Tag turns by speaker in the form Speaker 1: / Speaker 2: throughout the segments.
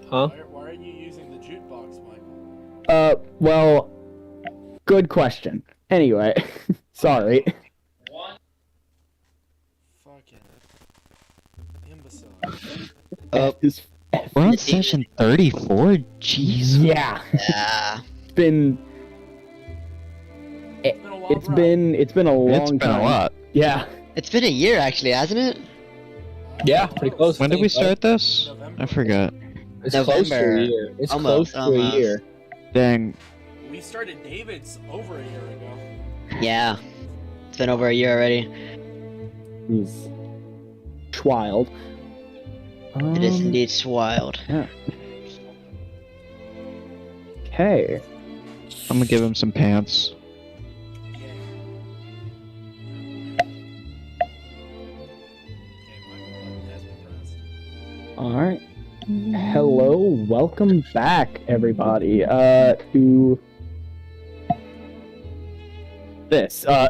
Speaker 1: Huh?
Speaker 2: Why are you using the jukebox, Michael?
Speaker 3: Well, good question. Anyway, sorry.
Speaker 2: Fucking imbecile.
Speaker 4: We're on session 34? Jeez.
Speaker 3: Yeah.
Speaker 5: Yeah.
Speaker 3: It's been
Speaker 2: It's been a long
Speaker 3: it's
Speaker 2: ride.
Speaker 3: been a long
Speaker 4: It's been
Speaker 3: time.
Speaker 4: a lot.
Speaker 3: Yeah.
Speaker 5: It's been a year, actually, hasn't it?
Speaker 1: Yeah, pretty close.
Speaker 4: When did we start this?
Speaker 2: November.
Speaker 4: I forgot.
Speaker 1: It's close to a
Speaker 5: November.
Speaker 1: year. It's
Speaker 5: Almost,
Speaker 1: close to a year.
Speaker 4: Dang.
Speaker 2: We started David's over a year ago.
Speaker 5: Yeah. It's been over a year already.
Speaker 3: He's wild.
Speaker 5: It is indeed wild.
Speaker 3: Yeah. Okay.
Speaker 4: I'm gonna give him some pants.
Speaker 2: Yeah. Okay, Michael button has been pressed.
Speaker 3: All right. Hello, welcome back, everybody. To this.
Speaker 1: Yeah,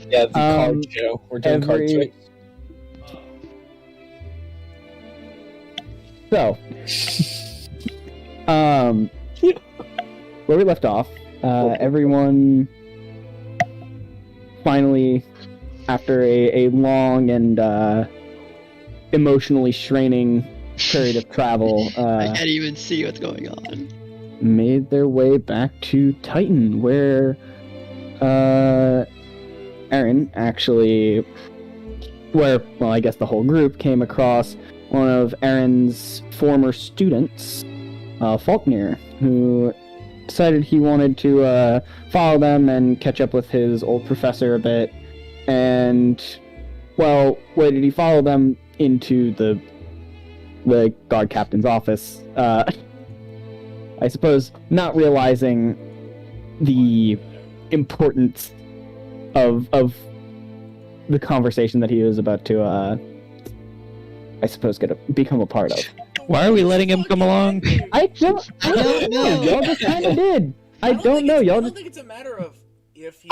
Speaker 1: the card show. We're doing card
Speaker 3: every-
Speaker 1: tricks.
Speaker 3: So, where we left off, everyone finally, after a long and emotionally straining period of travel,
Speaker 5: I can't even see what's going on.
Speaker 3: made their way back to Titan, where Erin actually, well, I guess the whole group came across one of Erin's former students, Faulkner, who decided he wanted to follow them and catch up with his old professor a bit. And, well, where did he follow them? Into the guard captain's office. I suppose not realizing the importance of the conversation that he was about to, I suppose, become a part of.
Speaker 4: Why are we letting him come along?
Speaker 3: I don't
Speaker 5: don't know.
Speaker 3: Y'all just kind of did. I don't know.
Speaker 2: I
Speaker 3: Y'all
Speaker 2: don't
Speaker 3: just.
Speaker 2: think it's a matter of if he...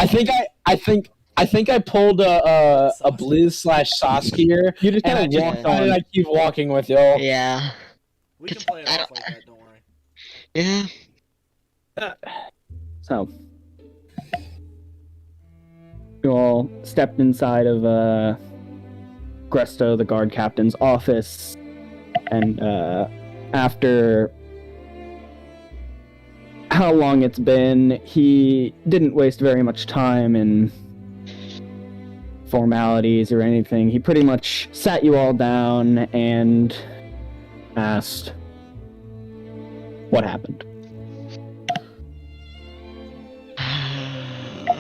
Speaker 1: I think I pulled a Blizz / Saskia.
Speaker 3: You just
Speaker 1: And I
Speaker 3: kind of
Speaker 1: just
Speaker 3: walked
Speaker 1: decided
Speaker 3: on.
Speaker 1: I'd keep walking with y'all.
Speaker 5: Yeah.
Speaker 2: We can play it off like that, don't worry.
Speaker 5: Yeah.
Speaker 3: So, you all stepped inside of Gresto, the guard captain's office, and after how long it's been, he didn't waste very much time in formalities or anything. He pretty much sat you all down and asked what happened.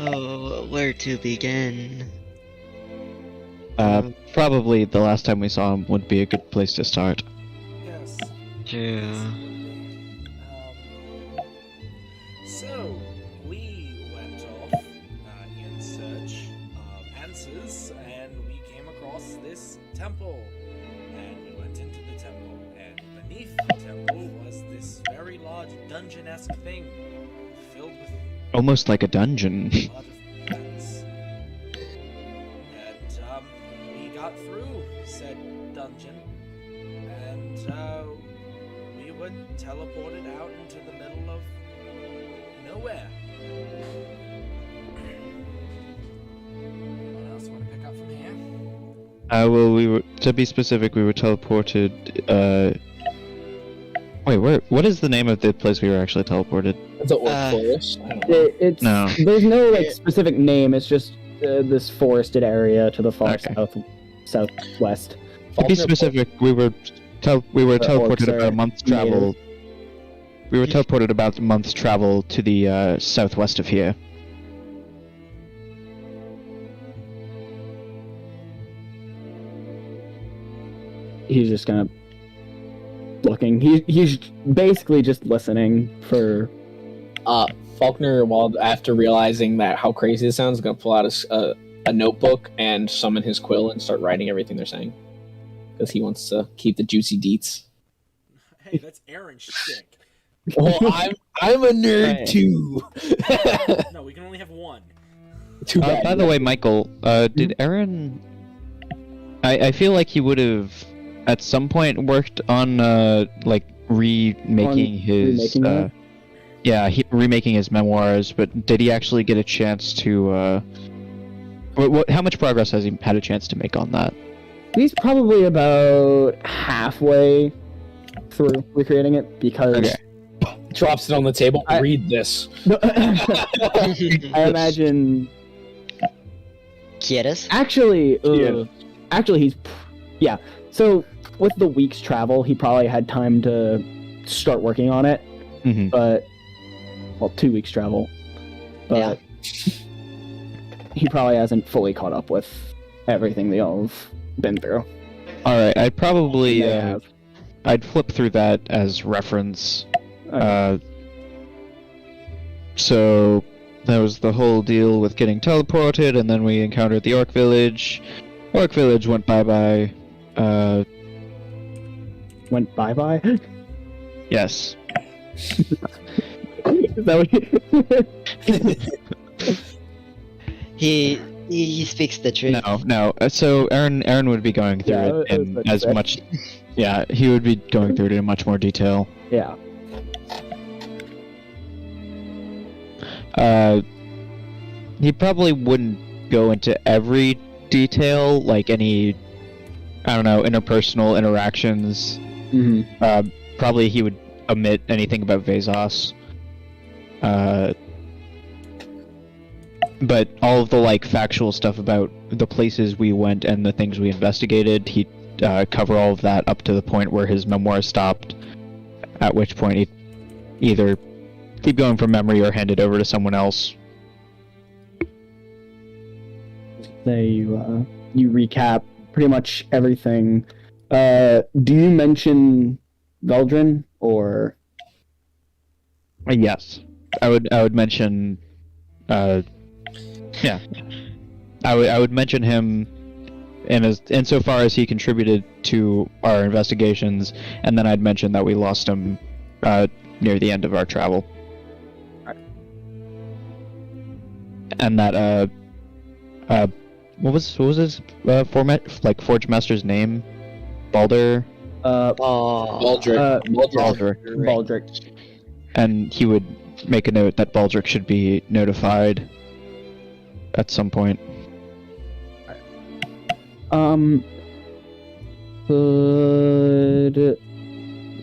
Speaker 5: Oh, where to begin?
Speaker 4: Probably the last time we saw him would be a good place to start.
Speaker 2: Yes.
Speaker 5: Yeah.
Speaker 2: So, we went off in search of answers, and we came across this temple. And we went into the temple, and beneath the temple was this very large dungeon-esque thing, filled with
Speaker 4: Almost like a dungeon.
Speaker 2: a lot of vents. And we got through said dungeon, and we were teleported out into the middle of nowhere. Anyone else want to pick up from here?
Speaker 4: Well, to be specific, we were teleported, Wait, what is the name of the place we were actually teleported?
Speaker 1: It's an orc forest. I don't know.
Speaker 3: It's
Speaker 4: No.
Speaker 3: There's no like specific name. It's just this forested area to the far
Speaker 4: Okay.
Speaker 3: southwest.
Speaker 4: To be specific, we were teleported
Speaker 3: orcs are
Speaker 4: about a month's travel. We were teleported about a month's travel to the southwest of here.
Speaker 3: He's just kind of looking. He's basically just listening for.
Speaker 1: Faulkner, after realizing that how crazy it sounds, is gonna pull out a notebook and summon his quill and start writing everything they're saying, because he wants to keep the juicy deets.
Speaker 2: Hey, that's Aaron's shtick.
Speaker 1: Well, I'm a nerd
Speaker 3: Right.
Speaker 1: too.
Speaker 2: No, we can only have one.
Speaker 1: Too bad.
Speaker 4: By the way, Michael, did Erin... I feel like he would have, at some point, worked on, like, remaking his
Speaker 3: remaking them?
Speaker 4: remaking his memoirs, but did he actually get a chance to how much progress has he had a chance to make on that?
Speaker 3: He's probably about halfway through recreating it because
Speaker 4: Okay.
Speaker 1: Drops it on the table.
Speaker 3: I-
Speaker 1: Read this.
Speaker 3: I imagine
Speaker 5: ¿Quieres?
Speaker 3: actually
Speaker 1: Yeah.
Speaker 3: he's so with the week's travel he probably had time to start working on it,
Speaker 4: Mhm.
Speaker 3: but 2 weeks travel, but he probably hasn't fully caught up with everything they all have been through.
Speaker 4: All right, I'd probably
Speaker 3: They have.
Speaker 4: I'd flip through that as reference. So that was the whole deal with getting teleported, and then we encountered the Orc Village. Orc Village went bye-bye.
Speaker 3: Went bye-bye?
Speaker 4: Yes.
Speaker 3: Is that what
Speaker 5: He speaks the truth.
Speaker 4: No. So Erin would be going through
Speaker 3: Yeah,
Speaker 4: it
Speaker 3: I was
Speaker 4: in
Speaker 3: about to
Speaker 4: as
Speaker 3: say.
Speaker 4: much. Yeah, he would be going through it in much more detail.
Speaker 3: Yeah.
Speaker 4: He probably wouldn't go into every detail, like any, I don't know, interpersonal interactions.
Speaker 3: Mm-hmm.
Speaker 4: Probably he would omit anything about Vezos. But all of the like factual stuff about the places we went and the things we investigated, he'd cover all of that up to the point where his memoir stopped. At which point he'd either keep going from memory or hand it over to someone else.
Speaker 3: You recap pretty much everything. Do you mention Veldrin or?
Speaker 4: Yes, I would mention. Yeah, I would mention him, insofar as he contributed to our investigations, and then I'd mention that we lost him near the end of our travel, and that what was his Forge Master's name? Balder.
Speaker 5: Oh.
Speaker 1: Baldric.
Speaker 3: Baldric.
Speaker 4: And he would make a note that Baldric should be notified at some point.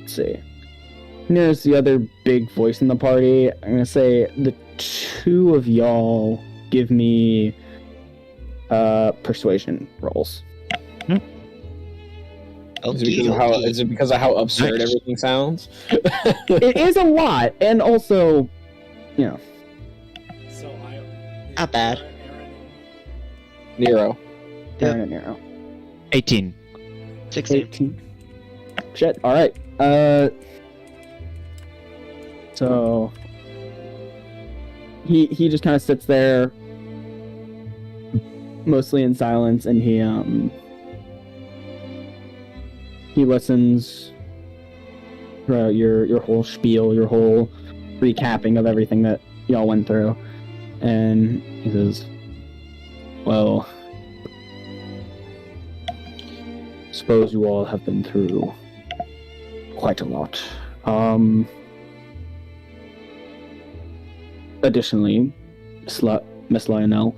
Speaker 3: Let's see. Nero's the other big voice in the party. I'm gonna say the two of y'all give me persuasion rolls.
Speaker 1: Is it because of how absurd
Speaker 4: Nice.
Speaker 1: everything sounds?
Speaker 3: It is a lot, and also,
Speaker 2: So
Speaker 5: Not bad.
Speaker 2: Erin,
Speaker 1: Nero.
Speaker 3: Erin and Nero.
Speaker 4: 18.
Speaker 5: 16.
Speaker 3: 18. Shit. All right. So he just kind of sits there, mostly in silence, and he listens throughout your whole spiel, your whole recapping of everything that y'all went through, and he says, "Well, suppose you all have been through quite a lot. Additionally, Miss Lionel,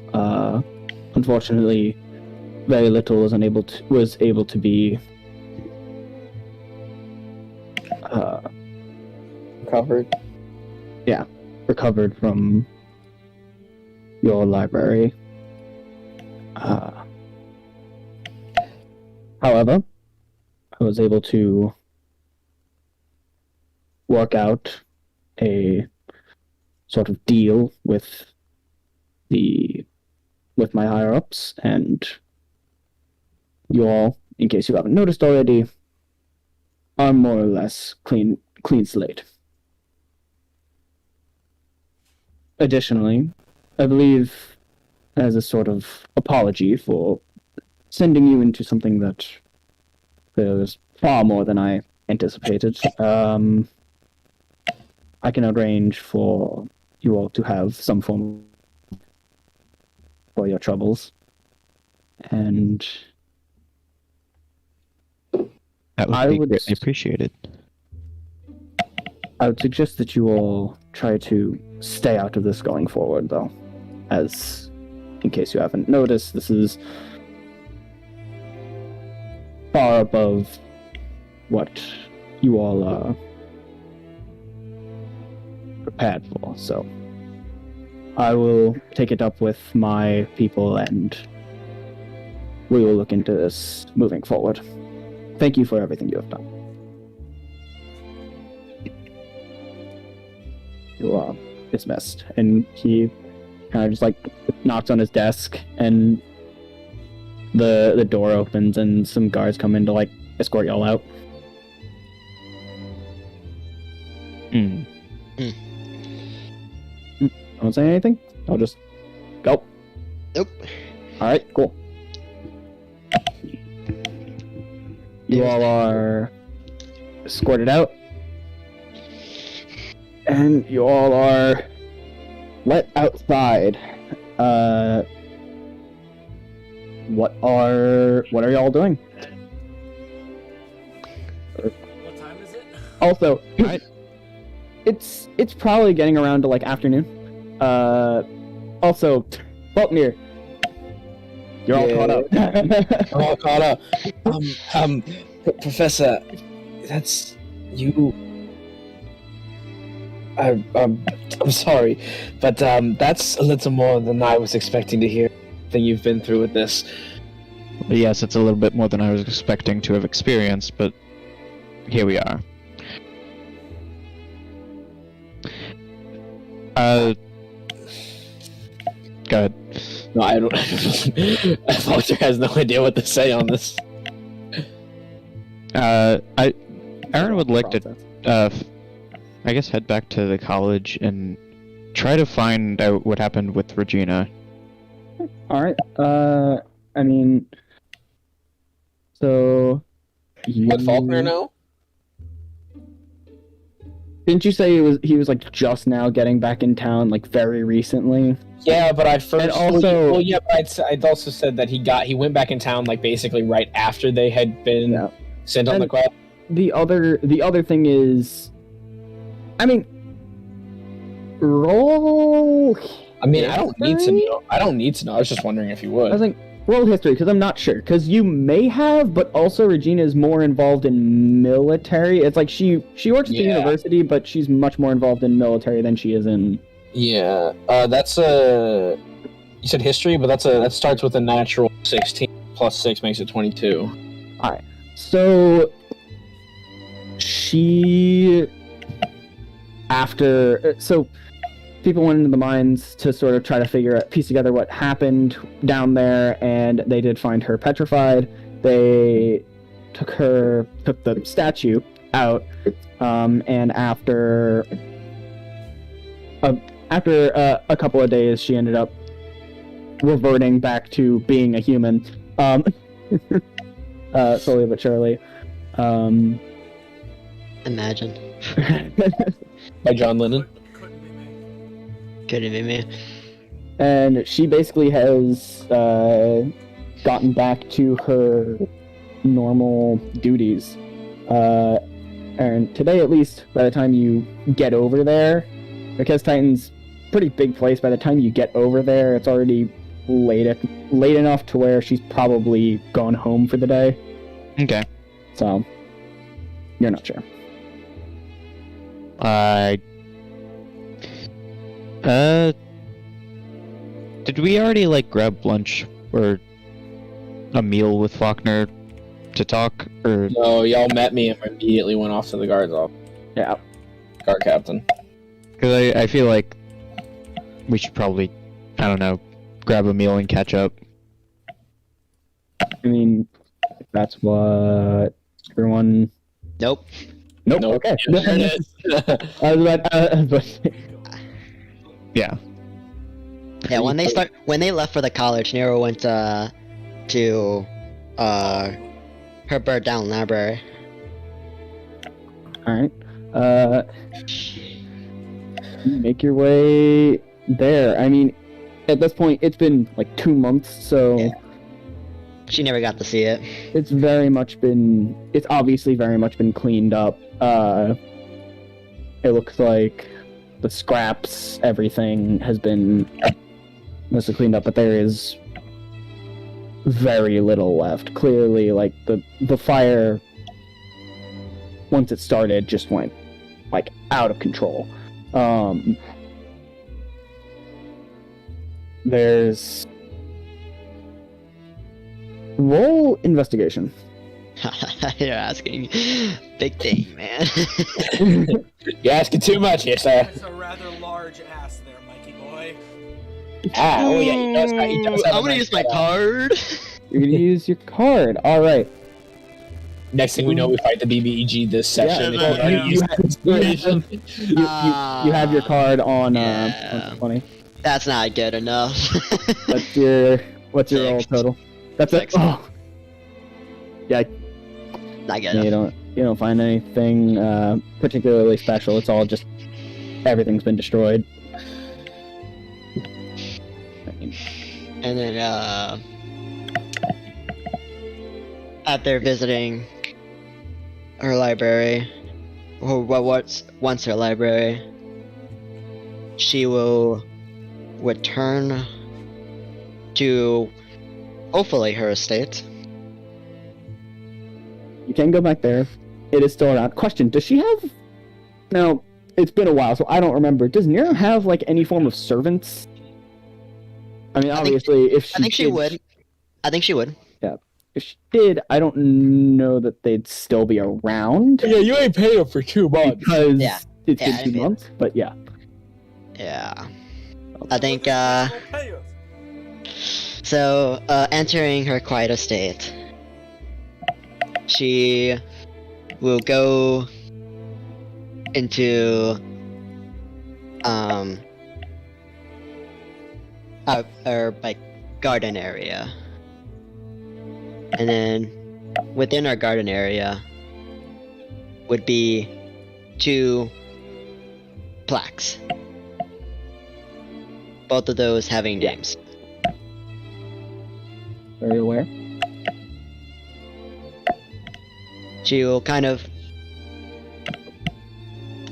Speaker 3: unfortunately, very little was able to be recovered from your library. However, I was able to work out a sort of deal with my higher ups, and you all, in case you haven't noticed already, are more or less clean slate. Additionally, I believe as a sort of apology for sending you into something that was far more than I anticipated, I can arrange for you all to have some form for your troubles. And
Speaker 4: That would
Speaker 3: I
Speaker 4: be
Speaker 3: would-
Speaker 4: greatly appreciated.
Speaker 3: I would suggest that you all try to stay out of this going forward, though. As, in case you haven't noticed, this is far above what you all are prepared for, so I will take it up with my people and we will look into this moving forward. Thank you for everything you have done. You are dismissed. And he kind of just like knocks on his desk and the door opens and some guards come in to like escort y'all out. Don't say anything? I'll just go.
Speaker 5: Nope.
Speaker 3: Alright, cool. You all are escorted out. And you all are let outside. What are y'all doing?
Speaker 2: What time is it?
Speaker 3: Also, it's probably getting around to like afternoon. Also, Faulkner, you're all caught up.
Speaker 1: We're all caught up. Professor, that's you. I'm sorry, but that's a little more than I was expecting to hear. Thing you've been through with this.
Speaker 4: Yes, it's a little bit more than I was expecting to have experienced, but here we are. Go ahead.
Speaker 1: No, I don't. Foster has no idea what to say on this.
Speaker 4: Erin would like to, I guess, head back to the college and try to find out what happened with Regina.
Speaker 3: Alright, I mean, so...
Speaker 1: Let Faulkner know?
Speaker 3: Didn't you say he was like just now getting back in town, like very recently?
Speaker 1: Yeah, but I first...
Speaker 3: And also...
Speaker 1: Well, yeah, but I'd also said that he went back in town, like, basically right after they had been sent on the quest.
Speaker 3: The other thing is... I mean... Roll...
Speaker 1: I mean, I don't need to know. I was just wondering if you would.
Speaker 3: I was like, roll history, because I'm not sure. Because you may have, but also Regina is more involved in military. It's like she works at the university, but she's much more involved in military than she is in...
Speaker 1: Yeah, that's a... You said history, but that starts with a natural 16. Plus 6 makes it 22.
Speaker 3: Alright, so... She... After... So... People went into the mines to sort of try to piece together what happened down there, and they did find her petrified. They took the statue out, and after a couple of days, she ended up reverting back to being a human, slowly but surely.
Speaker 5: Imagine.
Speaker 1: By John Lennon.
Speaker 5: Couldn't be me.
Speaker 3: And she basically has gotten back to her normal duties. And today, at least, by the time you get over there, because Titan's a pretty big place, by the time you get over there, it's already late enough to where she's probably gone home for the day.
Speaker 4: Okay.
Speaker 3: So, you're not sure.
Speaker 4: Did we already, like, grab lunch or a meal with Faulkner to talk, or...?
Speaker 1: No, y'all met me and immediately went off to the guard's office.
Speaker 3: Yeah.
Speaker 1: Guard captain.
Speaker 4: Because I feel like we should probably, I don't know, grab a meal and catch up.
Speaker 3: I mean, if that's what everyone...
Speaker 5: Nope.
Speaker 3: Nope. Okay.
Speaker 4: Yeah.
Speaker 5: Yeah, when they left for the college, Nero went to her bird down library.
Speaker 3: Alright. Make your way there. I mean, at this point, it's been like 2 months, so...
Speaker 5: Yeah. She never got to see it.
Speaker 3: It's obviously very much been cleaned up. it looks like the scraps, everything has been mostly cleaned up, but there is very little left. Clearly, like, the fire, once it started, just went, like, out of control. There's... Roll investigation.
Speaker 5: You're asking big thing, man.
Speaker 1: You're asking too much here, sir.
Speaker 2: That's a rather large ass there, Mikey boy.
Speaker 1: Oh yeah, he does have
Speaker 5: I'm gonna use my card.
Speaker 3: You're gonna use your card. Alright.
Speaker 1: Next thing we know, we fight the BBEG this session.
Speaker 2: Yeah,
Speaker 1: If we already used inspiration.
Speaker 3: You have your card on,
Speaker 5: Yeah.
Speaker 3: on 20.
Speaker 5: That's not good enough.
Speaker 3: What's your roll
Speaker 5: Six.
Speaker 3: total? That's
Speaker 5: Six.
Speaker 3: it. Oh. Yeah,
Speaker 5: Not good
Speaker 3: you
Speaker 5: enough.
Speaker 3: don't find anything particularly special. It's all just everything's been destroyed.
Speaker 5: And then, after visiting her library, or what was once her library, she will return to hopefully her estate.
Speaker 3: You can go back there. It is still around. Question: does she have? Now, it's been a while, so I don't remember. Does Nero have like any form of servants? I mean, obviously, if she
Speaker 5: I think she
Speaker 3: did-
Speaker 5: would. I think she would.
Speaker 3: If she did, I don't know that they'd still be around
Speaker 1: Yeah, you ain't paid him for 2 months.
Speaker 3: because
Speaker 5: Yeah.
Speaker 3: it's
Speaker 5: Yeah,
Speaker 3: been
Speaker 5: I
Speaker 3: 2
Speaker 5: mean-
Speaker 3: months. But yeah,
Speaker 5: Yeah. I think,
Speaker 2: Pay us.
Speaker 5: so, entering her quiet estate, she will go into, our, like, garden area. And then, within our garden area, would be 2 plaques. Both of those having names.
Speaker 3: very aware.
Speaker 5: She will kind of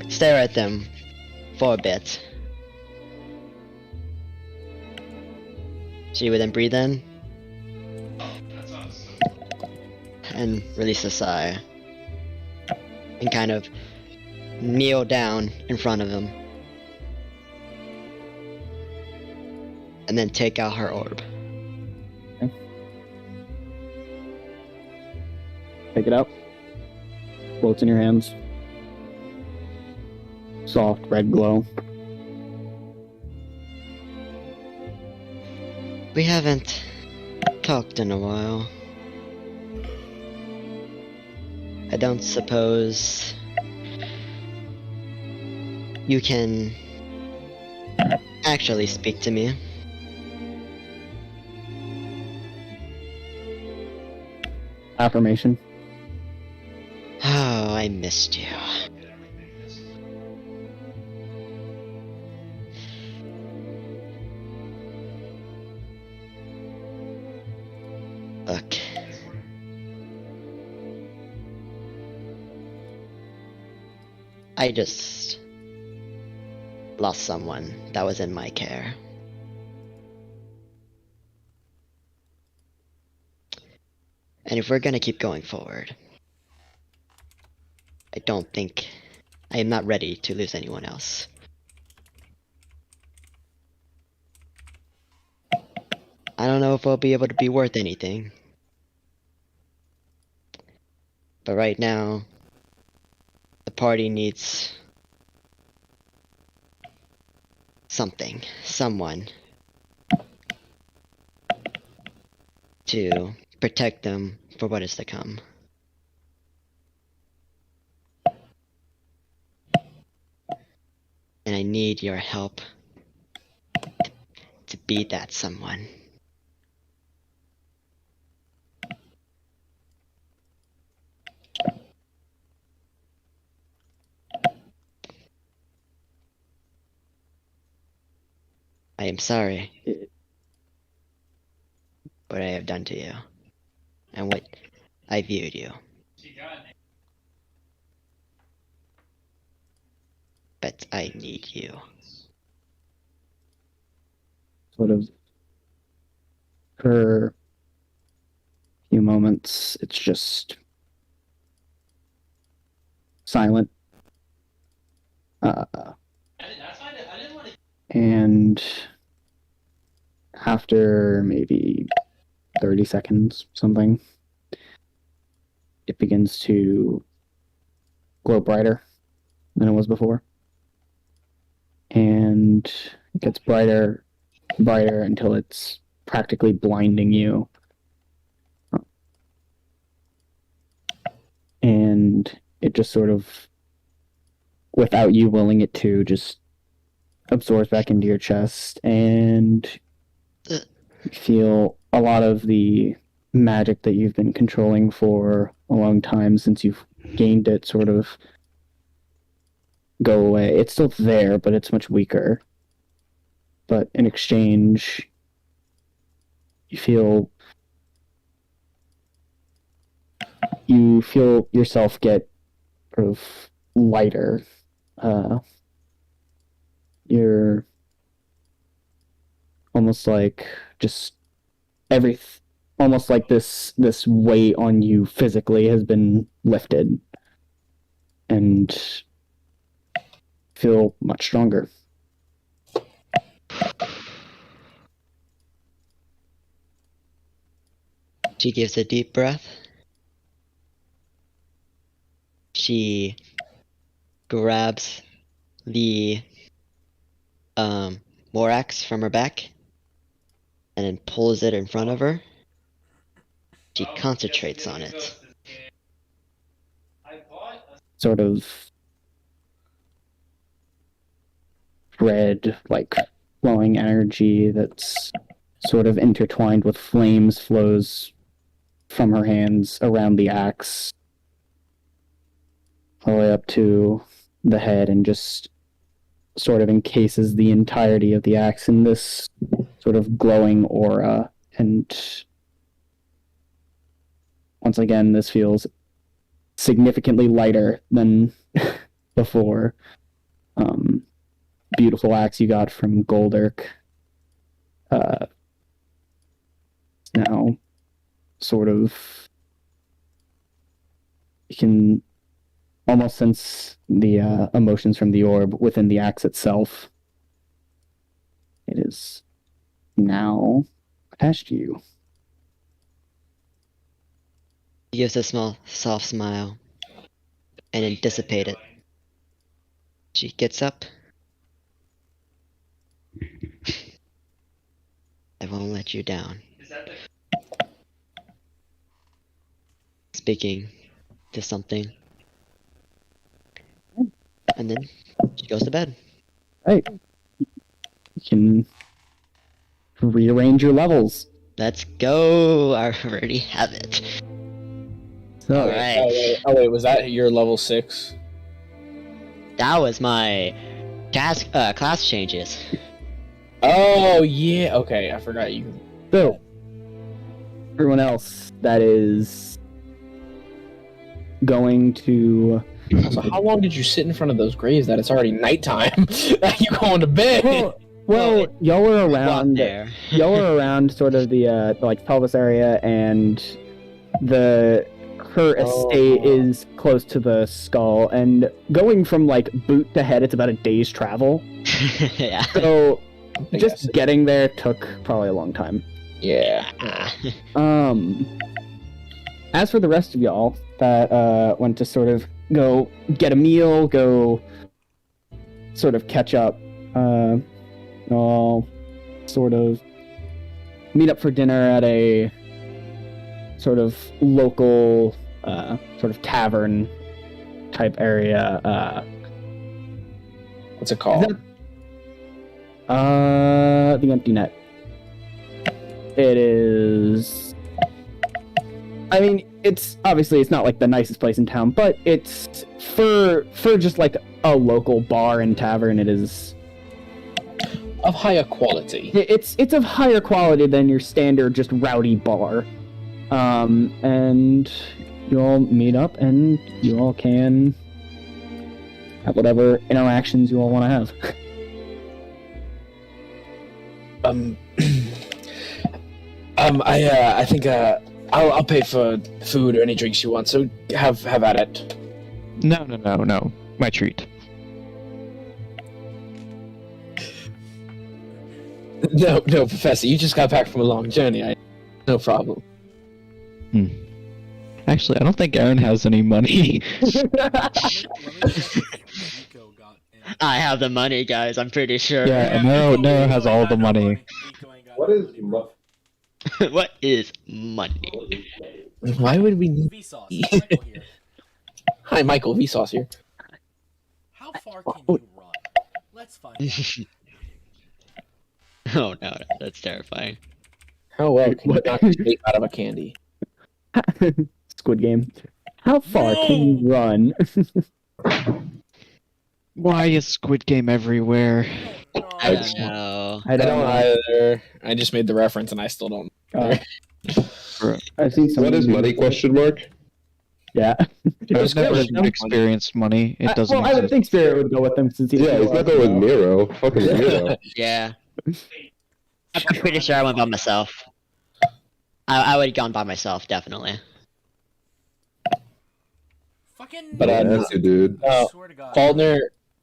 Speaker 5: stare at them for a bit. She would then breathe in and release a sigh and kind of kneel down in front of him and then take out her orb.
Speaker 3: Take it out. Floats in your hands. Soft red glow.
Speaker 5: We haven't talked in a while. I don't suppose you can actually speak to me.
Speaker 3: Affirmation.
Speaker 5: Oh, I missed you. Look. I just lost someone that was in my care. And if we're gonna keep going forward, I don't think I am not ready to lose anyone else. I don't know if I'll be able to be worth anything. But right now, the party needs something, someone to protect them for what is to come. And I need your help to be that someone. I am sorry what I have done to you and what I viewed you. but I need you.
Speaker 3: Sort of for a few moments, it's just silent. And after maybe 30 seconds, something, it begins to glow brighter than it was before. And it gets brighter until it's practically blinding you. And it just sort of, without you willing it to, just absorbs back into your chest, and you feel a lot of the magic that you've been controlling for a long time since you've gained it sort of go away. It's still there, but it's much weaker. But in exchange, you feel yourself get sort of lighter. You're almost like just almost like this weight on you physically has been lifted, and feel much stronger.
Speaker 5: She gives a deep breath. She grabs the Morax from her back and then pulls it in front of her. She concentrates on it.
Speaker 3: Sort of red, like flowing energy that's sort of intertwined with flames flows from her hands around the axe all the way up to the head and just sort of encases the entirety of the axe in this sort of glowing aura. And once again, this feels significantly lighter than before. Beautiful axe you got from Goldirk. Now, sort of, you can almost sense the emotions from the orb within the axe itself. It is now attached to you.
Speaker 5: She gives a small, soft smile and then dissipate it. She gets up. I won't let you down. Speaking to something. And then she goes to bed.
Speaker 3: Right. You can rearrange your levels.
Speaker 5: Let's go! I already have it.
Speaker 3: So,
Speaker 5: Alright.
Speaker 1: Oh wait, was that your level 6?
Speaker 5: That was my class changes.
Speaker 1: Oh yeah, okay, I forgot you.
Speaker 3: So, everyone else that is going to...
Speaker 1: So how long did you sit in front of those graves that it's already nighttime? That you going to bed?
Speaker 3: Well, y'all were around
Speaker 5: there.
Speaker 3: Y'all were around sort of the like pelvis area, and her estate is close to the skull, and going from like boot to head, it's about a day's travel.
Speaker 5: Yeah.
Speaker 3: So just getting there took probably a long time.
Speaker 1: Yeah.
Speaker 3: As for the rest of y'all that went to sort of go get a meal, go sort of catch up, all sort of meet up for dinner at a sort of local sort of tavern type area.
Speaker 1: What's it called?
Speaker 3: The Empty Net. It is... I mean, it's not like the nicest place in town, but it's for just like a local bar and tavern. It is
Speaker 1: Of higher quality.
Speaker 3: It's of higher quality than your standard just rowdy bar. And you all meet up and you all can have whatever interactions you all want to have.
Speaker 1: I think I'll pay for food or any drinks you want. So have at it.
Speaker 4: No. My treat.
Speaker 1: No, Professor. You just got back from a long journey. No problem.
Speaker 4: Actually, I don't think Erin has any money.
Speaker 2: Let me check if Vico got in.
Speaker 5: I have the money, guys. I'm pretty sure.
Speaker 4: Yeah.
Speaker 2: Vico
Speaker 4: Nero has all
Speaker 2: ain't
Speaker 4: the
Speaker 2: got no
Speaker 4: money.
Speaker 2: Vico ain't got
Speaker 6: What
Speaker 2: no
Speaker 6: is
Speaker 2: money.
Speaker 5: What is money?
Speaker 1: Why would we need?
Speaker 2: Vsauce, Michael here.
Speaker 1: Hi, Michael. Vsauce here.
Speaker 2: How far can you run? Let's find out.
Speaker 5: Oh no, that's terrifying.
Speaker 1: How well can you knock a shape out of a candy?
Speaker 3: Squid Game. How far can you run?
Speaker 4: Why is Squid Game everywhere?
Speaker 2: No,
Speaker 5: I don't know.
Speaker 3: I
Speaker 1: I don't
Speaker 3: know.
Speaker 1: either. I just made the reference and I still don't.
Speaker 3: I've seen some.
Speaker 6: What is money? Question mark.
Speaker 3: Yeah.
Speaker 4: I've never experienced money. It doesn't
Speaker 3: Well, I would
Speaker 4: exist.
Speaker 3: think Spirit would go with them since he's
Speaker 6: Yeah, he's not going with Nero. Fucking Nero.
Speaker 5: Yeah. I'm pretty sure I went by myself. I would have gone by myself, definitely.
Speaker 2: Fucking.
Speaker 1: But,
Speaker 6: Nasty dude.
Speaker 2: I swear to God.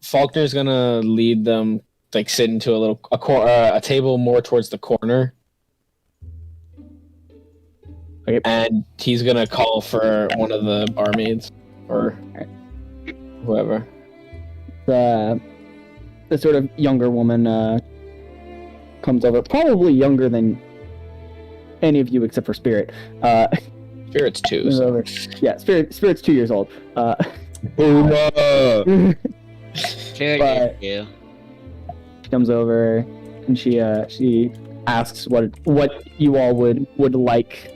Speaker 1: Faulkner's gonna lead them, like sit into a table more towards the corner.
Speaker 3: Okay.
Speaker 1: And he's gonna call for one of the barmaids or whoever.
Speaker 3: The sort of younger woman comes over, probably younger than any of you except for Spirit.
Speaker 1: Spirit's two.
Speaker 3: Comes
Speaker 1: So.
Speaker 3: over. Yeah, Spirit's 2 years old.
Speaker 6: Boom!
Speaker 5: Sure
Speaker 3: But-
Speaker 5: is you.
Speaker 3: She comes over and she asks what you all would like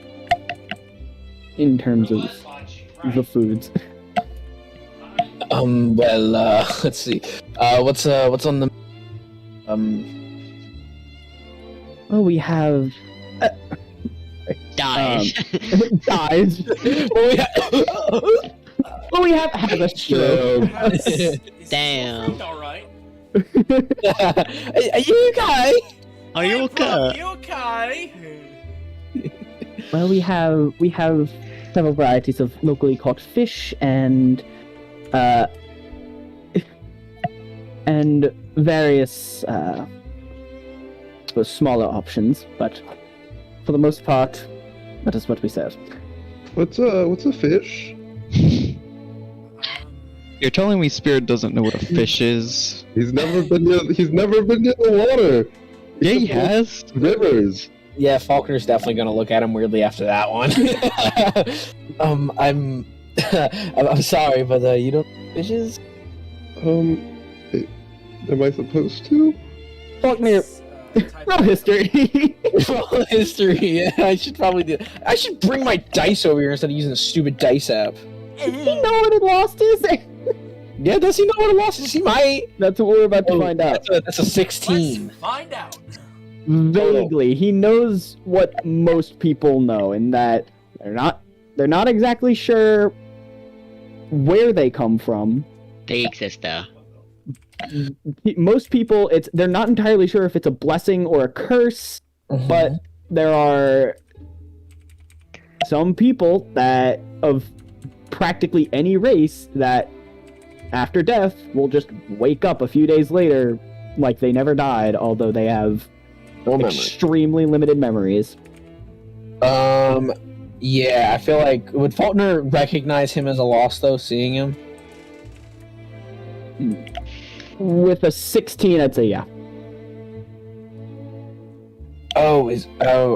Speaker 3: in terms of the foods.
Speaker 1: Well, let's see. What's on the
Speaker 3: Oh, we have
Speaker 5: Dies.
Speaker 3: dies. Well, we have a stroke.
Speaker 2: Is
Speaker 5: Damn.
Speaker 2: Alright.
Speaker 1: Are you okay?
Speaker 5: Are you okay?
Speaker 2: You okay?
Speaker 3: Well, we have several varieties of locally caught fish and various I suppose smaller options, but for the most part, that is what we serve.
Speaker 6: What's a fish?
Speaker 4: You're telling me Spirit doesn't know what a fish is?
Speaker 6: He's never been near the water.
Speaker 4: Yeah, he has.
Speaker 6: Rivers.
Speaker 1: Yeah, Faulkner's definitely gonna look at him weirdly after that one. I'm sorry, but you don't fishes.
Speaker 6: Am I supposed to?
Speaker 3: Faulkner, roll history.
Speaker 1: Roll history. Yeah, I should probably do. I should bring my dice over here instead of using a stupid dice app.
Speaker 3: Does he know what a lost is?
Speaker 1: Yeah, does he know what a loss is? He might.
Speaker 3: That's what we're about to find out.
Speaker 1: That's a 16.
Speaker 2: Let's find out.
Speaker 3: Vaguely, he knows what most people know, in that they're not exactly sure where they come from.
Speaker 5: They exist though.
Speaker 3: Most people, they're not entirely sure if it's a blessing or a curse, but there are some people that of practically any race that after death will just wake up a few days later like they never died, although they have extremely limited memories.
Speaker 1: Yeah, I feel like would Faulkner recognize him as a lost though, seeing him?
Speaker 3: With a 16, I'd say yeah.
Speaker 1: And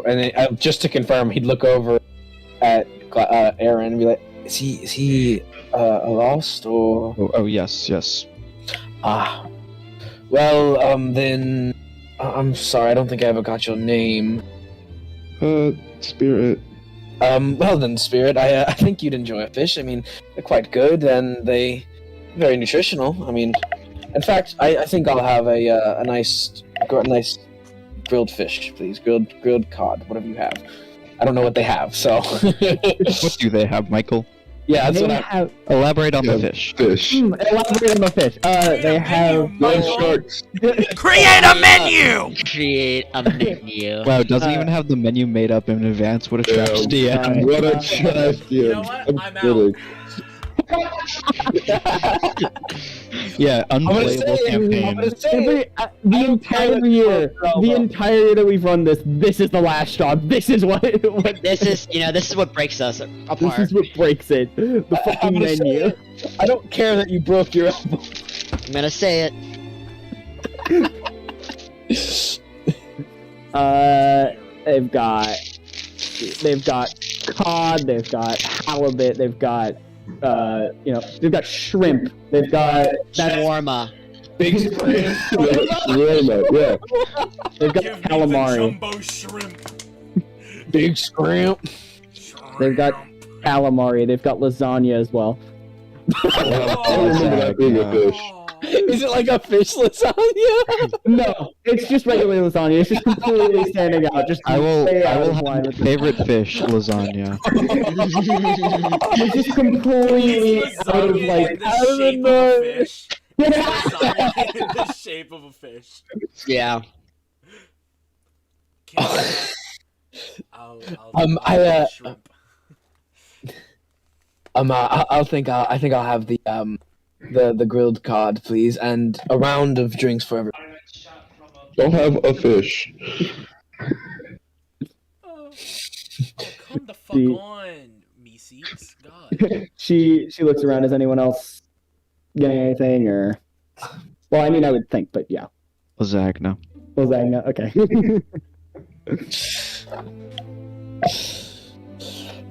Speaker 1: then, just to confirm, he'd look over at Erin and be like, "Is he a lost or?"
Speaker 4: Oh, yes.
Speaker 1: Ah, well, then I'm sorry, I don't think I ever got your name.
Speaker 6: Spirit.
Speaker 1: Well then, Spirit, I think you'd enjoy a fish. I mean, they're quite good and very nutritional. I mean, in fact, I think I'll have a nice grilled fish, please. Grilled cod, whatever you have. I don't know what they have, so.
Speaker 4: What do they have, Michael?
Speaker 1: Yeah, that's
Speaker 3: they
Speaker 1: what I.
Speaker 3: have.
Speaker 4: Elaborate on the
Speaker 6: Yeah,
Speaker 4: fish.
Speaker 6: Fish.
Speaker 3: Elaborate on the fish. They have.
Speaker 6: Land sharks.
Speaker 2: Create a menu!
Speaker 5: Create a menu.
Speaker 4: Wow, doesn't
Speaker 3: Uh,
Speaker 4: even have the menu made up in advance. What a trash
Speaker 6: Yeah.
Speaker 4: DM.
Speaker 6: What a trash
Speaker 2: You
Speaker 6: game.
Speaker 2: know what? I'm
Speaker 6: kidding.
Speaker 4: Yeah, unplayable
Speaker 1: I'm
Speaker 4: campaign.
Speaker 1: gonna say
Speaker 3: The
Speaker 1: don't care
Speaker 3: entire
Speaker 1: that
Speaker 3: year,
Speaker 1: you're
Speaker 3: the
Speaker 1: wrong.
Speaker 3: entire year that we've run this is the last straw. This is what
Speaker 5: This is what breaks us
Speaker 3: this
Speaker 5: apart.
Speaker 3: is what breaks it. The
Speaker 1: I'm
Speaker 3: fucking
Speaker 1: gonna say
Speaker 3: menu.
Speaker 1: it. I don't care that you broke your elbow.
Speaker 5: I'm gonna say it.
Speaker 3: They've got cod, they've got halibut, they've got they've got shrimp, they've got
Speaker 5: Shawarma.
Speaker 1: Big screen.
Speaker 6: Roma, yeah.
Speaker 3: they've got
Speaker 2: Give me
Speaker 3: calamari,
Speaker 2: the jumbo shrimp.
Speaker 1: Big scrimp.
Speaker 3: they've got calamari, they've got lasagna as well.
Speaker 6: I remember that being a fish.
Speaker 1: Is it like a fish lasagna?
Speaker 3: No, it's just regular lasagna. It's just completely standing out. Just
Speaker 4: I will
Speaker 3: way out
Speaker 4: have
Speaker 3: of line
Speaker 4: my
Speaker 3: with the-
Speaker 4: favorite fish, lasagna.
Speaker 3: It's just completely
Speaker 2: Is
Speaker 3: out of
Speaker 2: lasagna
Speaker 3: like.
Speaker 2: in the shape of a fish?
Speaker 3: Yeah.
Speaker 2: Lasagna in the shape of a fish.
Speaker 5: Yeah.
Speaker 2: I'll shrimp.
Speaker 1: I think I'll have the grilled cod, please, and a round of drinks for everyone.
Speaker 6: Don't have a fish.
Speaker 2: Oh, come the fuck
Speaker 3: The-
Speaker 2: on, me seats. God.
Speaker 3: She looks around. Is anyone else getting anything or? Well, I mean, I would think, but yeah.
Speaker 4: Lasagna.
Speaker 3: Lasagna. Okay.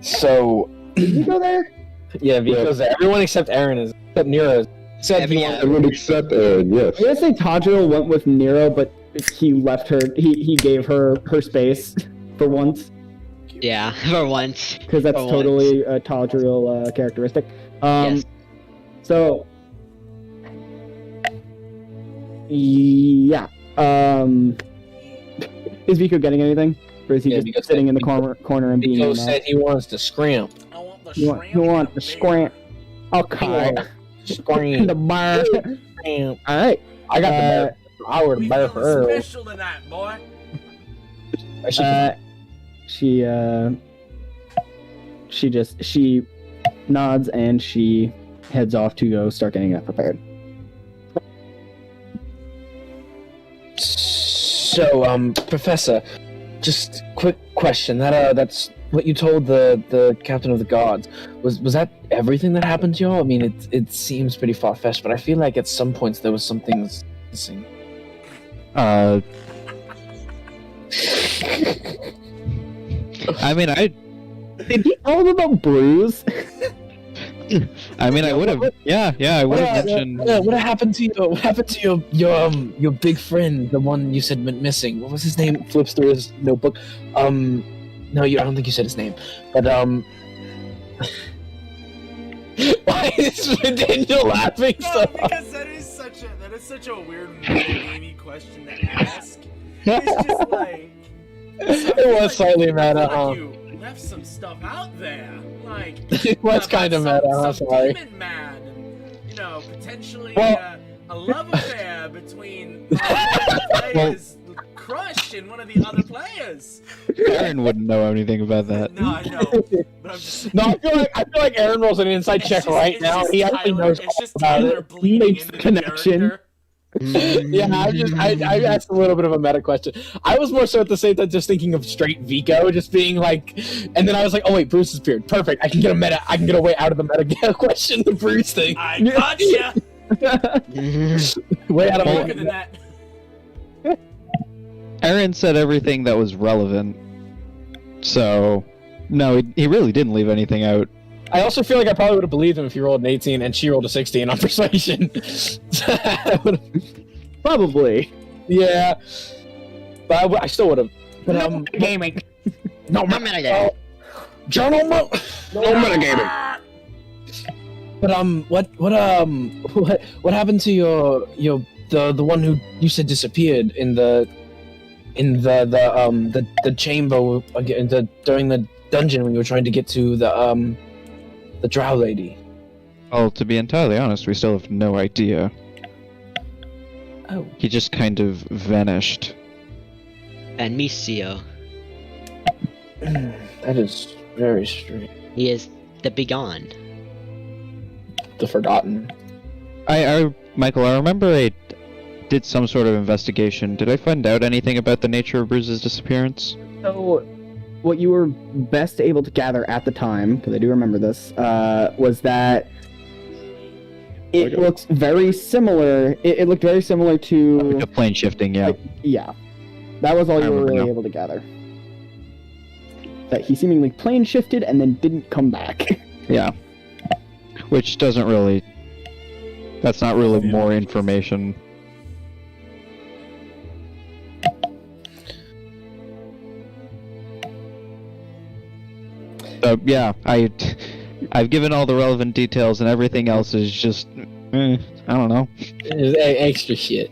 Speaker 1: So,
Speaker 3: Did you go there?
Speaker 1: yeah, because everyone except Erin is, except Nero is. Said he
Speaker 5: Everyone.
Speaker 1: wanted-
Speaker 6: Everyone except Aaron, yes.
Speaker 3: I'm gonna say Tadriel went with Nero, but he left her. He gave her space for once,
Speaker 5: Yeah. For once.
Speaker 3: because that's
Speaker 5: For
Speaker 3: totally a Tadriel characteristic.
Speaker 5: Yes.
Speaker 3: So, yeah. Is Vico getting anything, or is he
Speaker 1: Yeah,
Speaker 3: just
Speaker 1: Vico
Speaker 3: sitting
Speaker 1: said-
Speaker 3: in the corner and being?
Speaker 1: Vico said he wants to scrimp.
Speaker 2: I want the
Speaker 3: You
Speaker 2: shrimp.
Speaker 3: want
Speaker 2: and
Speaker 3: the
Speaker 2: beer.
Speaker 3: scrimp? Okay.
Speaker 1: Scrimp.
Speaker 3: The bar.
Speaker 1: Scrimp.
Speaker 3: All right.
Speaker 1: I got the bear. I would
Speaker 2: We
Speaker 1: bear
Speaker 2: got
Speaker 1: for her.
Speaker 2: special tonight, boy.
Speaker 3: She nods and she heads off to go start getting that prepared.
Speaker 1: So, Professor, just quick question. That's what you told the captain of the guards. Was that everything that happened to y'all? I mean, it seems pretty far fetched, but I feel like at some points there was something missing.
Speaker 4: I mean,
Speaker 3: Did he tell them about Bruise?
Speaker 4: I would have. Yeah, I would have mentioned.
Speaker 1: What happened to your big friend, the one you said went missing? What was his name? Flips through his notebook. No, I don't think you said his name. But why is Daniel laughing so
Speaker 2: No,
Speaker 1: hard?
Speaker 2: because that is such a weird meta-gamey question to ask. It's just like
Speaker 1: It was slightly meta, huh?
Speaker 2: You left some stuff out there, like
Speaker 1: It was kind of meta, huh?
Speaker 2: some
Speaker 1: Sorry.
Speaker 2: demon man, and potentially
Speaker 1: Well-
Speaker 2: a love affair between the player's crush and one of the other players.
Speaker 4: Erin wouldn't know anything about that.
Speaker 2: No, I know, but I'm just.
Speaker 1: No, I feel like Aaron rolls an inside
Speaker 2: It's
Speaker 1: check
Speaker 2: just-
Speaker 1: right
Speaker 2: it's
Speaker 1: now.
Speaker 2: just
Speaker 1: He actually
Speaker 2: Tyler-
Speaker 1: knows
Speaker 2: It's just
Speaker 1: all about
Speaker 2: Tyler
Speaker 1: it.
Speaker 2: bleeding
Speaker 3: Makes
Speaker 2: into
Speaker 3: the
Speaker 2: the
Speaker 3: connection.
Speaker 2: character.
Speaker 1: Yeah, I asked a little bit of a meta question. I was more so at the same time just thinking of straight Vico, just being like, and then I was like, oh wait, Bruce is beard, perfect. I can get a way out of the meta question, the Bruce thing.
Speaker 2: I gotcha.
Speaker 1: Way out of
Speaker 2: Longer
Speaker 1: my.
Speaker 2: than that.
Speaker 4: Erin said everything that was relevant. So, no, he really didn't leave anything out.
Speaker 1: I also feel like I probably would have believed him if he rolled an 18 and she rolled a 16 on persuasion.
Speaker 3: Probably.
Speaker 1: Yeah, but I still would have. But
Speaker 3: Gaming.
Speaker 1: no,
Speaker 5: I'm gonna get it.
Speaker 1: journal mo.
Speaker 6: No metagaming.
Speaker 1: But what happened to the one who you said disappeared in the chamber during the dungeon when you were trying to get to the the drow lady?
Speaker 4: Well, to be entirely honest, we still have no idea.
Speaker 1: Oh.
Speaker 4: He just kind of vanished.
Speaker 5: And Misio.
Speaker 1: That is very strange.
Speaker 5: He is the Begone.
Speaker 1: The Forgotten.
Speaker 4: Michael, I remember I did some sort of investigation. Did I find out anything about the nature of Bruce's disappearance?
Speaker 3: So, what you were best able to gather at the time, because I do remember this, was that it looks very similar. It looked very similar to
Speaker 4: The plane shifting, yeah.
Speaker 3: yeah. That was all
Speaker 4: I
Speaker 3: you were
Speaker 4: remember
Speaker 3: really
Speaker 4: now.
Speaker 3: able to gather. That he seemingly plane shifted and then didn't come back.
Speaker 4: Yeah. Which doesn't really... That's not really more information. So, yeah, I've given all the relevant details and everything else is just... I don't know.
Speaker 1: It's extra shit.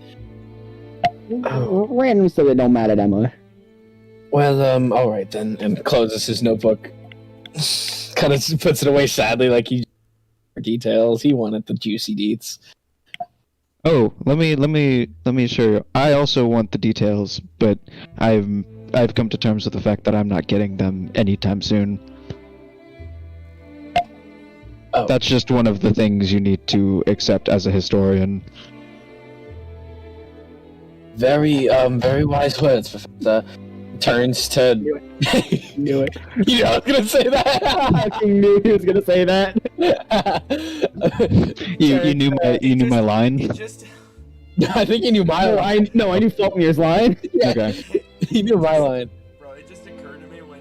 Speaker 1: Oh.
Speaker 3: Random so they don't matter that much.
Speaker 1: Well, alright then, and closes his notebook. Kind of puts it away sadly, like he details. He wanted the juicy deets.
Speaker 4: Oh, let me show you. I also want the details, but I've come to terms with the fact that I'm not getting them anytime soon.
Speaker 1: Oh.
Speaker 4: That's just one of the things you need to accept as a historian.
Speaker 1: Very wise words, Professor. Turns to...
Speaker 3: Knew it.
Speaker 1: You know I was gonna say that!
Speaker 3: I fucking knew he was gonna say that.
Speaker 4: You knew my line.
Speaker 2: It just
Speaker 1: I think he knew my line.
Speaker 3: I knew Faulkner's line.
Speaker 1: Yeah.
Speaker 4: Okay.
Speaker 1: He knew my line.
Speaker 2: Bro, it just occurred to me when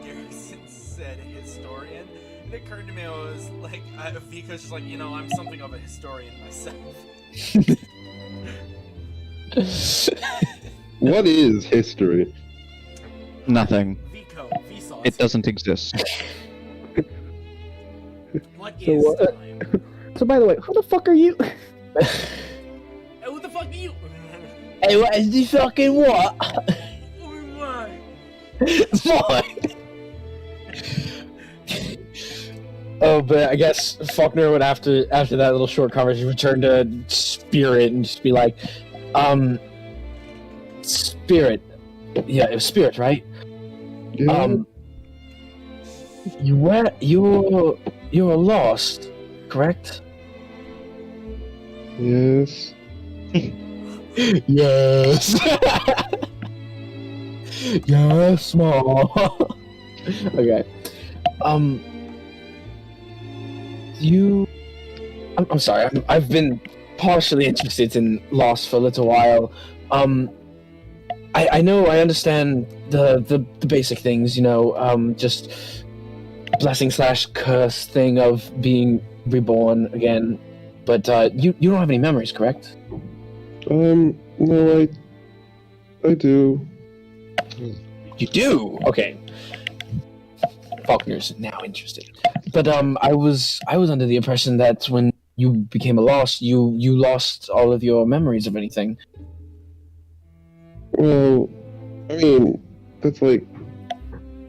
Speaker 2: Garrison said historian. It occurred to me I was like, Vico's just like, I'm something of a historian myself.
Speaker 6: What is history?
Speaker 4: Nothing.
Speaker 2: Vico, Vsauce.
Speaker 4: It doesn't exist.
Speaker 2: What
Speaker 3: So
Speaker 2: is
Speaker 3: what?
Speaker 2: time?
Speaker 3: So by the way, who the fuck are you?
Speaker 2: Hey, who the fuck are you?
Speaker 1: Hey, what is this fucking what?
Speaker 2: Why?
Speaker 1: What? Oh, but I guess Faulkner would after that little short conversation return to Spirit and just be like, Spirit. Yeah, it was Spirit, right?
Speaker 6: Yeah.
Speaker 1: You were lost, correct?
Speaker 6: Yes.
Speaker 1: Yes. Yes, small. Okay. I'm sorry. I've been partially interested in Lost for a little while. I know, I understand the basic things, just blessing/curse thing of being reborn again. But you don't have any memories, correct?
Speaker 6: No, I do.
Speaker 1: You do. Okay. Faulkner's now interested. But I was under the impression that when you became a lost, you lost all of your memories of anything.
Speaker 6: Well, I mean, that's like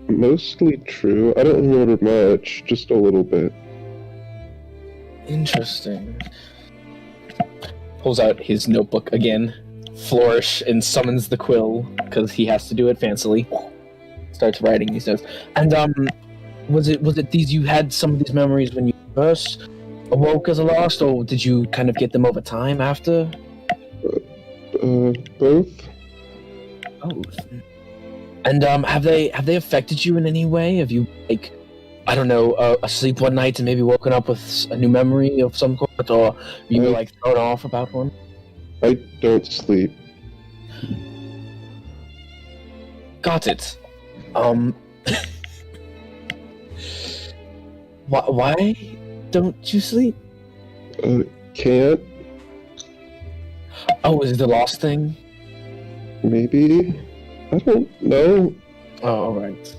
Speaker 6: mostly true. I don't remember much, just a little bit.
Speaker 1: Interesting. Pulls out his notebook again, flourish, and summons the quill because he has to do it fancily. Starts writing these notes. And was it these? You had some of these memories when you first awoke as a lost, or did you kind of get them over time after?
Speaker 6: Both.
Speaker 1: Oh. And have they affected you in any way? Have you asleep one night and maybe woken up with a new memory of some sort, or you were thrown off about one?
Speaker 6: I don't sleep.
Speaker 1: Got it. Why don't you sleep?
Speaker 6: Can't.
Speaker 1: Oh, is it the lost thing?
Speaker 6: Maybe. I don't know.
Speaker 1: Oh, alright.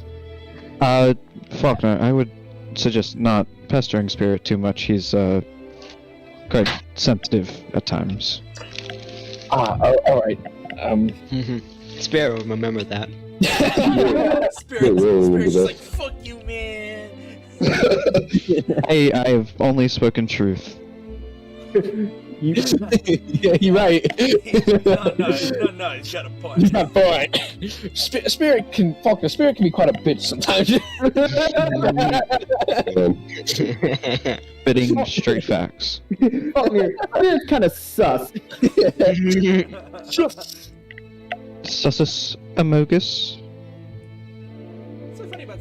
Speaker 4: Faulkner, I would suggest not pestering Spirit too much. He's quite sensitive at times.
Speaker 1: Alright.
Speaker 5: Spirit will remember that.
Speaker 2: Spirit's
Speaker 6: remember
Speaker 2: just
Speaker 6: that.
Speaker 2: like, fuck you, man.
Speaker 4: I have only spoken truth.
Speaker 1: Yeah, you're right.
Speaker 2: No, he's got a point.
Speaker 1: He's not point. Spirit can be quite a bitch sometimes.
Speaker 4: Spitting straight facts.
Speaker 3: It's kind of sus.
Speaker 4: Sussus Amogus.
Speaker 2: What's so funny about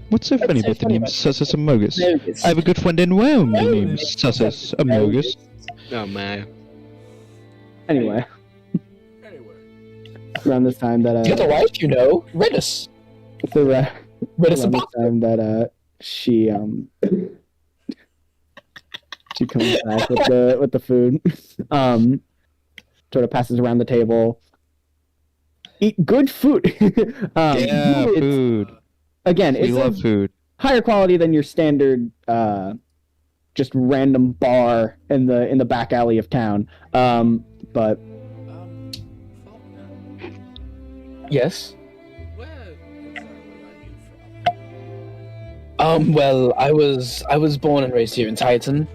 Speaker 4: What's so funny about the name Sussus Amogus? I have a good friend in Rome named Sussus Amogus.
Speaker 5: Oh man.
Speaker 3: Anyway,
Speaker 2: Anyway.
Speaker 3: around this time that
Speaker 1: You got a wife, you know. Redis.
Speaker 3: so,
Speaker 1: Redis
Speaker 3: around
Speaker 1: and
Speaker 3: this time that she comes back with the food, sort of passes around the table. Eat good food.
Speaker 4: Yeah,
Speaker 3: it's-
Speaker 4: food.
Speaker 3: Again,
Speaker 4: We
Speaker 3: it's
Speaker 4: love
Speaker 3: of
Speaker 4: food.
Speaker 3: higher quality than your standard, just random bar in the back alley of town. But
Speaker 2: Faulkner,
Speaker 1: Yes.
Speaker 2: where exactly are you from?
Speaker 1: Well, I was born and raised here in Titan.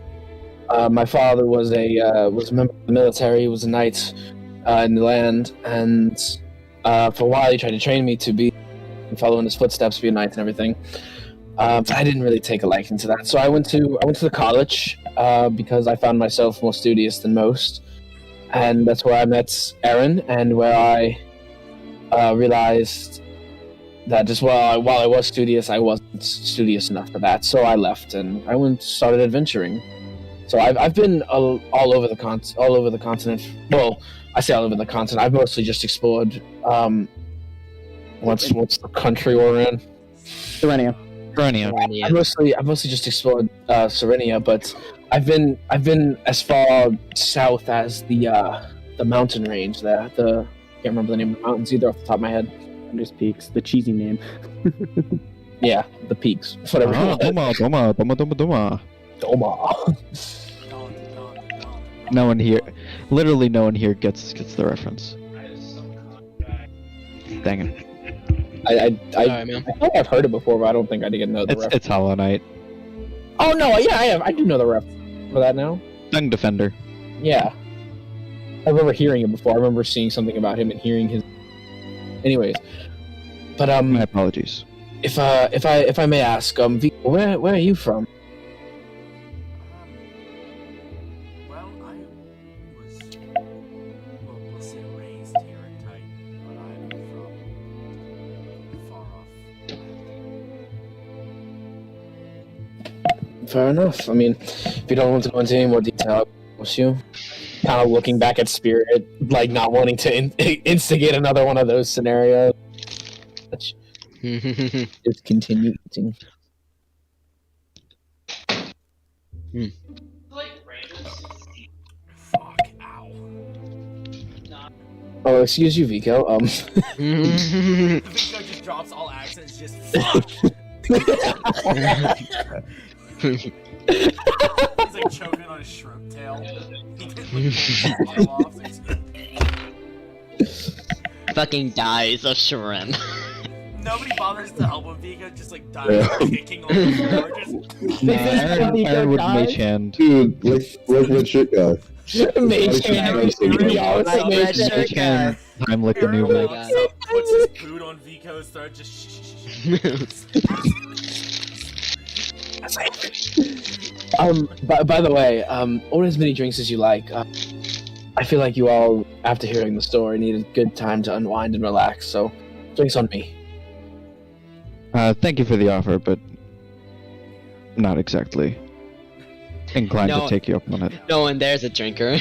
Speaker 1: My father was a member of the military. He was a knight in the land, and for a while he tried to train me to be follow in his footsteps, be a knight and everything. But I didn't really take a liking to that, so I went to the college because I found myself more studious than most, and that's where I met Erin, and where I realized that just while I was studious, I wasn't studious enough for that, so I left and I started adventuring. So I've been all over the continent. Well, I say all over the continent. I've mostly just explored. What's the country we're in?
Speaker 3: Serenia.
Speaker 4: Grania.
Speaker 1: I've mostly just explored Serenia, but I've been as far south as the mountain range there. Can't remember the name of the mountains either off the top of my head.
Speaker 3: Thunder's Peaks, the cheesy name.
Speaker 1: Yeah, the peaks. Whatever.
Speaker 4: Doma.
Speaker 1: Doma.
Speaker 4: No one here, literally no one here gets the reference. Dang it.
Speaker 5: Sorry, man.
Speaker 1: I think I've heard it before, but I don't think I didn't know the reference.
Speaker 4: It's Hollow Knight.
Speaker 1: Oh no, yeah, I have. I do know the reference for that now.
Speaker 4: Tongue Defender.
Speaker 1: Yeah. I remember hearing it before. I remember seeing something about him and hearing his. Anyways, but
Speaker 4: My apologies.
Speaker 1: if I may ask, Vico, where are you from?
Speaker 2: Well, I was, we'll say raised here in Titan, but I'm from far off.
Speaker 1: Fair enough. I mean, if you don't want to go into any more detail, I you kind of looking back at Spirit, like not wanting to instigate another one of those scenarios. Just continue eating.
Speaker 2: Fuck, ow.
Speaker 1: Oh, excuse you, Vico.
Speaker 2: Vico just drops all accents, just fuck! He's like choking on his shrimp tail. He didn't like tail off, so he's...
Speaker 5: Fucking dies of shrimp.
Speaker 2: Nobody bothers to help him. Vico just like dies kicking on the floor. Just...
Speaker 4: Aaron would mage hand.
Speaker 6: Dude, like that shit guy.
Speaker 1: Mage hand.
Speaker 5: Mage hand.
Speaker 4: Time like the new
Speaker 5: my
Speaker 4: mage.
Speaker 5: God.
Speaker 2: Puts his boot on Vico's throat, just
Speaker 1: By the way, order as many drinks as you like. I feel like you all, after hearing the story, need a good time to unwind and relax. So, drinks on me.
Speaker 4: Thank you for the offer, but not exactly inclined
Speaker 5: No.
Speaker 4: to take you up on it.
Speaker 5: No one there's a drinker.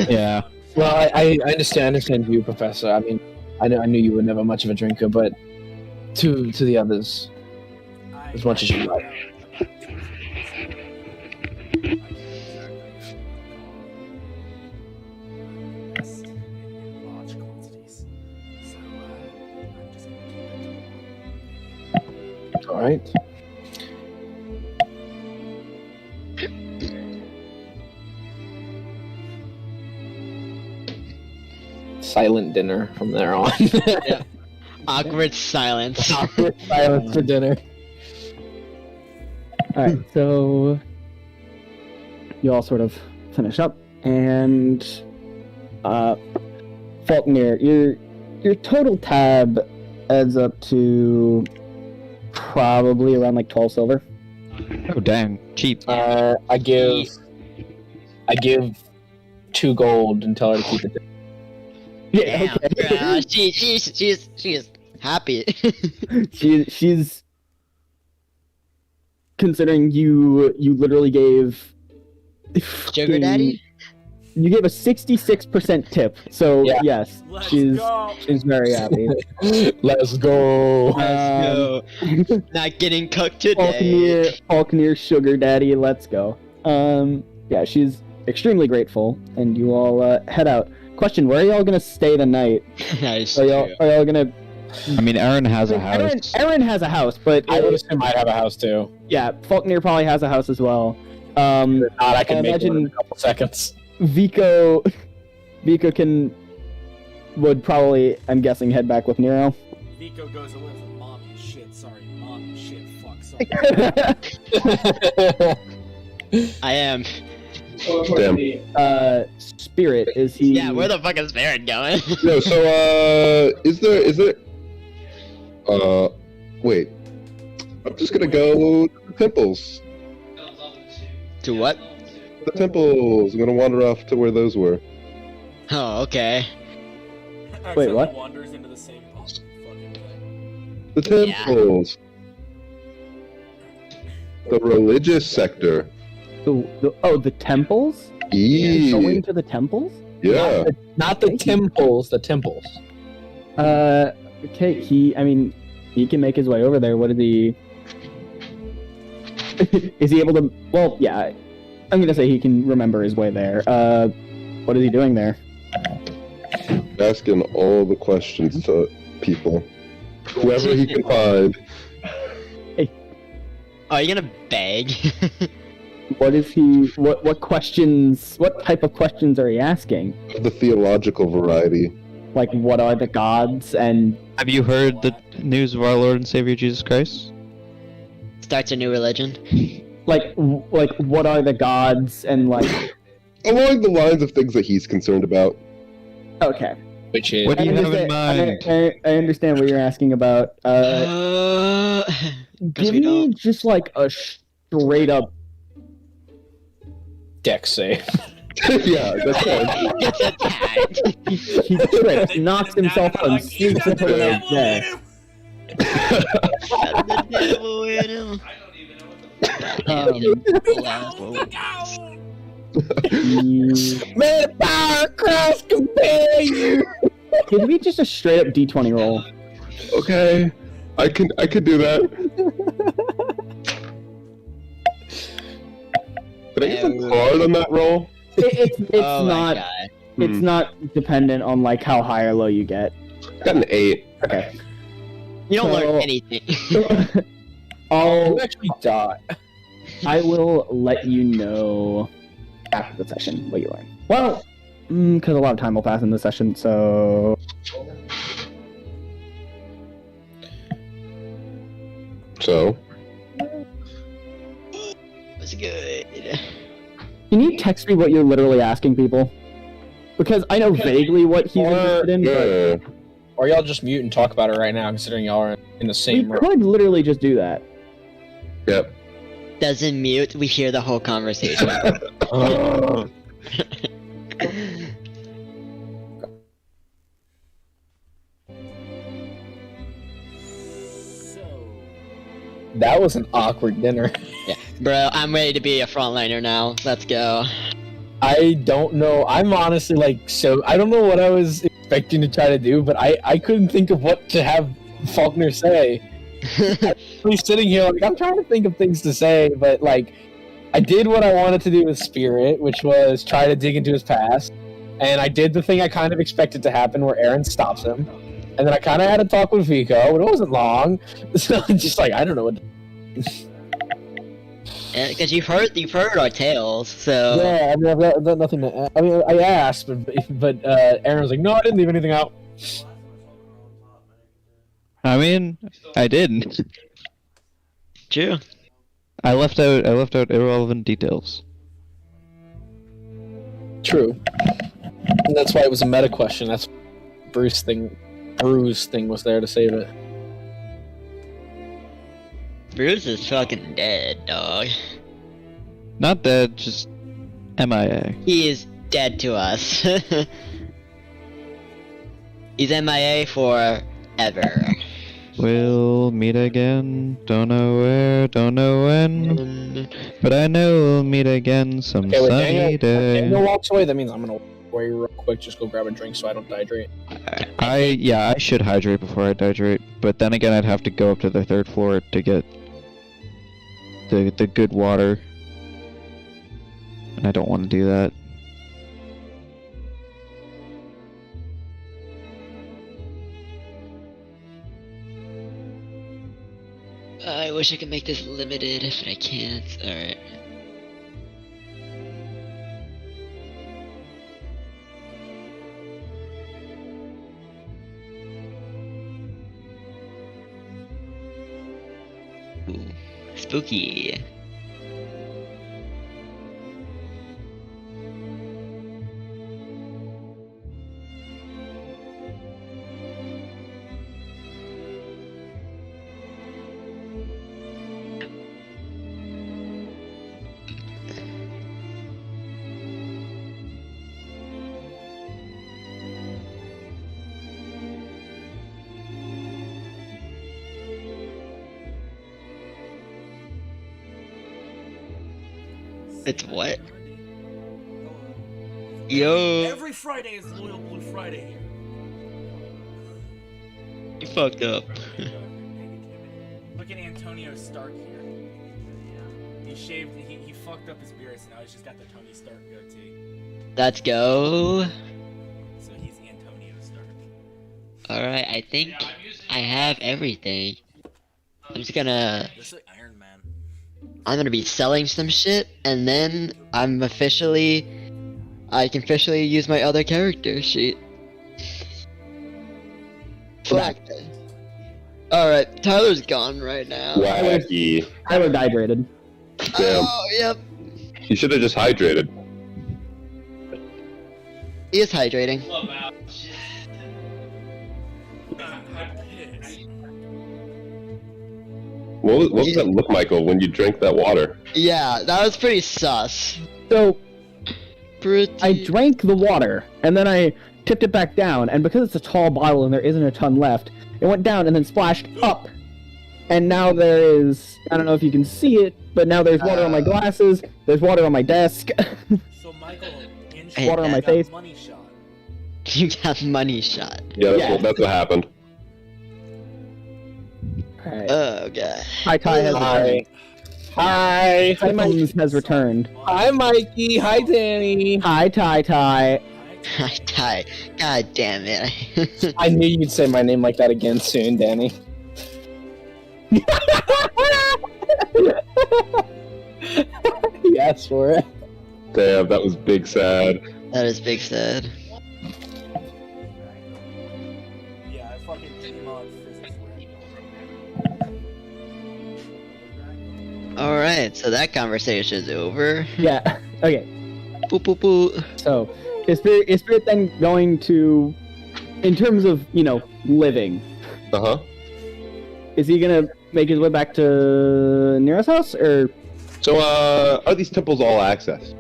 Speaker 4: Yeah.
Speaker 1: Well, I understand you, Professor. I mean, I knew you were never much of a drinker, but to the others, as much as you like.
Speaker 2: in large quantities. So, I'm just gonna keep it.
Speaker 1: All right. Silent dinner from there on.
Speaker 5: Awkward silence.
Speaker 1: Awkward silence for dinner.
Speaker 3: All right, so you all sort of finish up, and Faulkner, your total tab adds up to probably around like 12 silver.
Speaker 4: Oh dang, cheap.
Speaker 1: I give 2 gold and tell her to keep it.
Speaker 3: Yeah,
Speaker 5: Damn, girl, she's happy.
Speaker 3: she's considering you literally gave
Speaker 5: Sugar daddy?
Speaker 3: You gave a 66% tip, so
Speaker 1: Yeah.
Speaker 3: yes,
Speaker 2: Let's
Speaker 3: she's
Speaker 2: go.
Speaker 3: very happy.
Speaker 1: Let's go.
Speaker 5: Not getting cooked today.
Speaker 3: Faulkner sugar daddy, let's go. Yeah, she's extremely grateful, and you all head out. Question: where are y'all gonna stay the night?
Speaker 5: Nice.
Speaker 3: Are y'all gonna?
Speaker 4: I mean, Erin has a house.
Speaker 3: Erin has a house, but
Speaker 1: I would assume I'd have a house too.
Speaker 3: yeah, Faulkner probably has a house as well.
Speaker 1: If not, I can make
Speaker 3: imagine-
Speaker 1: one in a couple seconds.
Speaker 3: Vico would probably, I'm guessing, head back with Nero.
Speaker 2: Vico goes and lives with mommy. Shit, sorry. Mommy, shit, fuck, sorry.
Speaker 5: I am.
Speaker 6: Damn.
Speaker 3: Spirit, is he?
Speaker 5: Yeah, where the fuck is Baron going?
Speaker 6: No, so, is there... wait. I'm just gonna go to the temples.
Speaker 5: To what?
Speaker 6: The temples. I'm gonna wander off to where those were.
Speaker 5: Oh, okay.
Speaker 3: Wait, what?
Speaker 2: Wanders into the same fucking way.
Speaker 6: The
Speaker 5: Yeah.
Speaker 6: temples. The religious sector.
Speaker 3: The temples?
Speaker 6: Yeah.
Speaker 3: Going to the temples?
Speaker 6: Yeah.
Speaker 1: Not the temples, the temples.
Speaker 3: Okay, he can make his way over there. What did he... Is he able to... Well, yeah, I'm gonna say he can remember his way there. What is he doing there?
Speaker 6: Asking all the questions to people. Whoever he can find.
Speaker 5: Oh, you gonna beg?
Speaker 3: What is he... What questions... What type of questions are he asking?
Speaker 6: The theological variety.
Speaker 3: Like, what are the gods, and...
Speaker 4: Have you heard the news of our Lord and Savior Jesus Christ?
Speaker 5: Starts a new religion.
Speaker 3: Like, what are the gods, and, like...
Speaker 6: Along the lines of things that he's concerned about.
Speaker 3: Okay.
Speaker 1: Which is
Speaker 4: What do you have in
Speaker 3: understand-
Speaker 4: mind?
Speaker 3: I understand what you're asking about. Give
Speaker 5: we
Speaker 3: me
Speaker 5: don't.
Speaker 3: just, like, a straight up...
Speaker 1: deck save.
Speaker 6: Yeah, that's fine.
Speaker 5: Gets attacked.
Speaker 3: He trips, knocks himself out, and sneaks into the next day.
Speaker 5: Got the devil in him.
Speaker 1: May the power of Christ compel you.
Speaker 3: Give me just a straight up D20 roll.
Speaker 6: Okay. I could do that. Can I get some card on that roll?
Speaker 3: It's
Speaker 5: Oh my
Speaker 3: not
Speaker 5: God.
Speaker 3: it's not dependent on like how high or low you get.
Speaker 6: Got an 8.
Speaker 3: Okay.
Speaker 5: You don't
Speaker 3: So-
Speaker 5: learn anything.
Speaker 3: I'll
Speaker 1: You actually die.
Speaker 3: I will let you know after the session what you learn. Well, because a lot of time will pass in the session, so
Speaker 6: So,
Speaker 5: That's good.
Speaker 3: can you text me what you're literally asking people? Because I know vaguely what he's interested in, but
Speaker 6: yeah.
Speaker 1: Or y'all just mute and talk about it right now, considering y'all are in the
Speaker 3: we
Speaker 1: same room.
Speaker 3: could literally just do that.
Speaker 6: Yep.
Speaker 5: Doesn't mute, we hear the whole conversation.
Speaker 2: So,
Speaker 1: That was an awkward dinner.
Speaker 5: Bro, I'm ready to be a frontliner now. Let's go.
Speaker 1: I don't know. I'm honestly like, so I don't know what I was expecting to try to do, but I couldn't think of what to have Faulkner say. He's sitting here like, I'm trying to think of things to say, but like, I did what I wanted to do with Spirit, which was try to dig into his past, and I did the thing I kind of expected to happen, where Erin stops him, and then I kind of had a talk with Vico, and it wasn't long, so I'm just like, I don't know what.
Speaker 5: Because you've heard our tales, so
Speaker 1: Yeah, I mean, I've got nothing to. I mean, I asked, but Erin was like, "No, I didn't leave anything out."
Speaker 4: I mean, I didn't.
Speaker 5: true.
Speaker 4: I left out irrelevant details.
Speaker 1: True. And that's why it was a meta question. That's Bruce thing was there to save it.
Speaker 5: Bruce is fucking dead, dog.
Speaker 4: Not dead, just MIA.
Speaker 5: He is dead to us. He's MIA forever.
Speaker 4: We'll meet again, don't know where, don't know when, but I know we'll meet again some
Speaker 1: Okay, when
Speaker 4: sunny
Speaker 1: Daniel
Speaker 4: day.
Speaker 1: walks away, that means I'm gonna worry real quick, just go grab a drink so I don't dehydrate.
Speaker 4: I should hydrate before I dehydrate, but then again I'd have to go up to the 3rd floor to get the good water. And I don't want to do that.
Speaker 5: I wish I could make this limited, but I can't. Alright. Ooh, spooky. It's what? Yo,
Speaker 2: Every Friday is Loyal Blue Friday here.
Speaker 5: you fucked up.
Speaker 2: Look at Antonio Stark here. He shaved. He fucked up his beard, so now he's just got the Tony Stark goatee.
Speaker 5: Let's go.
Speaker 2: So he's Antonio Stark.
Speaker 5: Alright, I think I have everything. I'm just gonna...
Speaker 2: This is Iron Man.
Speaker 5: I'm gonna be selling some shit, and then I can officially use my other character sheet. Fuck. Alright, Tyler's gone right now.
Speaker 6: Wacky.
Speaker 3: Tyler dehydrated.
Speaker 6: Damn.
Speaker 5: Oh, yep.
Speaker 6: You should have just hydrated.
Speaker 5: He is hydrating.
Speaker 2: I'm pissed.
Speaker 6: What was that look, Michael, when you drank that water?
Speaker 5: Yeah, that was pretty sus.
Speaker 3: So
Speaker 5: Pretty...
Speaker 3: I drank the water, and then I tipped it back down, and because it's a tall bottle and there isn't a ton left, it went down and then splashed up. And now there is, I don't know if you can see it, but now there's water on my glasses, there's water on my desk.
Speaker 2: So Michael, in
Speaker 5: Hey,
Speaker 3: water on my
Speaker 2: got
Speaker 3: face.
Speaker 2: money shot.
Speaker 5: You got money shot.
Speaker 6: Yeah,
Speaker 3: Yeah.
Speaker 6: that's what happened.
Speaker 3: Alright.
Speaker 5: Oh, God.
Speaker 3: Hi, Ty has returned.
Speaker 1: Hi.
Speaker 3: Ty Mullins has returned.
Speaker 1: Hi, Mikey. Hi, Danny.
Speaker 3: Hi, Ty.
Speaker 5: Hi, Ty. God damn it.
Speaker 1: I knew you'd say my name like that again soon, Danny. He asked for it.
Speaker 6: Damn, that was big sad.
Speaker 5: That is big sad.
Speaker 2: Yeah, I fucking came on physics
Speaker 5: Alright, so that conversation is over.
Speaker 3: Yeah. Okay.
Speaker 5: Boop, boop, boop.
Speaker 3: So, is Spirit then going to, in terms of, living,
Speaker 6: Uh-huh.
Speaker 3: is he gonna make his way back to Nero's house, or?
Speaker 6: So, are these temples all access?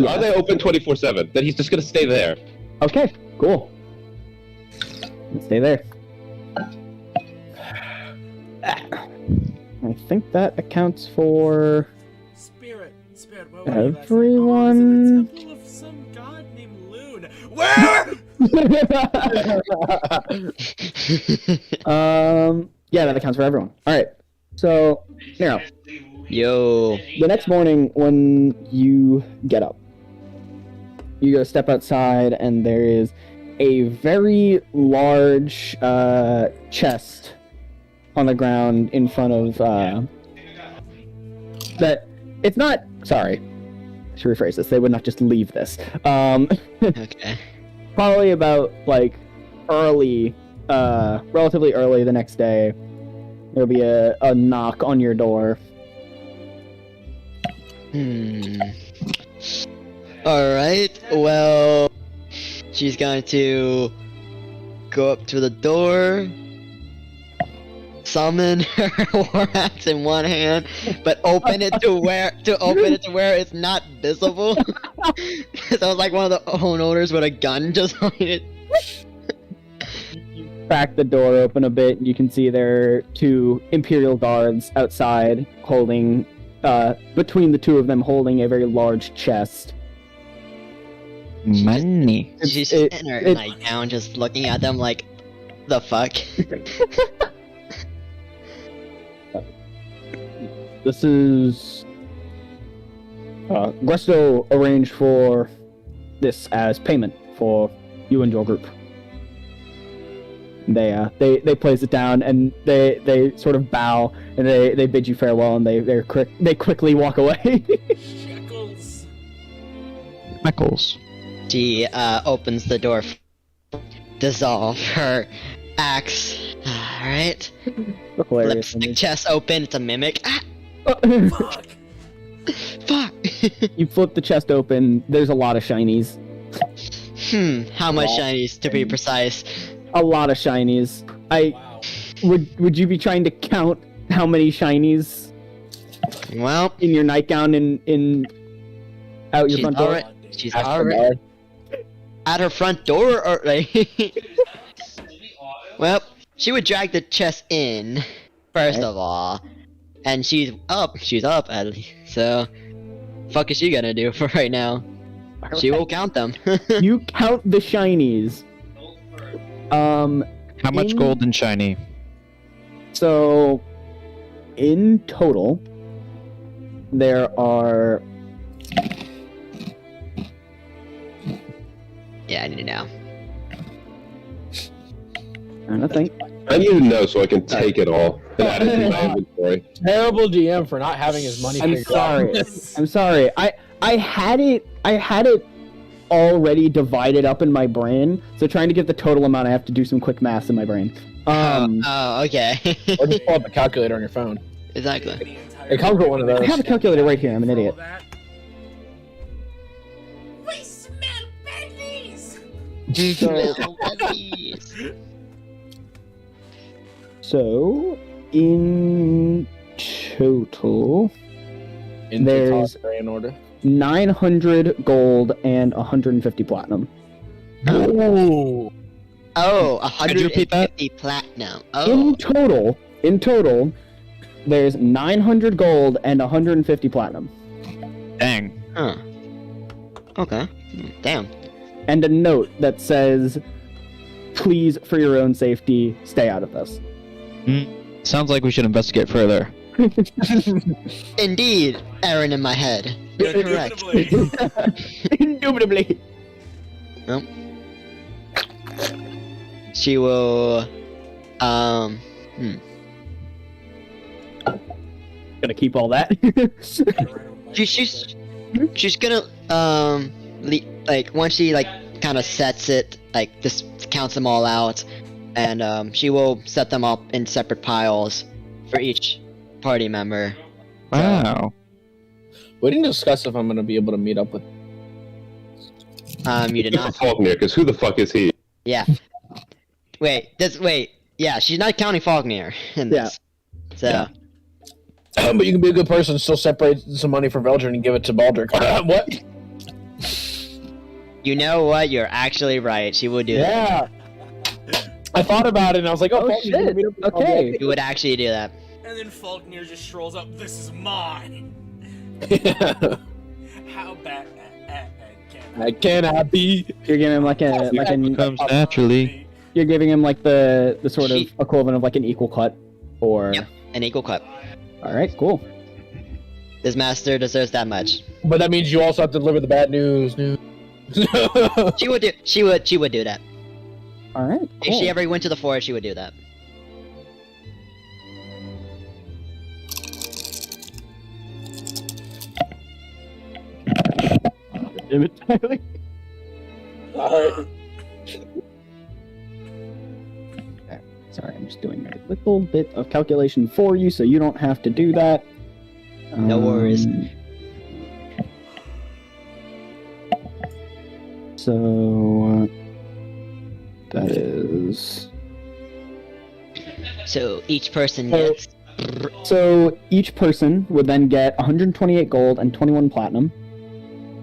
Speaker 6: Are they open 24/7? Then he's just gonna stay there.
Speaker 3: Okay, cool. Let's stay there. I think that accounts for...
Speaker 2: Spirit, what were you last night?
Speaker 3: Everyone.
Speaker 2: Oh, it's in the temple of some god named Lione. Where?
Speaker 3: Yeah, that accounts for everyone. Alright, so, Nero,
Speaker 5: Yo.
Speaker 3: the next morning when you get up, you go step outside and there is a very large chest on the ground in front of that. It's not, sorry, I should rephrase this, they would not just leave this.
Speaker 5: Okay.
Speaker 3: Probably about early, relatively early the next day, there'll be a knock on your door,
Speaker 5: Alright, well, she's going to go up to the door, summon her war axe in one hand, but open it to where it's not visible. So it's like one of the homeowners with a gun just on it.
Speaker 3: Crack the door open a bit, and you can see there are 2 Imperial guards outside holding, between the 2 of them holding a very large chest.
Speaker 4: Money.
Speaker 5: She's just in her nightgown, just looking at them like, the fuck?
Speaker 3: This is... Gresto arranged for this as payment for you and your group. They place it down, and they sort of bow, and they bid you farewell, and they quickly walk away.
Speaker 2: Shekels.
Speaker 4: Meckles.
Speaker 5: She opens the door, dissolve her axe. Alright.
Speaker 3: Hilarious.
Speaker 5: Flips the chest open, it's a mimic. Ah,
Speaker 2: Fuck.
Speaker 5: fuck!
Speaker 3: You flip the chest open, there's a lot of shinies.
Speaker 5: How much shinies to be precise?
Speaker 3: A lot of shinies.
Speaker 2: Wow.
Speaker 3: Would you be trying to count how many shinies
Speaker 5: Well,
Speaker 3: in your nightgown in out your front door?
Speaker 5: she's
Speaker 1: Ask the
Speaker 5: already
Speaker 1: guard.
Speaker 5: at her front door, or like... Well, she would drag the chest in, first of all. And she's up, at least. So, fuck is she gonna do for right now? She will count them.
Speaker 3: You count the shinies.
Speaker 4: How much
Speaker 3: In-
Speaker 4: gold and shiny?
Speaker 3: So, in total, there are...
Speaker 5: Yeah, I need to know.
Speaker 3: I think.
Speaker 6: I need to know so I can take it all and add it to my inventory.
Speaker 1: Terrible GM for not having his money
Speaker 3: I'm
Speaker 1: figured out.
Speaker 3: sorry. I'm sorry. I had it already divided up in my brain. So trying to get the total amount, I have to do some quick math in my brain.
Speaker 5: Oh, okay.
Speaker 1: Or just pull up a calculator on your phone.
Speaker 5: Exactly.
Speaker 1: It comes with one of
Speaker 3: I
Speaker 1: those.
Speaker 3: have a calculator right here. I'm an idiot.
Speaker 2: We smell Bentleys!
Speaker 3: So, in total, there's
Speaker 1: in order.
Speaker 3: 900 gold and 150 platinum.
Speaker 1: Ooh.
Speaker 5: Oh,
Speaker 4: Could you repeat that?
Speaker 5: 150 platinum. Oh,
Speaker 3: In total, there's 900 gold and 150 platinum.
Speaker 4: Dang.
Speaker 5: huh. Okay. Damn.
Speaker 3: And a note that says, please, for your own safety, stay out of this.
Speaker 4: Sounds like we should investigate further.
Speaker 5: Indeed, Erin in my head. You're correct.
Speaker 3: Indubitably.
Speaker 5: She will,
Speaker 3: Gonna keep all that.
Speaker 5: she's gonna, like, once she, like, kind of sets it, like, just counts them all out, and, she will set them up in separate piles for each party member.
Speaker 4: Wow.
Speaker 1: We didn't discuss if I'm gonna be able to meet up with.
Speaker 5: You did not.
Speaker 6: Faulkner, because who the fuck is he?
Speaker 5: Yeah. Wait. Yeah, she's not counting Faulkner in this. So.
Speaker 3: Yeah.
Speaker 1: But you can be a good person and still separate some money for Veldrin and give it to Baldric. What?
Speaker 5: You know what? You're actually right. She would do that.
Speaker 1: Yeah. I thought about it and I was like,
Speaker 3: Oh,
Speaker 1: Faulkner's
Speaker 3: shit.
Speaker 1: gonna meet up with
Speaker 3: Okay.
Speaker 5: She would actually do that.
Speaker 2: And then Faulkner just strolls up, this is mine!
Speaker 1: Baldric.
Speaker 2: How bad can
Speaker 1: I cannot be.
Speaker 3: You're giving him like
Speaker 4: Comes naturally.
Speaker 3: you're giving him like the sort of
Speaker 5: She-
Speaker 3: equivalent of like an equal cut, or.
Speaker 5: Yep. An equal cut.
Speaker 3: All right, cool.
Speaker 5: This master deserves that much.
Speaker 1: But that means you also have to deliver the bad news.
Speaker 5: She would do that.
Speaker 3: All right.
Speaker 5: If she ever went to the forest, she would do that.
Speaker 3: Alright. Sorry, I'm just doing a little bit of calculation for you, so you don't have to do that.
Speaker 5: No worries.
Speaker 3: So that is.
Speaker 5: So each person
Speaker 3: So-
Speaker 5: gets.
Speaker 3: So each person would then get 128 gold and 21 platinum,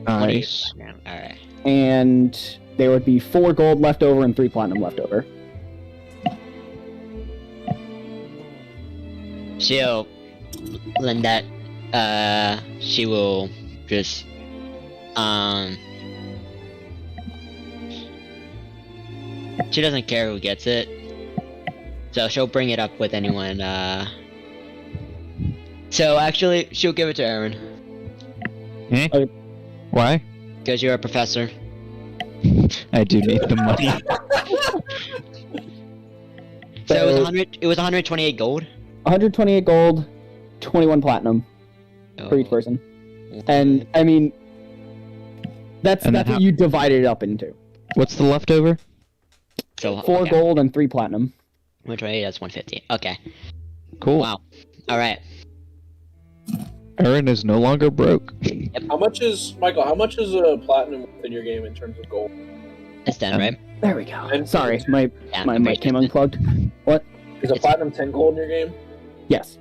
Speaker 4: Nice.
Speaker 5: Alright.
Speaker 3: and there would be 4 gold left over and 3 platinum left over.
Speaker 5: She'll lend that. She will just. She doesn't care who gets it. So she'll bring it up with anyone, So actually, she'll give it to Erin.
Speaker 4: Why?
Speaker 5: Because you're a professor.
Speaker 4: I do need the money.
Speaker 5: So it was 100. It was 128 gold.
Speaker 3: 128 gold, 21 platinum for each person. And I mean, that's
Speaker 4: And then
Speaker 3: that's what
Speaker 4: how-
Speaker 3: you divided it up into.
Speaker 4: What's the leftover?
Speaker 5: So
Speaker 3: 4
Speaker 5: okay.
Speaker 3: gold and 3 platinum.
Speaker 5: 128. That's 150. Okay.
Speaker 4: Cool.
Speaker 5: Wow. All right.
Speaker 4: Erin is no longer broke.
Speaker 1: How much is platinum in your game in terms of gold?
Speaker 5: It's done, right?
Speaker 3: There we go.
Speaker 1: And-
Speaker 3: Sorry, my
Speaker 5: Yeah.
Speaker 3: mic came unplugged. What?
Speaker 1: Is a platinum 10 gold in your game?
Speaker 3: Yes.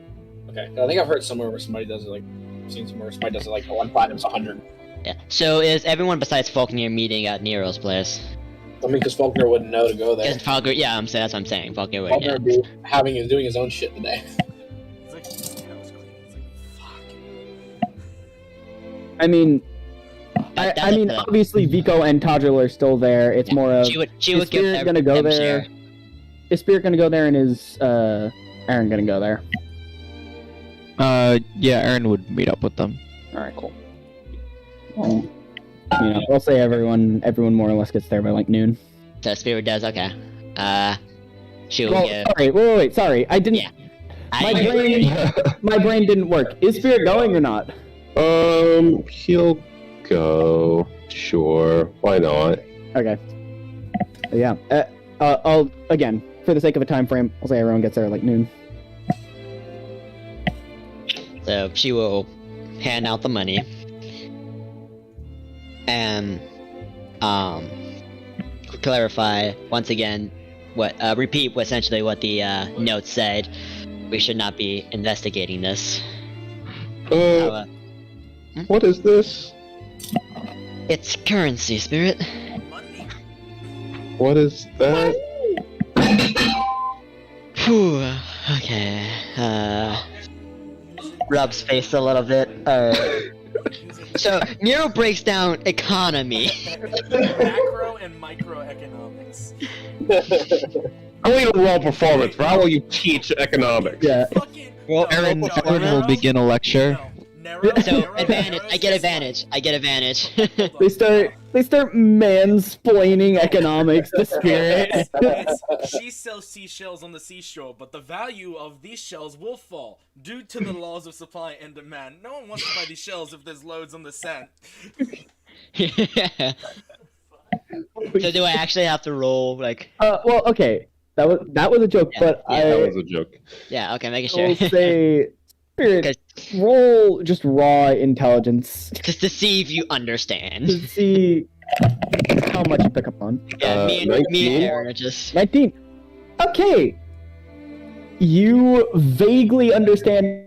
Speaker 1: Okay, I think I've heard somewhere where somebody does it like, seen somewhere where somebody does it like one platinum's 100.
Speaker 5: Yeah. So is everyone besides Falkner meeting at Nero's place?
Speaker 1: I mean, because Faulkner wouldn't know to go there.
Speaker 5: Yes, Falkner. Yeah, I'm saying that's what I'm saying. Falkner would.
Speaker 1: Faulkner
Speaker 5: Yeah.
Speaker 1: would be doing his own shit today.
Speaker 2: It's like, yeah, I was cleaning. It's like, fuck.
Speaker 3: I mean,
Speaker 5: That-
Speaker 3: I mean,
Speaker 5: that's-
Speaker 3: obviously Vico and Tadriel are still there. It's more of
Speaker 5: She would
Speaker 3: is
Speaker 5: give
Speaker 3: Spirit gonna go
Speaker 5: them
Speaker 3: there?
Speaker 5: share.
Speaker 3: Is Spirit gonna go there, and is Erin gonna go there?
Speaker 4: Yeah, Erin would meet up with them.
Speaker 3: All right, cool. Well, I'll say everyone more or less gets there by like noon.
Speaker 5: So Spirit does. Okay. She'll
Speaker 3: Well,
Speaker 5: give.
Speaker 3: sorry, wait, sorry, I didn't.
Speaker 5: Yeah.
Speaker 3: My brain didn't work. Is Spirit going or not?
Speaker 6: He'll go. Sure, why not?
Speaker 3: Okay. Yeah. I'll again, for the sake of a time frame, I'll say everyone gets there at like noon.
Speaker 5: So she will hand out the money and clarify once again repeat essentially what the note said. We should not be investigating this.
Speaker 6: What is this?
Speaker 5: It's currency, Spirit.
Speaker 2: Money.
Speaker 6: What is that?
Speaker 5: Whew. Okay. Rubs face a little bit. So Nero breaks down economy.
Speaker 2: Macro and microeconomics.
Speaker 6: I need a raw performance, but how will you teach economics?
Speaker 3: Yeah.
Speaker 2: Fucking.
Speaker 5: Well,
Speaker 4: Erin will
Speaker 2: Nero-
Speaker 4: begin a lecture.
Speaker 2: No, Nero-
Speaker 5: So
Speaker 2: Nero-
Speaker 5: advantage.
Speaker 2: Nero's
Speaker 5: I get
Speaker 2: just
Speaker 5: advantage. I get advantage.
Speaker 2: like-
Speaker 3: They start mansplaining economics to Spirit.
Speaker 2: She sells seashells on the seashore, but the value of these shells will fall due to the laws of supply and demand. No one wants to buy these shells if there's loads on the sand.
Speaker 5: So do I actually have to roll like?
Speaker 3: Well, okay, that was a joke,
Speaker 5: Yeah,
Speaker 3: but
Speaker 5: yeah,
Speaker 6: That
Speaker 3: I
Speaker 6: was a joke.
Speaker 5: Yeah. Okay, make
Speaker 3: will
Speaker 5: sure.
Speaker 3: say Spirit roll just raw intelligence
Speaker 5: Just to see if you understand.
Speaker 3: to see how much you pick up on.
Speaker 5: Yeah, me and
Speaker 6: 19?
Speaker 5: Erin are just.
Speaker 3: 19. Okay. You vaguely understand.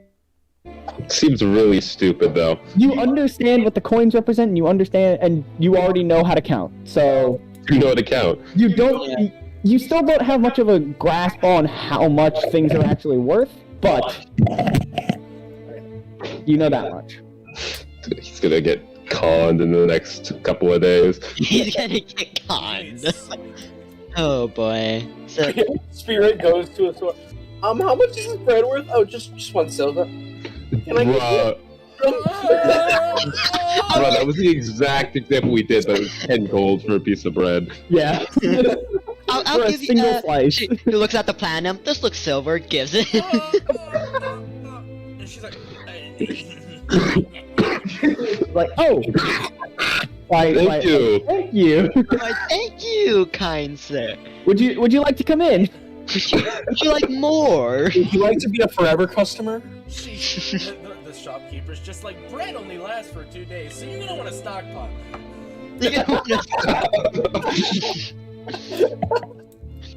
Speaker 6: Seems really stupid though.
Speaker 3: You understand what the coins represent, and you understand, and you already know how to count. So
Speaker 6: You know how to count.
Speaker 3: you don't.
Speaker 5: Yeah.
Speaker 3: You still don't have much of a grasp on how much things are actually worth, but you know that much.
Speaker 6: He's gonna get conned in the next couple of days.
Speaker 5: He's gonna get conned. Oh boy. So
Speaker 1: Spirit goes to a store. How much is this bread worth? Oh, just 1 silver. Can I get
Speaker 6: Bruh, that was the exact example we did. That was 10 gold for a piece of bread.
Speaker 3: Yeah.
Speaker 5: I'll
Speaker 3: For a
Speaker 5: give you.
Speaker 3: single slice.
Speaker 5: She looks at the platinum. This looks silver. Gives it.
Speaker 2: And she's like,
Speaker 3: Like, oh.
Speaker 6: Thank you.
Speaker 3: Thank you.
Speaker 5: Why, thank you, kind sir.
Speaker 3: Would you like to come in?
Speaker 5: Would you like more?
Speaker 1: Would you like to be a forever customer?
Speaker 2: the shopkeeper's just like, bread only lasts for 2 days, so you're gonna want to stockpile.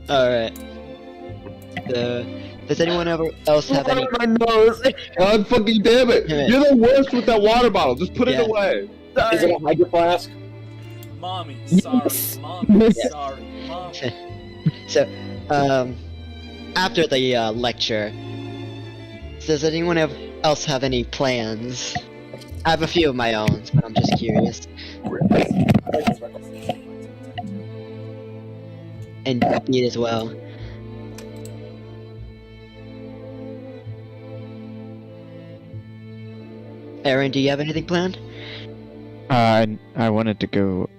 Speaker 5: Alright. Does anyone else have any?
Speaker 6: My nose! God fucking damn it!
Speaker 5: Yeah.
Speaker 6: You're the worst with that water bottle. Just put
Speaker 5: Yeah.
Speaker 6: it away.
Speaker 1: Is it a hydro flask?
Speaker 2: Mommy,
Speaker 3: Yes.
Speaker 2: sorry. Mommy,
Speaker 3: Yes.
Speaker 2: sorry. Mommy.
Speaker 5: So, after the lecture, does anyone else have any plans? I have a few of my own, but I'm just curious. And Pete as well. Erin, do you have anything planned?
Speaker 4: I wanted to go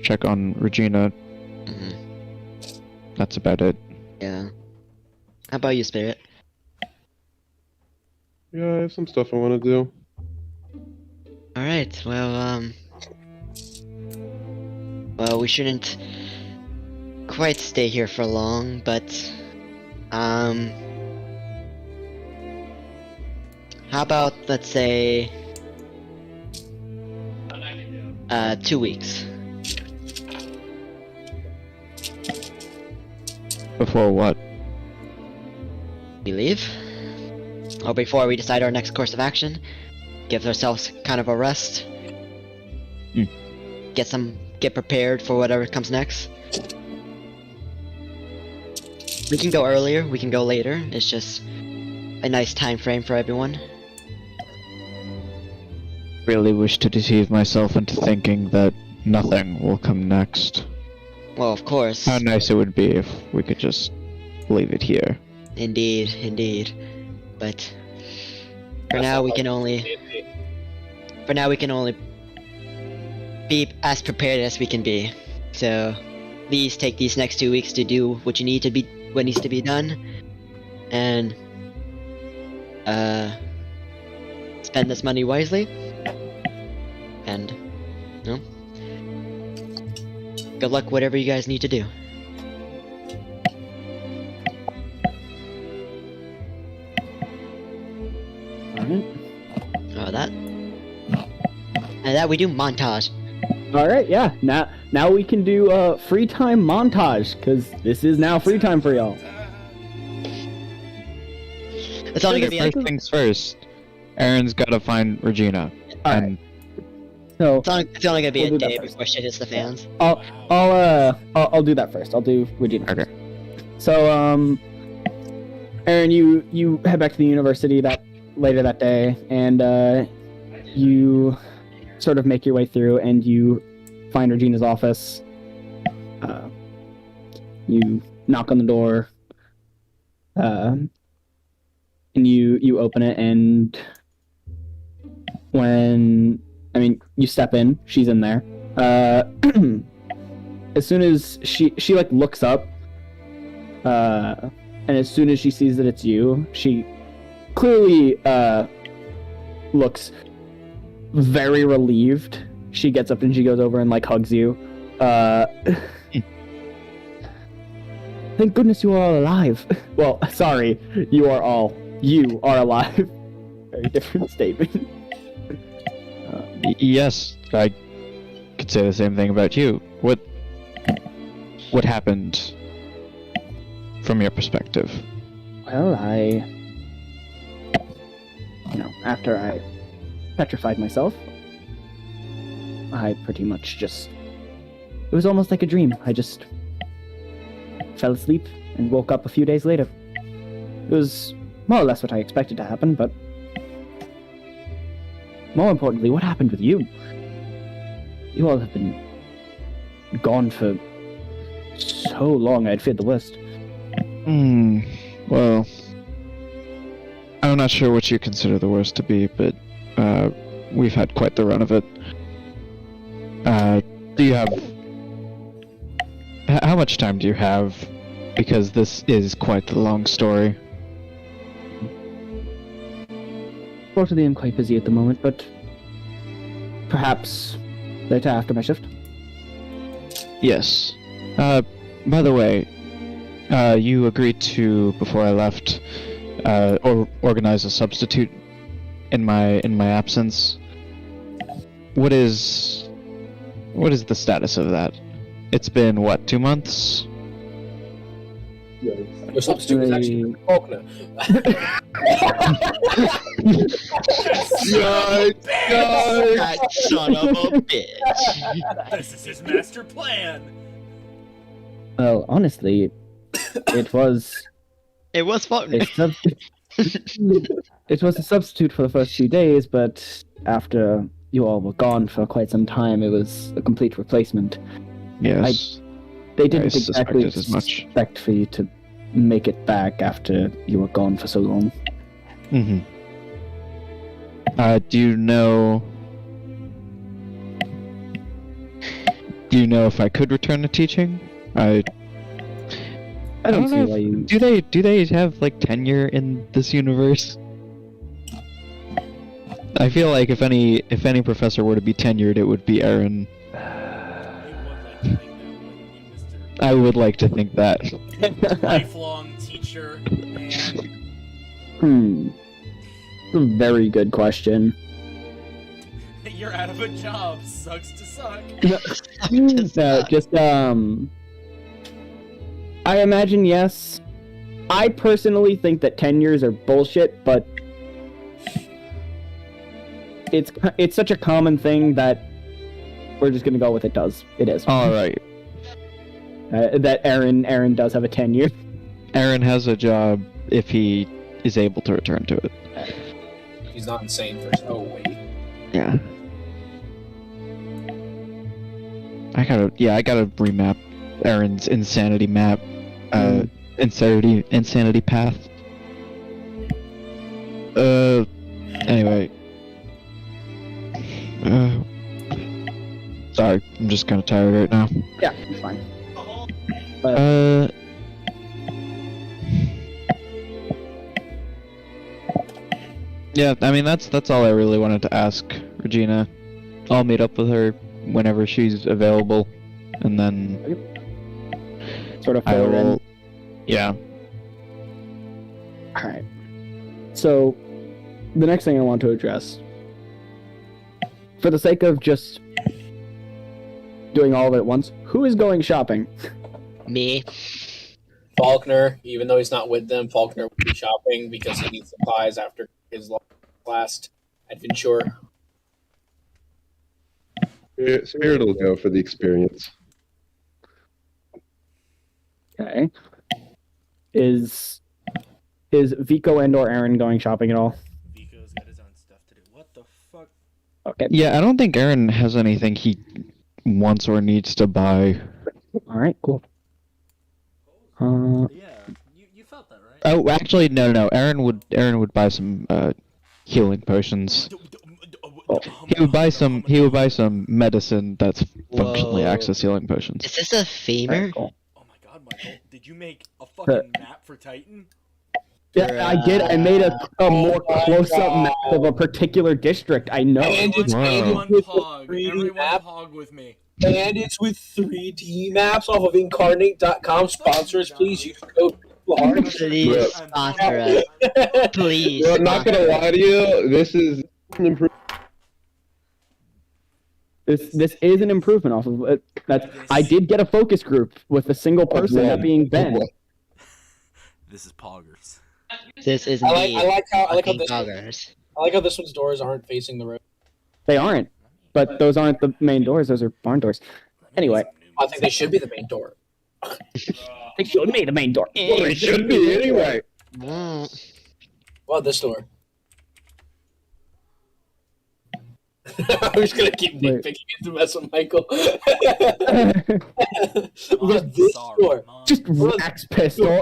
Speaker 4: check on Regina.
Speaker 5: Mhm.
Speaker 4: That's about it.
Speaker 5: Yeah. How about you, Spirit?
Speaker 6: Yeah, I have some stuff I want to do.
Speaker 5: Alright, well, we shouldn't quite stay here for long, but, how about, let's say, 2 weeks?
Speaker 4: Before what?
Speaker 5: We leave? Or before we decide our next course of action? Give ourselves kind of a rest?
Speaker 4: Hmm.
Speaker 5: Get prepared for whatever comes next? We can go earlier, we can go later, it's just a nice time frame for everyone.
Speaker 4: Really wish to deceive myself into thinking that nothing will come next.
Speaker 5: Well, of course.
Speaker 4: How nice it would be if we could just leave it here.
Speaker 5: Indeed. But for now we can only be as prepared as we can be. So please take these next 2 weeks to do what needs to be done, and spend this money wisely. And good luck whatever you guys need to do.
Speaker 3: Alright.
Speaker 5: That we do montage.
Speaker 3: Alright, yeah. Now we can do free time montage, because this is now free time for y'all.
Speaker 5: It's only gonna be
Speaker 4: First things first. Erin's gotta find Regina.
Speaker 3: Alright.
Speaker 4: And
Speaker 3: So
Speaker 5: it's only gonna be
Speaker 3: We'll
Speaker 5: a
Speaker 3: do that
Speaker 5: day
Speaker 3: first.
Speaker 5: before shit hits the fans.
Speaker 3: I'll do that first. I'll do Regina.
Speaker 4: Okay.
Speaker 3: So Erin, you head back to the university later that day, and you sort of make your way through, and you find Regina's office. You knock on the door, and you open it, and you step in. She's in there. As soon as she like looks up, and as soon as she sees that it's you, she clearly looks very relieved. She gets up and she goes over and like hugs you. Thank goodness you are all alive. Well, sorry, you are alive. Very different statement.
Speaker 4: yes, I could say the same thing about you. What happened from your perspective?
Speaker 3: Well, after I petrified myself, I pretty much it was almost like a dream. I just fell asleep and woke up a few days later. It was more or less what I expected to happen, but more importantly, what happened with you? You all have been gone for so long, I'd feared the worst.
Speaker 4: Well, I'm not sure what you consider the worst to be, but we've had quite the run of it. Do you have... How much time do you have? Because this is quite the long story.
Speaker 3: Fortunately, I'm quite busy at the moment, but perhaps later after my shift.
Speaker 4: Yes. By the way, you agreed to, before I left, organize a substitute in my absence. What is What is the status of that? It's been what, 2 months?
Speaker 1: Your substitute was actually Faulkner.
Speaker 5: That son of a bitch.
Speaker 2: This is his master plan.
Speaker 3: Well, honestly, it was
Speaker 5: It was fun.
Speaker 3: a it was a substitute for the first few days, but after you all were gone for quite some time, it was a complete replacement.
Speaker 4: Yes.
Speaker 3: They didn't
Speaker 4: I
Speaker 3: exactly
Speaker 4: suspected as much.
Speaker 3: expect for you to make it back after you were gone for so long.
Speaker 4: Mm-hmm. Do you know... Do you know if I could return to teaching? I
Speaker 3: I don't see
Speaker 4: know
Speaker 3: why
Speaker 4: if-
Speaker 3: you.
Speaker 4: Do they have like tenure in this universe? I feel like if any professor were to be tenured, it would be Erin. I would like to think that.
Speaker 2: Lifelong teacher, man.
Speaker 3: It's a very good question.
Speaker 2: You're out of a job. Sucks to suck.
Speaker 3: I imagine yes. I personally think that tenures are bullshit, but it's such a common thing that we're just gonna go with it is.
Speaker 4: All right.
Speaker 3: That Erin does have a tenure.
Speaker 4: Erin has a job if he is able to return to it.
Speaker 1: He's not insane first. Oh wait.
Speaker 4: Yeah. I gotta remap Erin's insanity map. Insanity path. Anyway. Sorry, I'm just kinda tired right now.
Speaker 3: Yeah, it's fine.
Speaker 4: Yeah, I mean that's all I really wanted to ask Regina. I'll meet up with her whenever she's available, and then
Speaker 3: Sort of
Speaker 4: I
Speaker 3: fill her in.
Speaker 4: will. Yeah.
Speaker 3: Alright. So, the next thing I want to address, for the sake of just doing all of it at once, who is going shopping?
Speaker 5: Me.
Speaker 1: Faulkner, even though he's not with them, Faulkner will be shopping because he needs supplies after his last adventure.
Speaker 6: Spirit will go for the experience.
Speaker 3: Okay. Is Vico and or Erin going shopping at all?
Speaker 2: Vico's got his own stuff to do. What the fuck?
Speaker 3: Okay.
Speaker 4: Yeah, I don't think Erin has anything he wants or needs to buy.
Speaker 3: Alright, cool.
Speaker 2: Yeah, you felt that, right?
Speaker 4: Oh, actually, no. Erin would buy some healing potions. He would buy some medicine that's functionally
Speaker 5: Whoa.
Speaker 4: acts as healing potions.
Speaker 5: Is this a femur?
Speaker 3: Alright, cool.
Speaker 2: Oh my god, Michael. Did you make a fucking map for Titan?
Speaker 3: Yeah, I did. I made a more close-up map of a particular district. I know.
Speaker 1: And it's
Speaker 4: Wow.
Speaker 2: Everyone
Speaker 1: with
Speaker 2: pog.
Speaker 1: 3D
Speaker 2: Everyone
Speaker 1: map,
Speaker 2: pog with me.
Speaker 1: and it's with 3D maps off of Incarnate.com. Sponsors, please use code LARGE.
Speaker 5: Please
Speaker 6: Yeah.
Speaker 5: sponsor us. Please.
Speaker 6: Well, I'm not gonna lie to you, this is an improvement.
Speaker 3: This is an improvement off of it. I did get a focus group with a single person, that being Ben.
Speaker 2: This is poggers.
Speaker 5: This is
Speaker 1: I like how
Speaker 5: fucking
Speaker 1: this
Speaker 5: poggers.
Speaker 1: this one's doors aren't facing the road.
Speaker 3: They aren't, but those aren't the main doors. Those are barn doors. Anyway.
Speaker 1: I think they should be the main door.
Speaker 3: They should be the main door.
Speaker 6: Well, it should be anyway.
Speaker 5: Mm.
Speaker 1: Well, this door. I'm just gonna keep
Speaker 3: Wait.
Speaker 1: nitpicking it to mess with Michael.
Speaker 2: I'm
Speaker 1: But this
Speaker 2: sorry,
Speaker 1: door.
Speaker 2: Mom.
Speaker 3: Just Rax pistol.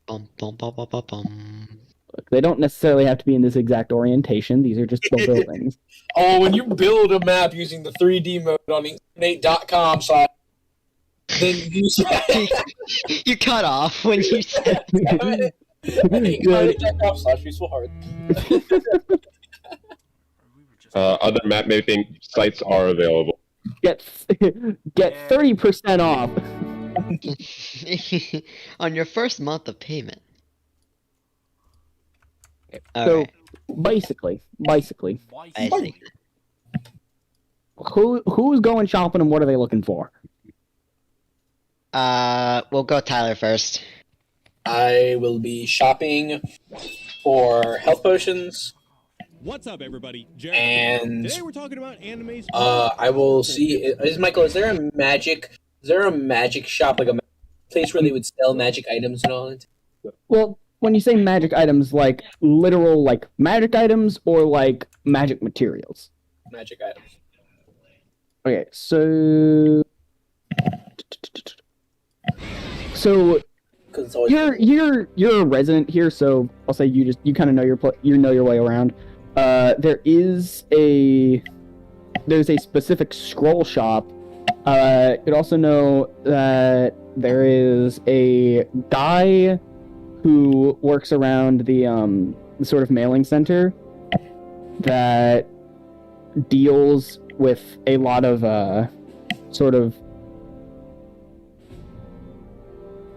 Speaker 5: Bum, bum, bum, bum, bum, bum.
Speaker 3: Look, they don't necessarily have to be in this exact orientation. These are just the buildings.
Speaker 1: Oh, when you build a map using the 3D mode on Incarnate.com site, then you
Speaker 5: You cut off when you said
Speaker 1: Incarnate.com/peaceful heart.
Speaker 6: Other map making sites are available.
Speaker 3: Get 30% off.
Speaker 5: on your first month of payment.
Speaker 3: So,
Speaker 5: Alright.
Speaker 3: Basically.
Speaker 5: I see.
Speaker 3: Who's going shopping and what are they looking for?
Speaker 5: We'll go Tyler first.
Speaker 1: I will be shopping for health potions.
Speaker 7: What's up, everybody? Jared.
Speaker 1: And
Speaker 7: Today we're talking about animes.
Speaker 1: I will see. Is there a magic shop, like a place where they would sell magic items and all that?
Speaker 3: Well, when you say magic items, like literal like magic items or like magic materials?
Speaker 1: Magic items.
Speaker 3: Okay, so
Speaker 1: Because it's always
Speaker 3: you're a resident here, so I'll say you kind of know your way around. There's a specific scroll shop. You'd also know that there is a guy who works around the sort of mailing center that deals with a lot of sort of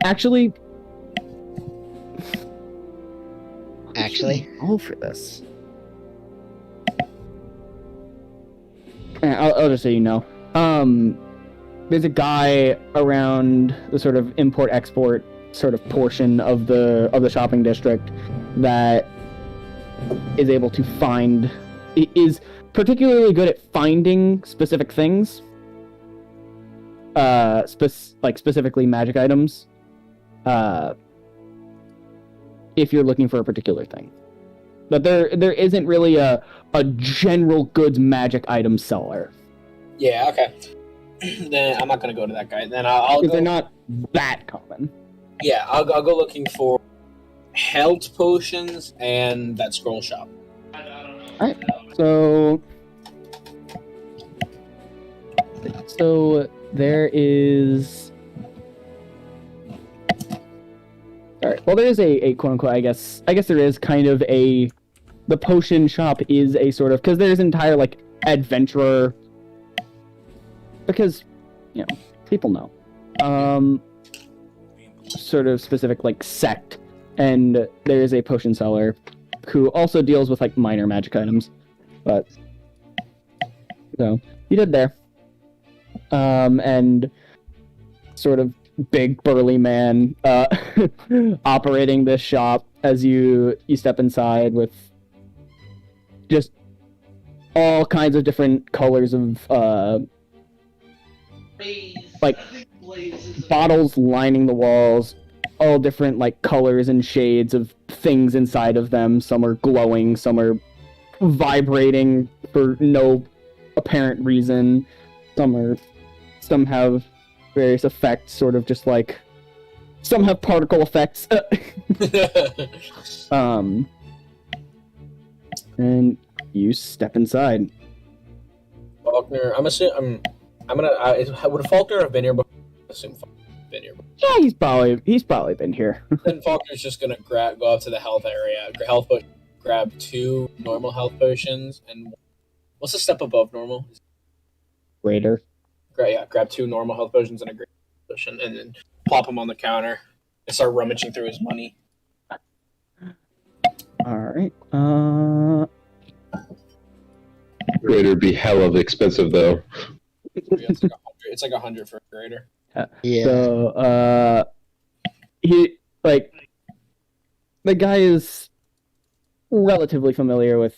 Speaker 3: actually all for this. I'll just say there's a guy around the sort of import-export sort of portion of the shopping district that is able to is particularly good at finding specific things, specifically magic items, if you're looking for a particular thing. But there isn't really a general goods magic item seller.
Speaker 1: Yeah, okay. Then I'm not gonna go to that guy. Then I'll go.
Speaker 3: They're not that common.
Speaker 1: Yeah, I'll go looking for health potions and that scroll shop.
Speaker 3: Alright, so there is. Alright, well there is a quote unquote, I guess there is kind of the potion shop is a sort of, because there's an entire like adventurer, because people know sort of specific like sect, and there is a potion seller who also deals with like minor magic items, but so you did there, and sort of big burly man operating this shop as you step inside with just all kinds of different colors of like bottles lining the walls, all different like colors and shades of things inside of them. Some are glowing, some are vibrating for no apparent reason, some have various effects, sort of just like some have particle effects. And you step inside.
Speaker 1: Faulkner, would Faulkner have been here before? I assume Faulkner's been here before.
Speaker 3: Yeah, he's probably been here.
Speaker 1: Then Faulkner's just gonna go up to the health area, grab 2 normal health potions, and what's the step above normal?
Speaker 3: Greater.
Speaker 1: Grab 2 normal health potions and a great potion, and then plop them on the counter and start rummaging through his money.
Speaker 3: Alright,
Speaker 6: Greater be hell of expensive though.
Speaker 1: It's like 100 for a greater.
Speaker 5: Yeah.
Speaker 3: So, he, like, the guy is relatively familiar with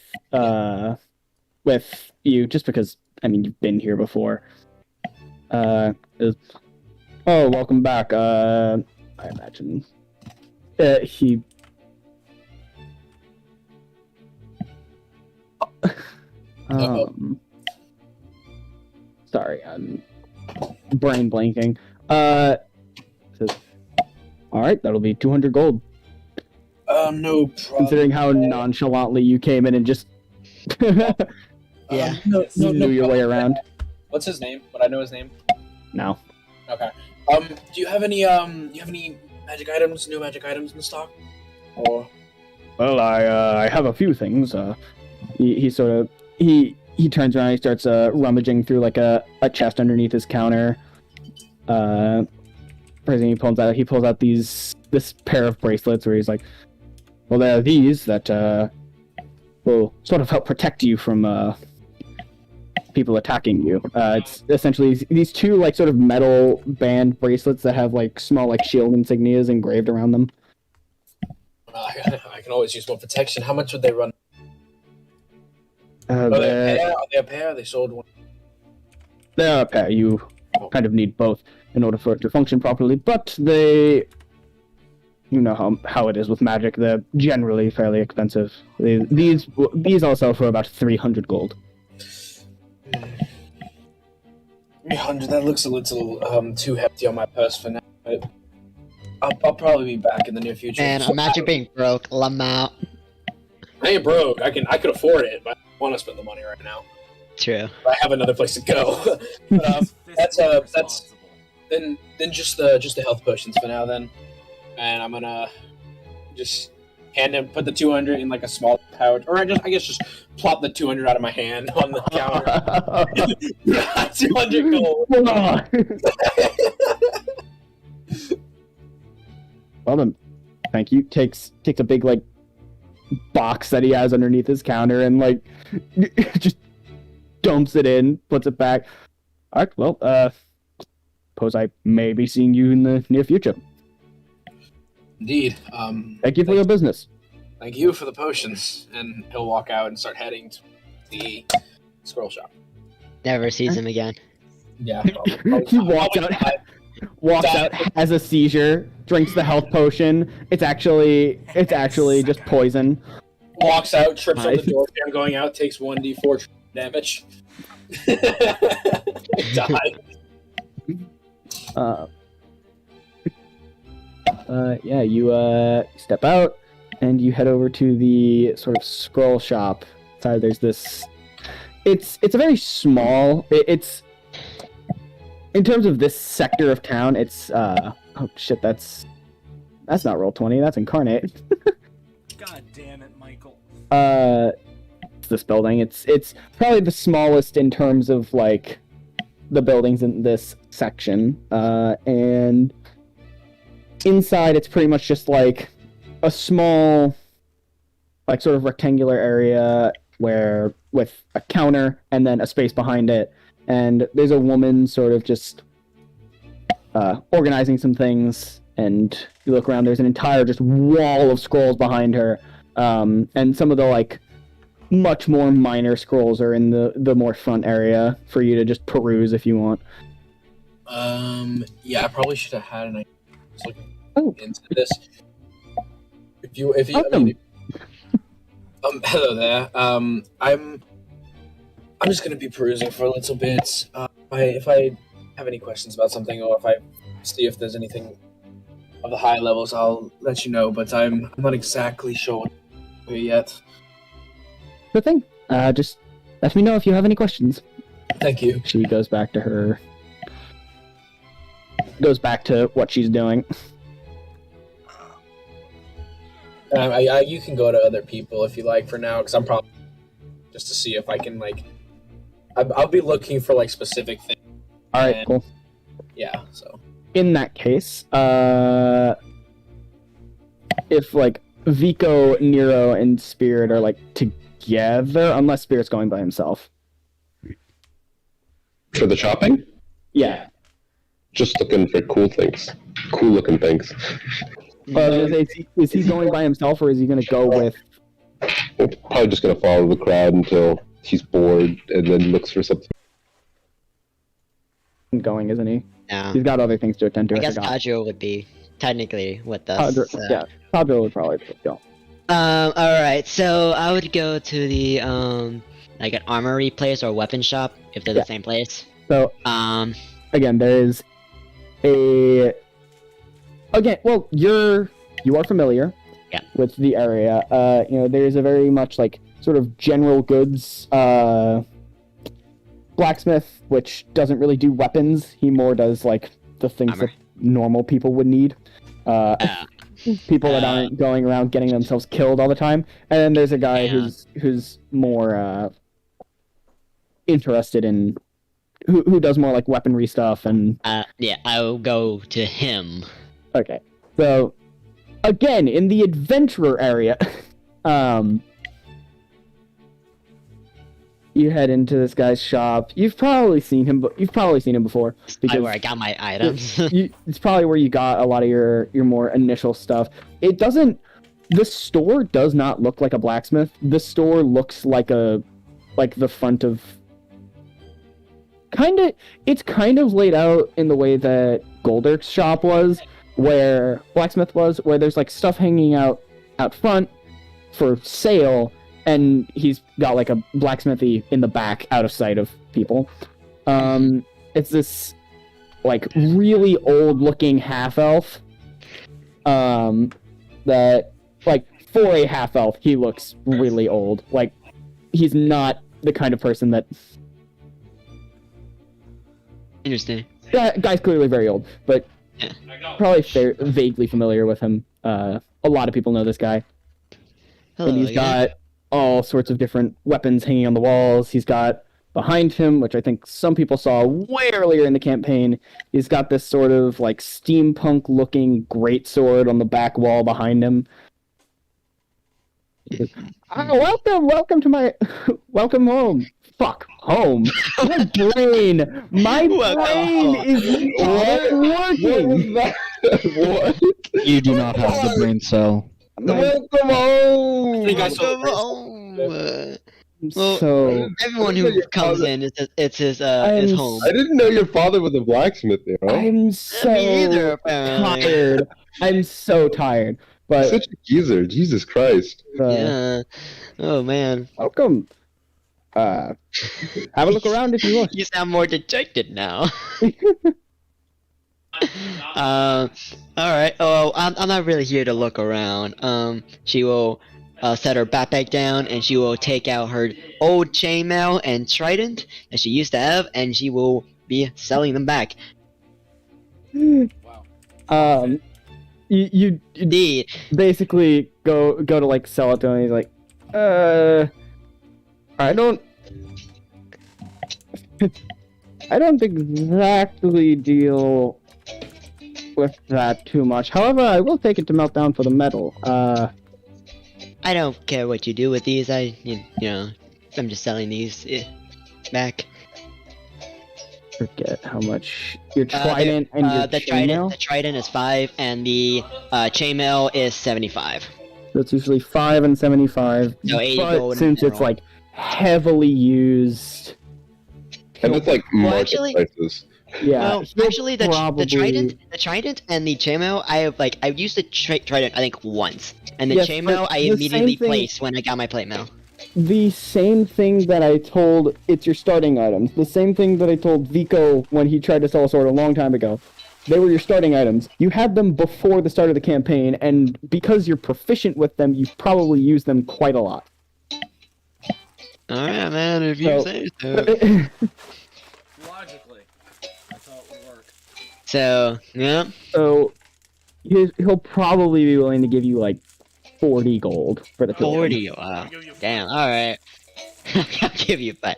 Speaker 3: you, just because, I mean, you've been here before. Welcome back, I imagine. Sorry, I'm brain blanking. Says, alright, that'll be 200 gold.
Speaker 1: No problem.
Speaker 3: Considering how nonchalantly you came in and just
Speaker 5: Yeah.
Speaker 3: knew your way around.
Speaker 1: What's his name? Would I know his name?
Speaker 3: No.
Speaker 1: Okay. Do you have any magic items, new magic items in stock? Or
Speaker 3: Well, I have a few things. He turns around, he starts rummaging through like a chest underneath his counter. He pulls out this pair of bracelets where he's like, well, there are these that will sort of help protect you from people attacking you. It's essentially these two like sort of metal band bracelets that have like small like shield insignias engraved around them.
Speaker 8: I can always use more protection. How much would they run?
Speaker 3: Uh,
Speaker 8: Are they
Speaker 3: they're,
Speaker 8: a pair? Are they sold one?
Speaker 3: they're a pair. You kind of need both in order for it to function properly, but they, you know how it is with magic. They're generally fairly expensive. These all sell for about 300 gold.
Speaker 8: 300. That looks a little too hefty on my purse for now. But I'll probably be back in the near future.
Speaker 5: And imagine being broke, Lamau.
Speaker 8: I ain't broke. I could afford it, but I don't want to spend the money right now.
Speaker 5: True.
Speaker 8: I have another place to go. But, that's then just the health potions for now then, and I'm gonna just hand him, put the 200 in like a small pouch, or I guess just plop the 200 out of my hand on the counter. 200 gold.
Speaker 3: Well then, thank you. Takes a big like box that he has underneath his counter and like just dumps it in, puts it back. All right, well, suppose I may be seeing you in the near future.
Speaker 8: Indeed.
Speaker 3: Thank you for your business.
Speaker 8: Thank you for the potions. And he'll walk out and start heading to the scroll shop.
Speaker 5: Never sees him again.
Speaker 8: Yeah.
Speaker 3: He walks out, has a seizure, drinks the health potion. It's actually just poison.
Speaker 8: Walks out, trips on the
Speaker 3: Nice.
Speaker 8: door, and going out, takes 1d4 damage. Die.
Speaker 3: Yeah, you step out and you head over to the sort of scroll shop. Inside there's this. It's a very small. It's in terms of this sector of town. It's oh shit, that's not Roll20. That's Incarnate.
Speaker 2: God damn it, Michael.
Speaker 3: It's this building. It's probably the smallest in terms of like the buildings in this section. And inside it's pretty much just like a small, like sort of rectangular area where with a counter and then a space behind it, and there's a woman sort of just organizing some things, and you look around, there's an entire just wall of scrolls behind her, and some of the like much more minor scrolls are in the more front area for you to just peruse if you want.
Speaker 8: Yeah, I probably should have had an idea. I was looking into this. If you, I mean, hello there. I'm just gonna be perusing for a little bit. If I have any questions about something, or if I see if there's anything of the high levels, I'll let you know. But I'm not exactly sure yet.
Speaker 3: Good thing. Just let me know if you have any questions.
Speaker 8: Thank you.
Speaker 3: She goes back to what she's doing.
Speaker 8: You can go to other people if you like for now, because I'm probably just to see if I can like. I'll be looking for like specific things.
Speaker 3: All right,
Speaker 8: And-
Speaker 3: cool.
Speaker 8: Yeah. So.
Speaker 3: In that case, if like Vico, Nero, and Spirit are like together, unless Spirit's going by himself.
Speaker 6: For the shopping?
Speaker 3: Yeah.
Speaker 6: Just looking for cool looking things.
Speaker 3: Is he going by himself, or is he going to go with?
Speaker 6: We're probably just gonna follow the crowd until he's bored and then looks for something.
Speaker 3: Going, isn't he?
Speaker 5: Yeah.
Speaker 3: He's got other things to attend to.
Speaker 5: I guess
Speaker 3: forgot.
Speaker 5: Tadriel would be technically with us.
Speaker 3: Yeah, Tadriel would probably go.
Speaker 5: Alright, so I would go to the like an armory place or weapon shop if they're
Speaker 3: Yeah.
Speaker 5: the same place.
Speaker 3: So again, there is a. Again, well, you are familiar.
Speaker 5: Yeah.
Speaker 3: With the area. There is a very much like sort of general goods blacksmith, which doesn't really do weapons. He more does like the things
Speaker 5: Armor.
Speaker 3: that normal people would need. People that aren't going around getting themselves killed all the time. And then there's a guy
Speaker 5: Yeah.
Speaker 3: who's more interested in who does more like weaponry stuff and
Speaker 5: Yeah, I'll go to him.
Speaker 3: okay. So again, in the adventurer area, You head into this guy's shop. You've probably seen him, but you've probably seen him before
Speaker 5: Where I got my items.
Speaker 3: it's probably where you got a lot of your more initial stuff. It doesn't. The store does not look like a blacksmith. The store looks like the front of. It's kind of laid out in the way that Golder's shop was, where blacksmith was, where there's like stuff hanging out front for sale, and he's got like a blacksmithy in the back, out of sight of people. It's this like really old looking half elf. That like for a half elf, he looks really old. Like he's not the kind of person that.
Speaker 5: Interesting.
Speaker 3: That guy's clearly very old, but probably vaguely familiar with him. A lot of people know this guy.
Speaker 5: Hello,
Speaker 3: And he's got all sorts of different weapons hanging on the walls. He's got behind him, which I think some people saw way earlier in the campaign, he's got this sort of like steampunk-looking greatsword on the back wall behind him. Welcome to my, welcome home. Fuck, home. My brain is not working.
Speaker 6: What?
Speaker 4: You do not have the brain cell.
Speaker 6: Welcome home!
Speaker 8: I think I saw
Speaker 5: Welcome
Speaker 8: the
Speaker 5: home. Well,
Speaker 3: So
Speaker 5: everyone who comes in, it's his home.
Speaker 6: I didn't know your father was a blacksmith, you know?
Speaker 3: I'm so
Speaker 5: Me either, apparently.
Speaker 3: tired. I'm so tired. But
Speaker 6: Such a geezer, Jesus Christ.
Speaker 5: Yeah. Oh man.
Speaker 3: welcome. Have a look around if you want.
Speaker 5: You sound more dejected now. All right. Oh, I'm not really here to look around. She will set her backpack down, and she will take out her old chainmail and trident that she used to have, and she will be selling them back.
Speaker 2: Wow.
Speaker 3: You
Speaker 5: Indeed.
Speaker 3: basically go to like sell it to him, and he's like, I don't exactly deal with that too much. However, I will take it to Meltdown for the metal.
Speaker 5: I don't care what you do with these. You know, I'm just selling these back.
Speaker 3: Forget how much your trident and your
Speaker 5: the
Speaker 3: chainmail.
Speaker 5: trident is 5, and the chainmail is 75.
Speaker 3: That's usually 5 and 75.
Speaker 5: So 80
Speaker 3: but
Speaker 5: gold
Speaker 3: since
Speaker 5: and
Speaker 3: it's like heavily used,
Speaker 6: And it's like
Speaker 5: Well,
Speaker 6: market
Speaker 5: actually-
Speaker 6: prices.
Speaker 3: yeah.
Speaker 5: Well,
Speaker 3: he'll
Speaker 5: actually, the trident and the chainmail, I've used the trident I think once, and the
Speaker 3: Yes,
Speaker 5: chainmail
Speaker 3: but
Speaker 5: I
Speaker 3: the same
Speaker 5: immediately
Speaker 3: thing-
Speaker 5: placed when I got my plate mail.
Speaker 3: The same thing that I told, it's your starting items. The same thing that I told Vico when he tried to sell a sword a long time ago. They were your starting items. You had them before the start of the campaign, and because you're proficient with them, you've probably used them quite a lot.
Speaker 5: Alright, man, if
Speaker 3: So-
Speaker 5: say so.
Speaker 2: Logically, that's how it would work.
Speaker 5: So, yeah.
Speaker 3: So he'll probably be willing to give you like 40 gold for the token.
Speaker 5: 40, wow. Damn, alright. I'll give you 5.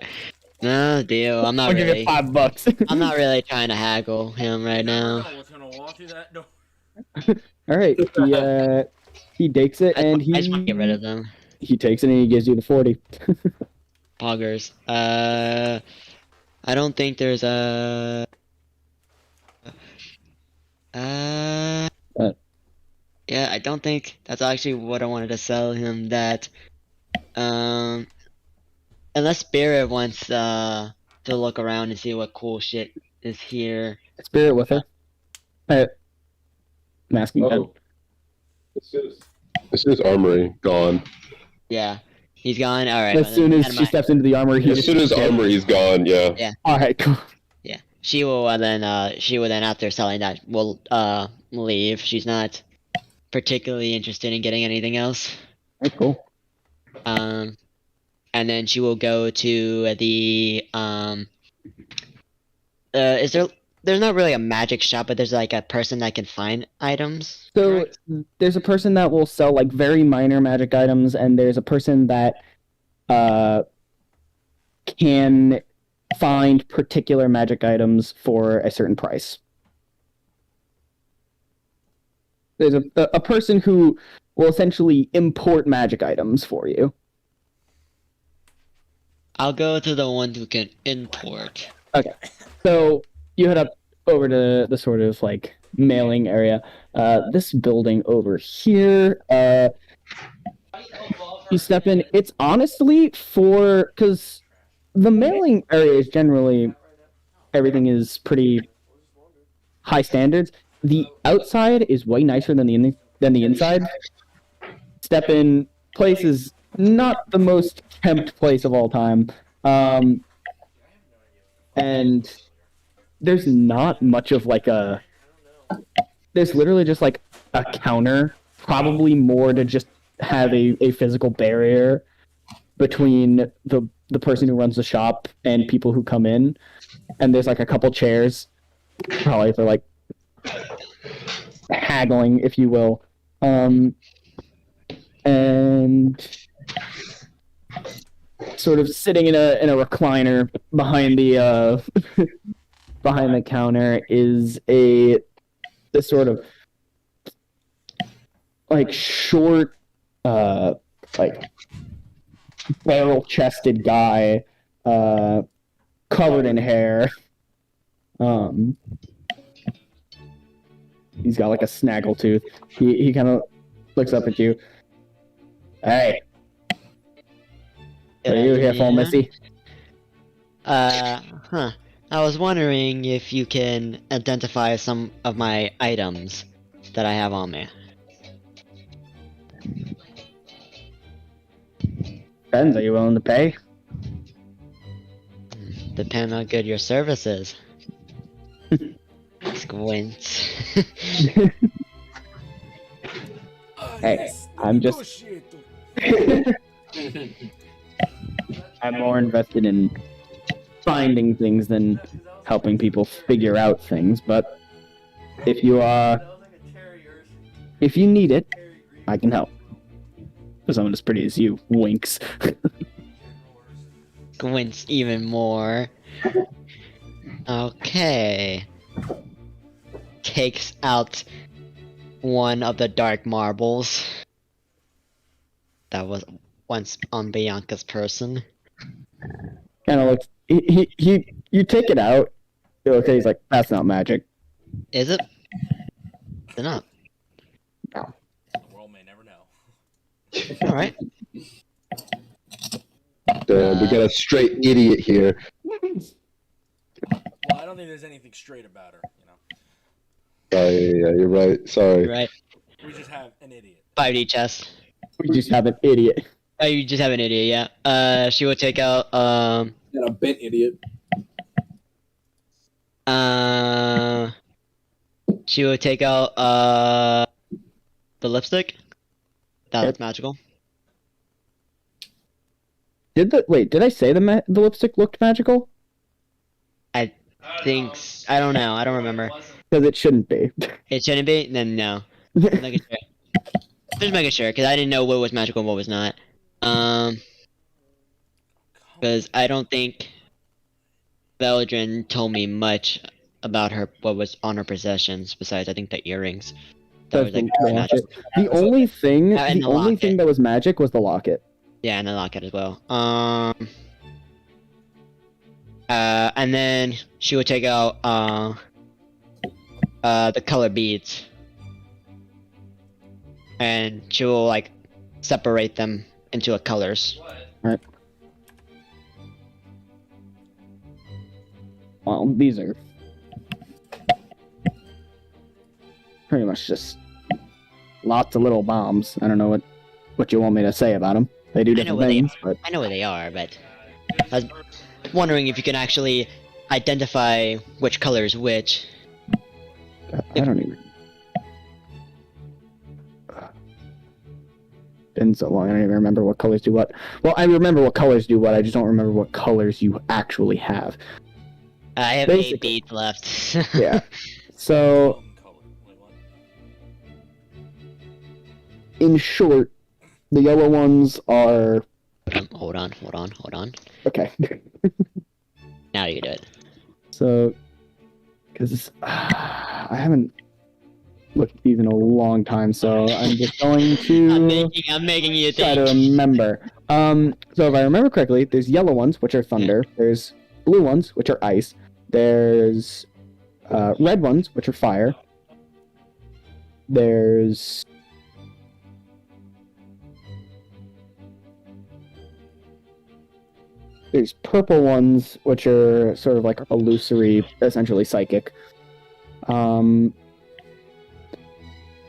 Speaker 5: No deal, I'm not
Speaker 3: I'll give
Speaker 5: really.
Speaker 3: you $5.
Speaker 5: I'm not really trying to haggle him right now.
Speaker 2: I was gonna walk through that door.
Speaker 3: All right, he takes it and
Speaker 5: I just want to get rid of them.
Speaker 3: he takes it and he gives you the 40.
Speaker 5: Poggers. I don't think there's a. Yeah, I don't think that's actually what I wanted to sell him. That, unless Spirit wants to look around and see what cool shit is here.
Speaker 3: Spirit with her. Masking pen.
Speaker 6: Oh. This is armory gone.
Speaker 5: Yeah, he's gone. All right.
Speaker 3: As soon as she steps into the armor, he
Speaker 6: As soon as armory's gone, yeah.
Speaker 3: All right, cool.
Speaker 5: Yeah, she will then after selling that will leave. She's not particularly interested in getting anything else.
Speaker 3: All right, cool.
Speaker 5: And then she will go to the there's not really a magic shop, but there's like a person that can find items.
Speaker 3: So
Speaker 5: correct?
Speaker 3: there's a person that will sell like very minor magic items, and there's a person that can find particular magic items for a certain price. There's a person who will essentially import magic items for you.
Speaker 5: I'll go to the one who can import.
Speaker 3: So you head up over to the sort of like mailing area. This building over here. You step in. It's honestly because the mailing area is generally everything is pretty high standards. The outside is way nicer than the inside. Step in. Place is not the most kempt place of all time. And there's not much of like there's literally just like a counter, probably more to just have a physical barrier between the person who runs the shop and people who come in. And there's like a couple chairs, probably for like haggling, if you will. And sort of sitting in a recliner behind the behind the counter is this sort of like short like barrel-chested guy covered in hair. He's got like a snaggletooth. He kind of looks up at you. Hey. What are you here for, Missy?
Speaker 5: I was wondering if you can identify some of my items that I have on me.
Speaker 3: Depends, are you willing to pay?
Speaker 5: Depend how good your service is. Squints.
Speaker 3: Hey, I'm just... I'm more invested in finding things than helping people figure out things, but if you need it, I can help. For someone as pretty as you, winks.
Speaker 5: Squints even more. Okay. Takes out one of the dark marbles that was once on Bianca's person.
Speaker 3: Kind of looks. You take it out. Okay, he's like, that's not magic.
Speaker 5: Is it? Is it not?
Speaker 3: No.
Speaker 2: The world may never know.
Speaker 5: Alright.
Speaker 6: Damn, we got a straight idiot here.
Speaker 2: Well, I don't think there's anything straight about her, you know.
Speaker 6: Oh, yeah, you're right. Sorry.
Speaker 5: Right.
Speaker 2: We just have an idiot.
Speaker 5: 5D chest.
Speaker 3: We just have an idiot.
Speaker 5: Oh, you just have an idiot, yeah. She will take out,
Speaker 8: And a bent idiot.
Speaker 5: she will take out, the lipstick. That's magical.
Speaker 3: Did I say the lipstick looked magical?
Speaker 5: I don't know. I don't remember.
Speaker 3: Because it shouldn't be.
Speaker 5: It shouldn't be? Then no. Just making sure. Just making sure, because I didn't know what was magical and what was not. Because I don't think Veldrin told me much about what was on her possessions, besides I think the earrings. That was like magical.
Speaker 3: The only thing
Speaker 5: And the locket.
Speaker 3: that was magic was the locket.
Speaker 5: Yeah, and the locket as well. And then she would take out the color beads, and she will like separate them into colors.
Speaker 3: Right. Well, these are pretty much just lots of little bombs. I don't know what you want me to say about them. They do different things, but
Speaker 5: I know where they are, but I was wondering if you can actually identify which color is which.
Speaker 3: I don't even. Been so long, I don't even remember what colors do what. Well, I remember what colors do what. I just don't remember what colors you actually have.
Speaker 5: I have
Speaker 3: Basically.
Speaker 5: 8 beads left.
Speaker 3: Yeah. So,
Speaker 2: Color. Wait, what?
Speaker 3: in short, the yellow ones are
Speaker 5: Hold on.
Speaker 3: okay.
Speaker 5: Now you can do it.
Speaker 3: So, because I haven't looked at these in a long time, so I'm just going to
Speaker 5: I'm making you
Speaker 3: try to
Speaker 5: think.
Speaker 3: remember. So if I remember correctly, there's yellow ones, which are thunder. There's blue ones, which are ice. There's red ones, which are fire. There's purple ones, which are sort of like illusory, essentially psychic.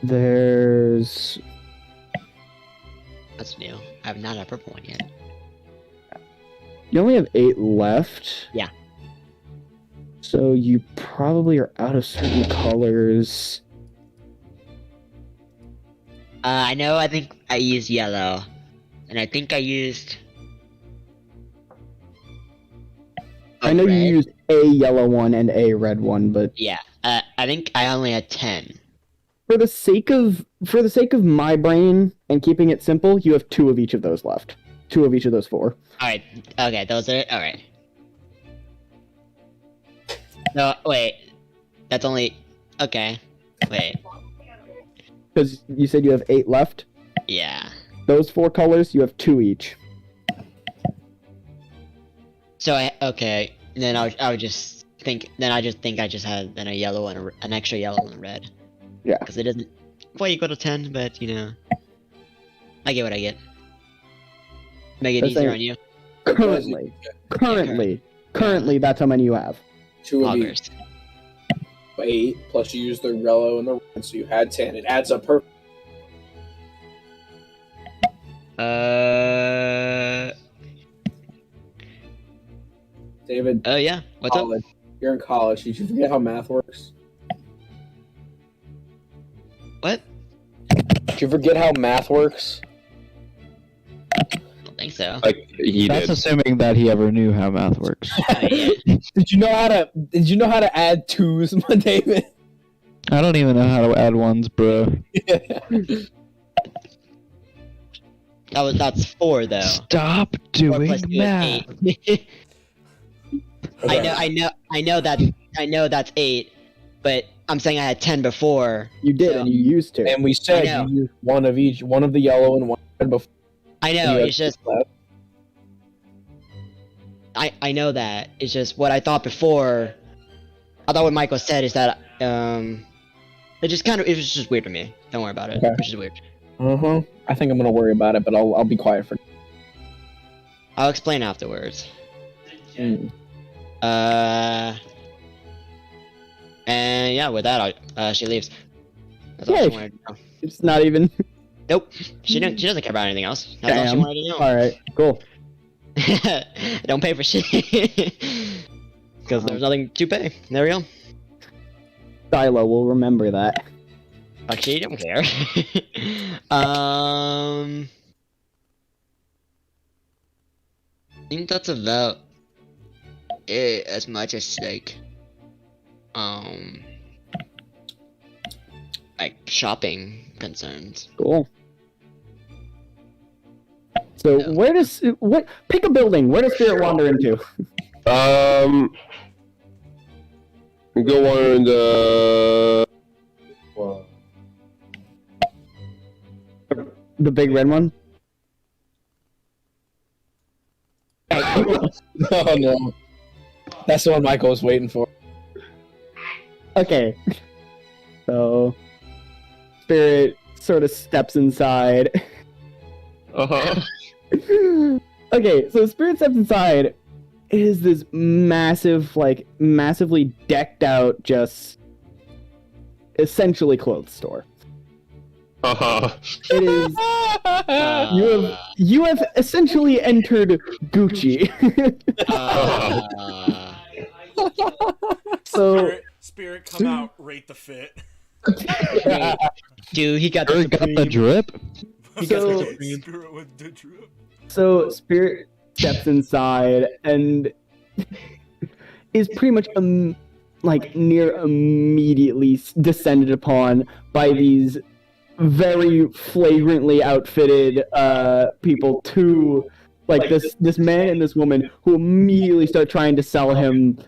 Speaker 3: There's
Speaker 5: That's new. I have not a purple one yet.
Speaker 3: you only have 8 left.
Speaker 5: Yeah.
Speaker 3: So you probably are out of certain colors.
Speaker 5: I know. I think I used yellow, and I think I used.
Speaker 3: I know
Speaker 5: red.
Speaker 3: you used a yellow one and a red one, but
Speaker 5: Yeah. I think I only had 10.
Speaker 3: for the sake of my brain and keeping it simple, you have 2 of each of those left. 2 of each of those 4.
Speaker 5: Alright, okay, those are alright. No, wait. That's only okay. Wait.
Speaker 3: Because you said you have 8 left.
Speaker 5: Yeah.
Speaker 3: Those 4 colors, you have 2 each.
Speaker 5: So okay. Then I would just think. Then I just think I just had then a yellow and an extra yellow and a red.
Speaker 3: Yeah.
Speaker 5: Because it doesn't quite equal to 10, but you know, I get what I get. Make it
Speaker 3: That's
Speaker 5: easier
Speaker 3: a-
Speaker 5: on you.
Speaker 3: Currently, that's how many you have.
Speaker 8: 2 of each.
Speaker 5: August.
Speaker 8: 8, plus you used the yellow and the red, so you had 10. It adds up perfect. David,
Speaker 5: Oh yeah. What's up?
Speaker 8: college. You're in college. Did you forget how math works?
Speaker 5: What?
Speaker 8: Did you forget how math works?
Speaker 5: I don't think so.
Speaker 6: Like he
Speaker 4: That's
Speaker 6: did.
Speaker 4: assuming that he ever knew how math works.
Speaker 1: Did you know how to add 2s, David?
Speaker 4: I don't even know how to add ones, bro.
Speaker 5: That's 4 though.
Speaker 4: Stop
Speaker 5: 4
Speaker 4: doing
Speaker 5: plus 2 is
Speaker 4: math.
Speaker 5: 8. I know that's 8, but I'm saying I had 10 before.
Speaker 3: You did,
Speaker 5: So-
Speaker 3: and you used to.
Speaker 8: And we said
Speaker 5: I know.
Speaker 8: you used 1 of each, 1 of the yellow and 1 red before.
Speaker 5: I
Speaker 8: you
Speaker 5: know,
Speaker 8: had
Speaker 5: it's just
Speaker 8: 6 left.
Speaker 5: I know that. It's just what I thought before. I thought what Michael said is that it was just weird to me. Don't worry about it.
Speaker 1: Okay.
Speaker 5: Which is weird.
Speaker 1: I think I'm gonna worry about it, but I'll be quiet for.
Speaker 5: I'll explain afterwards.
Speaker 1: Mm.
Speaker 5: And yeah, with that, she leaves. That's all
Speaker 3: Yay.
Speaker 5: she wanted to know.
Speaker 3: It's not even.
Speaker 5: Nope. She doesn't care about anything else. That's all she
Speaker 3: Damn.
Speaker 5: wanted to know.
Speaker 3: Alright, cool.
Speaker 5: Don't pay for shit. Because there's nothing to pay. There we go.
Speaker 3: Silo will remember that.
Speaker 5: Actually, don't care. I think that's about it, as much as like shopping concerns.
Speaker 3: Cool. So pick a building. Where does Spirit wander into?
Speaker 6: Go on the.
Speaker 3: The big red one?
Speaker 1: Oh no, that's the one Michael was waiting for.
Speaker 3: Okay. So Spirit sort of steps inside.
Speaker 6: Uh-huh.
Speaker 3: Okay, so Spirit steps inside. It is this massively decked out, just essentially clothes store.
Speaker 6: Uh-huh.
Speaker 3: It is. You have essentially entered Gucci. So
Speaker 2: Spirit, come out, rate the fit.
Speaker 5: Dude, he got
Speaker 4: Sure got the
Speaker 5: Supreme.
Speaker 4: drip?
Speaker 5: He got
Speaker 3: So-
Speaker 5: the Supreme.
Speaker 2: Spirit with the drip.
Speaker 3: So Spirit steps inside and is pretty much near immediately descended upon by these very flagrantly outfitted people. Two, like this man and this woman who immediately start trying to sell him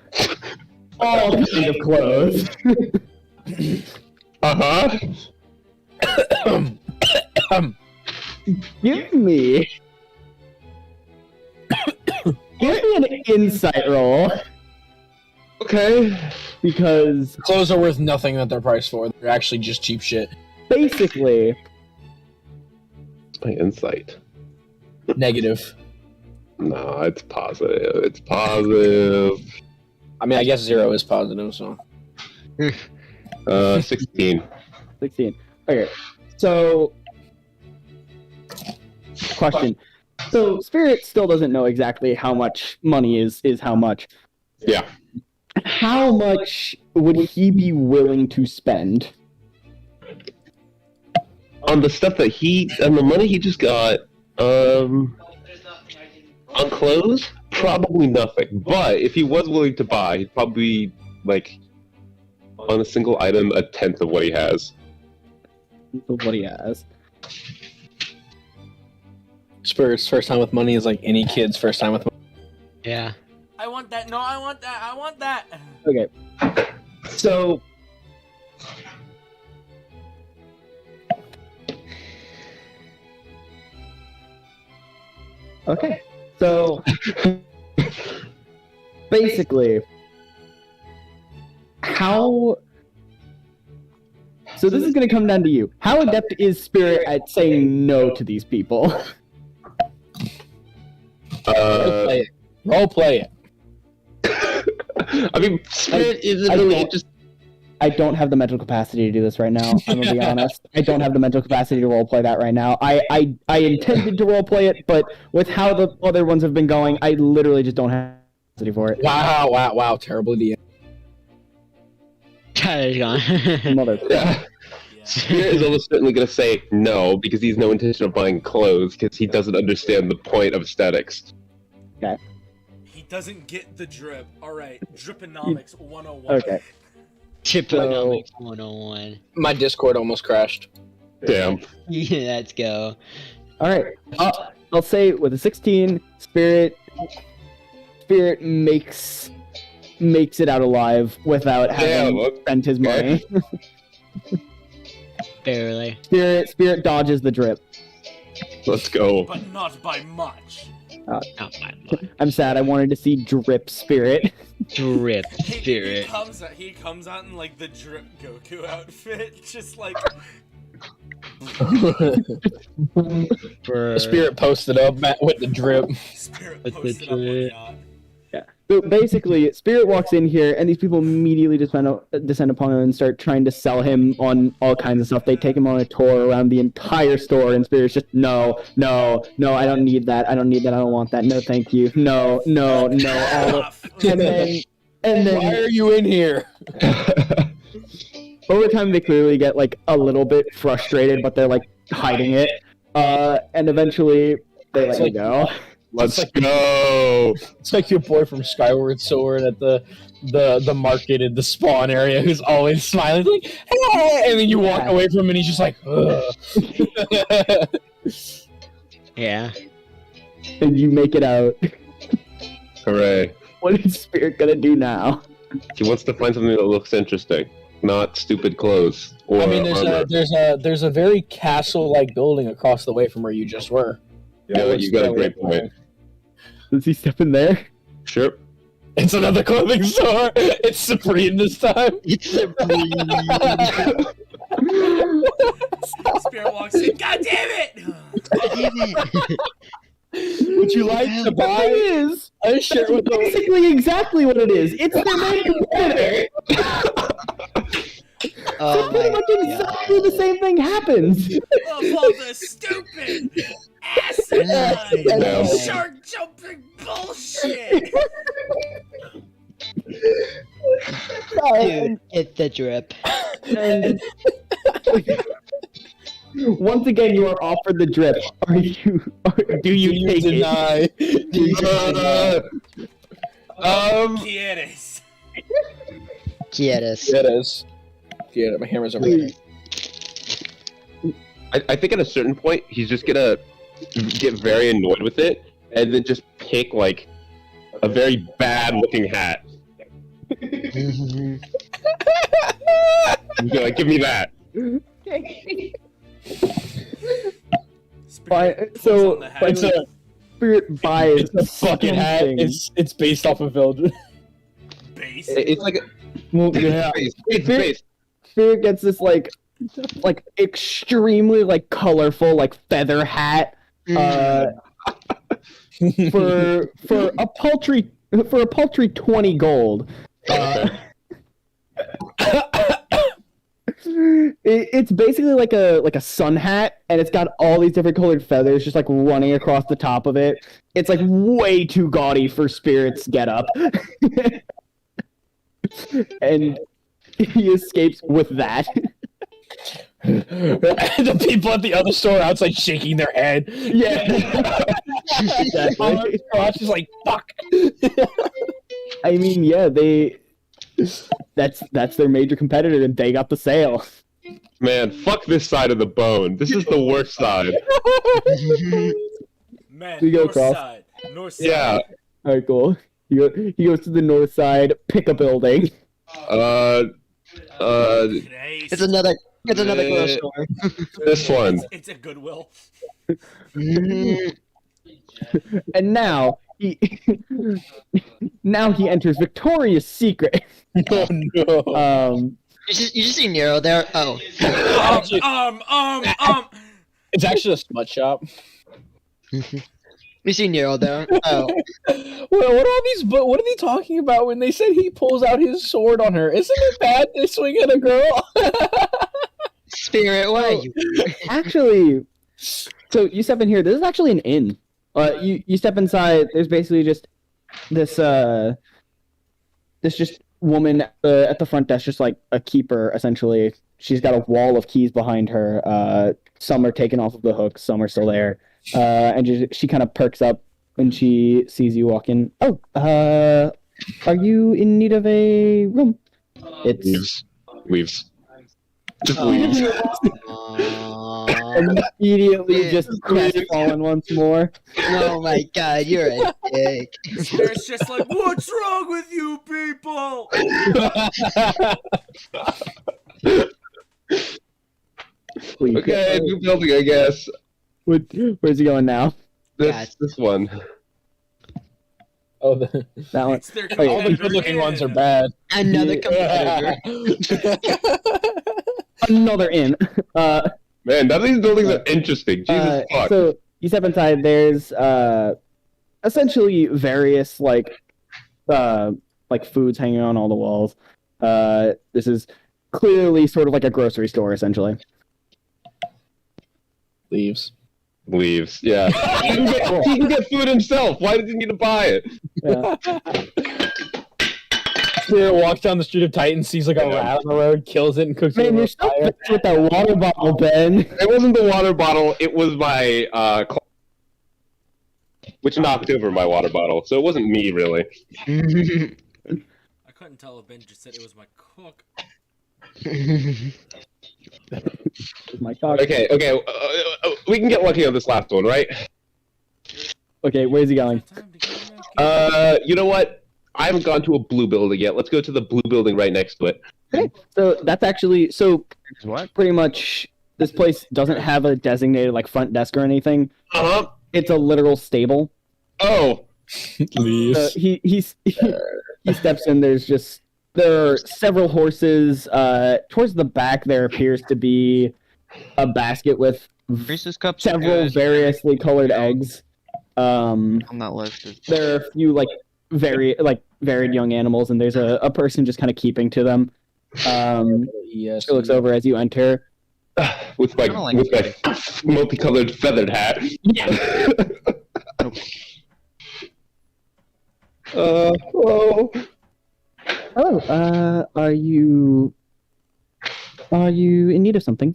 Speaker 3: all kinds of clothes.
Speaker 6: Uh-huh.
Speaker 3: Give me an insight roll
Speaker 6: Okay.
Speaker 3: because
Speaker 1: Clothes are worth nothing that they're priced for. They're actually just cheap shit.
Speaker 3: basically,
Speaker 6: My insight.
Speaker 1: Negative.
Speaker 6: No, it's positive. It's positive.
Speaker 1: I mean, I guess 0 is positive, so.
Speaker 6: 16.
Speaker 3: 16. Okay, so question. So Spirit still doesn't know exactly how much money is how much.
Speaker 6: Yeah.
Speaker 3: How much would he be willing to spend?
Speaker 6: On the stuff that on the money he just got, on clothes, probably nothing. But if he was willing to buy, he'd probably, like, on a single item, a tenth of what he has.
Speaker 3: What he has.
Speaker 1: Spirit's first time with money is like any kid's first time with money.
Speaker 5: Yeah.
Speaker 2: I want that. No, I want that. I want that.
Speaker 3: Okay. So okay. So basically so this is going to come down to you. How adept is Spirit at saying no to these people?
Speaker 1: Role play it.
Speaker 6: I mean, Spirit isn't
Speaker 3: I
Speaker 6: really
Speaker 3: don't-
Speaker 6: just.
Speaker 3: I don't have the mental capacity to do this right now. I'm gonna be honest. I don't have the mental capacity to roleplay that right now. I intended to roleplay it, but with how the other ones have been going, I literally just don't have the capacity for it.
Speaker 1: Wow. Terrible idea.
Speaker 5: Tyler's gone.
Speaker 3: Mother.
Speaker 6: Yeah. Spirit is almost certainly going to say no because he's no intention of buying clothes because he doesn't understand the point of aesthetics.
Speaker 2: He doesn't get the drip. All right, Driponomics 101.
Speaker 3: Okay.
Speaker 5: Chiponomics 101.
Speaker 1: My Discord almost crashed.
Speaker 6: Damn.
Speaker 5: Yeah, let's go.
Speaker 3: All right. I'll say with a 16, Spirit makes it out alive without having
Speaker 6: Damn,
Speaker 3: spent his money.
Speaker 5: Barely.
Speaker 3: Spirit dodges the drip.
Speaker 6: Let's go.
Speaker 2: But not by much.
Speaker 5: Not by much.
Speaker 3: I'm sad. I wanted to see drip Spirit.
Speaker 5: Drip
Speaker 2: He
Speaker 5: spirit.
Speaker 2: comes out in like the drip Goku outfit, just like
Speaker 1: Spirit posted up with the drip.
Speaker 2: Spirit
Speaker 5: With the
Speaker 2: posted up on
Speaker 5: drip.
Speaker 2: yacht.
Speaker 3: So basically, Spirit walks in here, and these people immediately descend upon him and start trying to sell him on all kinds of stuff. They take him on a tour around the entire store, and Spirit's just, no, I don't need that. I don't want that. No, thank you. No. All and then
Speaker 1: Why are you in here?
Speaker 3: over time, they clearly get, like, a little bit frustrated, but they're, like, hiding it. And eventually, they let you go.
Speaker 6: Let's go.
Speaker 1: It's like your boy from Skyward Sword at the market in the spawn area who's always smiling, like, hey! And then you walk
Speaker 3: Yeah.
Speaker 1: away from him and he's just like, ugh.
Speaker 5: Yeah.
Speaker 3: And you make it out.
Speaker 6: Hooray.
Speaker 3: What is Spirit gonna do now?
Speaker 6: He wants to find something that looks interesting, not stupid clothes or
Speaker 1: I mean,
Speaker 6: armor.
Speaker 1: there's a very castle-like building across the way from where you just were.
Speaker 6: Yeah, you got a great point.
Speaker 3: Does he step in there?
Speaker 6: Sure.
Speaker 1: It's another clothing store. It's Supreme this time.
Speaker 5: It's Supreme.
Speaker 2: Spirit walks in. God damn it!
Speaker 1: Would you like to
Speaker 3: The
Speaker 1: buy
Speaker 3: thing is,
Speaker 1: a shirt with the
Speaker 3: basically exactly what it is. It's their main competitor.
Speaker 5: Oh
Speaker 3: Pretty
Speaker 5: my
Speaker 3: much exactly the same thing happens.
Speaker 2: Of all the stupid, asinine,
Speaker 6: No.
Speaker 2: shark jumping bullshit!
Speaker 5: Dude, it's the drip.
Speaker 3: And once again, you are offered the drip. Do you take it?
Speaker 1: deny? Do you deny?
Speaker 2: Quieres.
Speaker 5: Quieres.
Speaker 1: Yeah, it is. Yeah, my hammer's over here.
Speaker 6: I think at a certain point, he's just gonna get very annoyed with it, and then just pick, like, a very bad-looking hat. You're like, give me that.
Speaker 2: Spirit puts
Speaker 3: so,
Speaker 2: on the hat.
Speaker 3: but Spirit buys
Speaker 1: It's a bucket hat.
Speaker 3: something.
Speaker 1: It's based off of Veldrin.
Speaker 2: base.
Speaker 6: It's like
Speaker 3: Well, yeah.
Speaker 6: it's based.
Speaker 3: Spirit gets this like extremely like colorful like feather hat for a paltry 20 gold. It's basically like a sun hat, and it's got all these different colored feathers just like running across the top of it. It's like way too gaudy for Spirit's getup. And he escapes with that.
Speaker 1: The people at the other store outside shaking their head.
Speaker 3: Yeah. Exactly.
Speaker 1: Crotch is like, fuck.
Speaker 3: I mean, yeah, that's their major competitor, and they got the sale.
Speaker 6: Man, fuck this side of the bone. This is the worst side.
Speaker 2: Man,
Speaker 3: We go
Speaker 2: north
Speaker 3: across.
Speaker 2: side. North side.
Speaker 6: Yeah.
Speaker 3: All right, cool. He goes to the north side, pick a building.
Speaker 2: Grace.
Speaker 5: It's another close
Speaker 6: Eh.
Speaker 5: store.
Speaker 6: This one.
Speaker 2: It's a Goodwill.
Speaker 3: And now he enters Victoria's Secret.
Speaker 1: Oh no.
Speaker 5: You just see Nero there. Oh,
Speaker 1: It's actually a smut shop.
Speaker 5: you see Nero there. Oh,
Speaker 1: What are they talking about when they said he pulls out his sword on her? Isn't it bad to swing at a girl?
Speaker 5: Spirit, why are you?
Speaker 3: Actually, so you step in here. This is actually an inn. You step inside. There's basically just this just woman at the front desk, just like a keeper essentially. She's got a wall of keys behind her. Some are taken off of the hook, some are still there. And she kind of perks up when she sees you walk in. Oh, are you in need of a room? It's
Speaker 6: Leaves. Just leaves.
Speaker 3: immediately just crestfallen once more.
Speaker 5: Oh my god, you're a dick.
Speaker 2: Spirit's just like, what's wrong with you people?
Speaker 6: Okay, new building, I guess.
Speaker 3: Where's he going now?
Speaker 6: This one.
Speaker 1: Oh,
Speaker 3: That one.
Speaker 2: It's their
Speaker 1: all the
Speaker 2: competitor.
Speaker 1: good-looking ones are bad.
Speaker 5: Another competitor.
Speaker 3: Another inn.
Speaker 6: Man, none of these buildings are interesting. Jesus fuck.
Speaker 3: So you step inside. There's essentially various like foods hanging on all the walls. This is clearly sort of like a grocery store, essentially.
Speaker 1: Leaves.
Speaker 6: Leaves, yeah. He can get food himself. Why does he need to buy it?
Speaker 3: Yeah.
Speaker 1: Spirit walks down the street of Titan, sees like a rat on the road, kills it, and cooks it
Speaker 3: Man,
Speaker 1: over
Speaker 3: you're
Speaker 1: a
Speaker 3: still
Speaker 1: fire.
Speaker 3: fixed with that water bottle, Ben.
Speaker 6: It wasn't the water bottle. It was my which knocked over my water bottle. So it wasn't me really.
Speaker 2: I couldn't tell if Ben just said it was my cook.
Speaker 3: My God.
Speaker 6: Okay. We can get lucky on this last one, right?
Speaker 3: Okay, where's he going?
Speaker 2: Time to get him
Speaker 6: You know what? I haven't gone to a blue building yet. Let's go to the blue building right next to it.
Speaker 3: Okay, so that's actually pretty much this place doesn't have a designated like front desk or anything.
Speaker 6: Uh-huh.
Speaker 3: It's a literal stable.
Speaker 6: Oh.
Speaker 1: Leaves.
Speaker 3: He steps in. There are several horses. Towards the back, there appears to be a basket with
Speaker 4: Reese's cups are
Speaker 3: several
Speaker 4: good.
Speaker 3: variously colored eggs.
Speaker 4: On that list.
Speaker 3: There are a few varied young animals, and there's a person just kind of keeping to them.
Speaker 1: Yes.
Speaker 3: She looks over as you enter.
Speaker 6: With
Speaker 4: I don't like
Speaker 6: my multicolored feathered hat.
Speaker 3: Yeah.
Speaker 6: Hello.
Speaker 3: Oh, are you in need of something?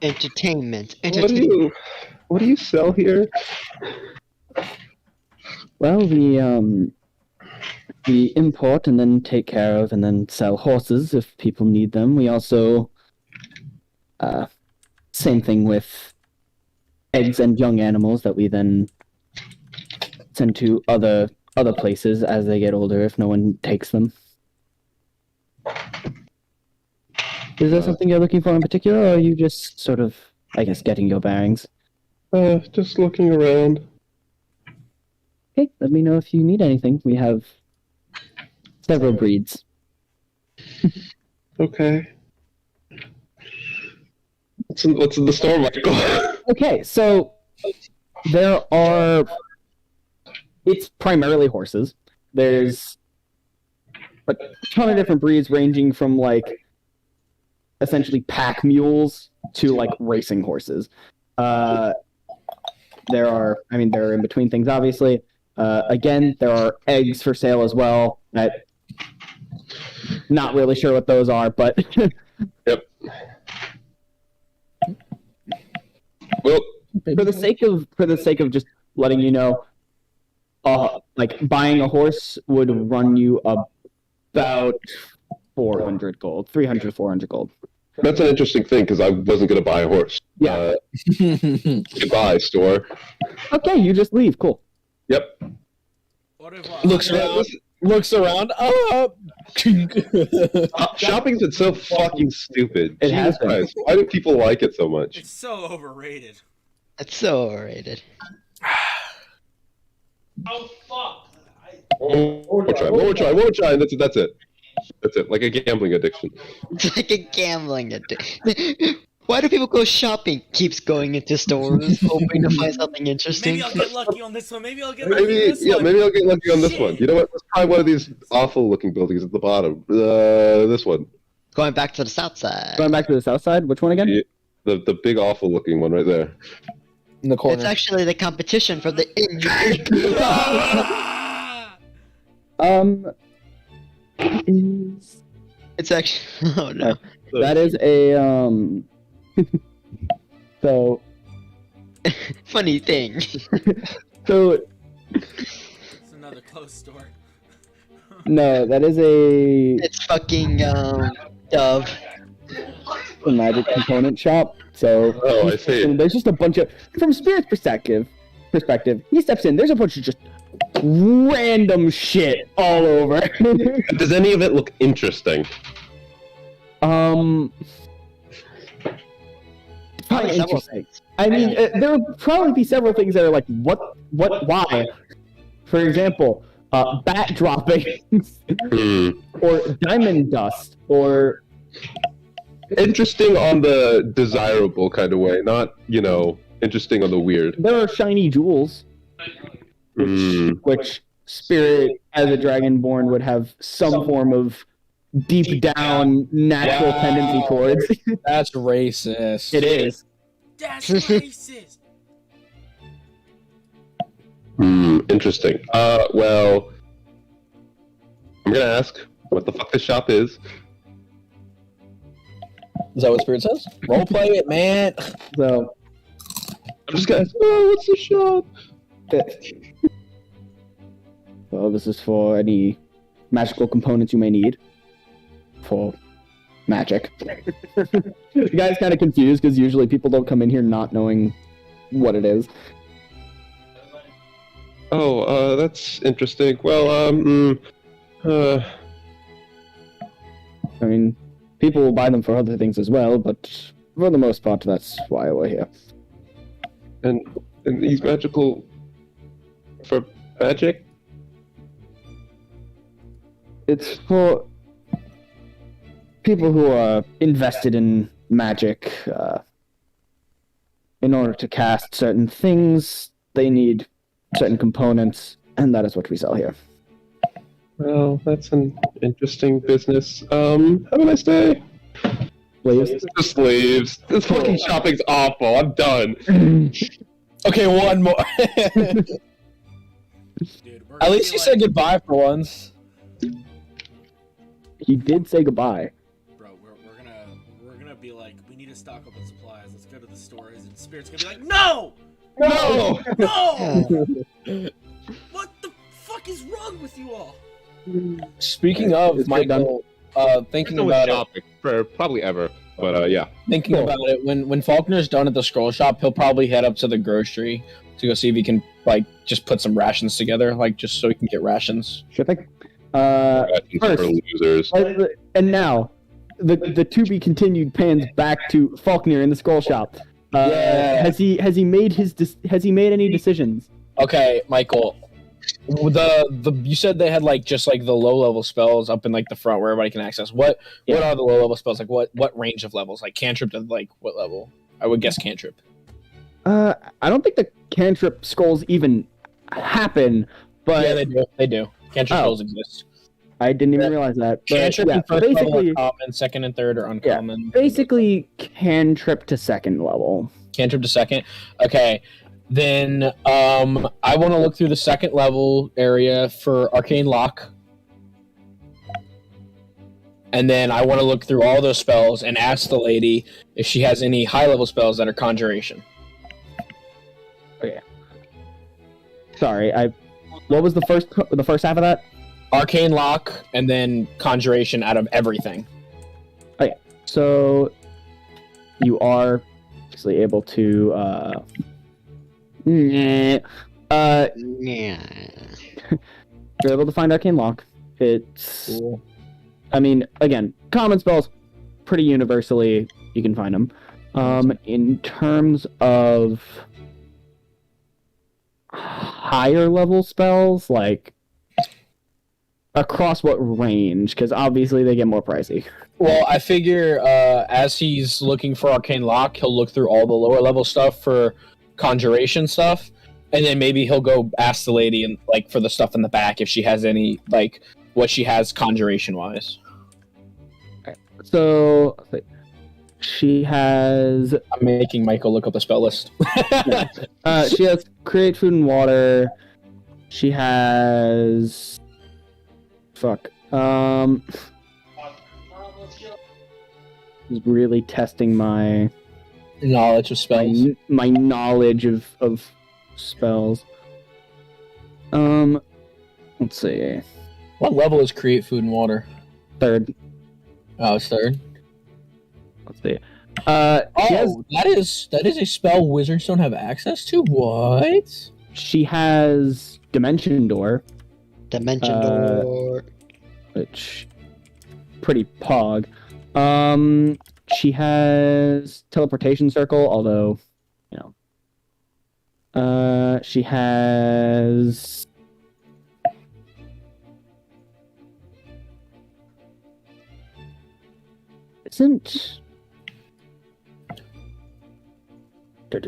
Speaker 5: Entertainment.
Speaker 6: What do you sell here?
Speaker 3: Well, we import and then take care of and then sell horses if people need them. We also, same thing with eggs and young animals that we then send to other places as they get older if no one takes them. Is there something you're looking for in particular, or are you just sort of, I guess, getting your bearings?
Speaker 6: Just looking around.
Speaker 3: Okay, let me know if you need anything. We have several breeds.
Speaker 6: Okay. What's in the store, Michael?
Speaker 3: Okay, so there are... It's primarily horses. There's a ton of different breeds ranging from, like, essentially pack mules to, like, racing horses. They're in between things, obviously. Again, there are eggs for sale as well. Not really sure what those are, but...
Speaker 6: Yep. Well,
Speaker 3: for the sake of just letting you know, like buying a horse would run you about 400 gold, 300 400 gold.
Speaker 6: that's an interesting thing because I wasn't gonna buy a horse.
Speaker 3: Yeah.
Speaker 6: Goodbye, store.
Speaker 3: Okay, you just leave. Cool.
Speaker 6: Yep.
Speaker 1: Looks around.
Speaker 6: Shopping's been so fucking stupid.
Speaker 3: It has been.
Speaker 6: Christ, why do people like it so much?
Speaker 2: It's so overrated.
Speaker 5: It's so overrated.
Speaker 2: Oh fuck!
Speaker 6: More try. That's it. That's it. Like a gambling addiction.
Speaker 5: It's like a gambling addiction. Why do people go shopping? Keeps going into stores, hoping to find something interesting.
Speaker 2: Maybe I'll get lucky on this one. Maybe I'll get lucky on this one.
Speaker 6: Maybe I'll get lucky on this
Speaker 2: Shit.
Speaker 6: one. You know what? Let's try one of these awful-looking buildings at the bottom. This one.
Speaker 5: Going back to the south side.
Speaker 3: Going back to the south side. Which one again?
Speaker 6: The big awful-looking one right there.
Speaker 1: In the corner.
Speaker 5: It's actually the competition for the It's actually. Oh no.
Speaker 3: That is a So.
Speaker 5: Funny thing.
Speaker 3: So
Speaker 2: It's another closed store.
Speaker 3: no, that is a
Speaker 5: It's fucking Dove.
Speaker 3: magic component shop. So
Speaker 6: Oh, I see.
Speaker 3: and there's just a bunch of, from Spirit's perspective, he steps in. There's a bunch of just random shit all over.
Speaker 6: Does any of it look interesting?
Speaker 3: Probably
Speaker 5: Several
Speaker 3: interesting. I mean, there would probably be several things that are like, what, why? For example, bat droppings, or diamond dust, or
Speaker 6: Interesting on the desirable kind of way, not, interesting on the weird.
Speaker 3: there are shiny jewels, which Spirit, as a Dragonborn, would have some form of deep down natural tendency towards.
Speaker 1: That's racist.
Speaker 3: It is.
Speaker 2: That's racist.
Speaker 6: Interesting. Well, I'm gonna ask what the fuck this shop is.
Speaker 1: Is that what Spirit says? Roleplay it, man.
Speaker 3: So,
Speaker 6: I'm just gonna ask, what's the shop?
Speaker 3: well, this is for any magical components you may need for magic. The guy's kind of confused because usually people don't come in here not knowing what it is.
Speaker 6: Oh, that's interesting. Well,
Speaker 3: I mean, people will buy them for other things as well, but for the most part, that's why we're here.
Speaker 6: and these magical for magic?
Speaker 3: It's for people who are invested in magic. In order to cast certain things, they need certain components, and that is what we sell here.
Speaker 6: Well, that's an interesting business. Have a nice day.
Speaker 3: Slaves?
Speaker 6: The slaves. This fucking shopping's awful. I'm done.
Speaker 1: Okay, one more.
Speaker 2: Dude, we're
Speaker 1: At
Speaker 2: gonna
Speaker 1: least
Speaker 2: be
Speaker 1: you said goodbye for once.
Speaker 3: He did say goodbye.
Speaker 2: Bro, we're gonna be like, we need to stock up on supplies. Let's go to the stores, and Spirit's gonna be like, no,
Speaker 6: No!
Speaker 2: no. What the fuck is wrong with you all?
Speaker 1: Speaking of,
Speaker 3: It's good
Speaker 1: Michael, thinking about it,
Speaker 6: for probably ever. But yeah.
Speaker 1: thinking about it, when Faulkner's done at the scroll shop, he'll probably head up to the grocery to go see if he can, like, just put some rations together, like, just so he can get rations.
Speaker 3: Shipping?
Speaker 6: For
Speaker 3: First,
Speaker 6: losers.
Speaker 3: and now, the to be continued pans back to Faulkner in the scroll shop.
Speaker 1: Yeah.
Speaker 3: Has he made any decisions?
Speaker 1: Okay, Michael. The you said they had just the low level spells up in the front where everybody can access. What are the low level spells? What range of levels? Cantrip to what level? I would guess cantrip.
Speaker 3: I don't think the cantrip scrolls even happen, but
Speaker 1: yeah, they do. Cantrip spells exist.
Speaker 3: I didn't even realize that. But,
Speaker 1: Cantrip
Speaker 3: yeah,
Speaker 1: and first
Speaker 3: basically,
Speaker 1: level are common, second and third are uncommon.
Speaker 3: Yeah, basically cantrip to second level.
Speaker 1: Cantrip to second. Okay. Then I want to look through the second level area for Arcane Lock. And then I want to look through all those spells and ask the lady if she has any high level spells that are Conjuration.
Speaker 3: Okay. Sorry, what was the first half of that?
Speaker 1: Arcane Lock and then Conjuration out of everything.
Speaker 3: Okay. So you are actually able to
Speaker 5: Yeah.
Speaker 3: you're able to find Arcane Lock. It's
Speaker 1: Cool.
Speaker 3: I mean, again, common spells, pretty universally, you can find them. In terms of higher level spells, across what range? Because obviously they get more pricey.
Speaker 1: Well, I figure as he's looking for Arcane Lock, he'll look through all the lower level stuff for Conjuration stuff, and then maybe he'll go ask the lady and for the stuff in the back if she has any what she has Conjuration wise.
Speaker 3: So she has.
Speaker 1: I'm making Michael look up the spell list.
Speaker 3: She has Create Food and Water. She has. Fuck. Is really testing my
Speaker 1: Knowledge of spells.
Speaker 3: my knowledge of spells. Let's see.
Speaker 1: What level is Create Food and Water?
Speaker 3: Third.
Speaker 1: Oh, it's third.
Speaker 3: Let's see.
Speaker 1: That is a spell wizards don't have access to. What?
Speaker 3: She has Dimension Door,
Speaker 5: Dimension door.
Speaker 3: which pretty pog. She has Teleportation Circle, although, she has. Isn't. I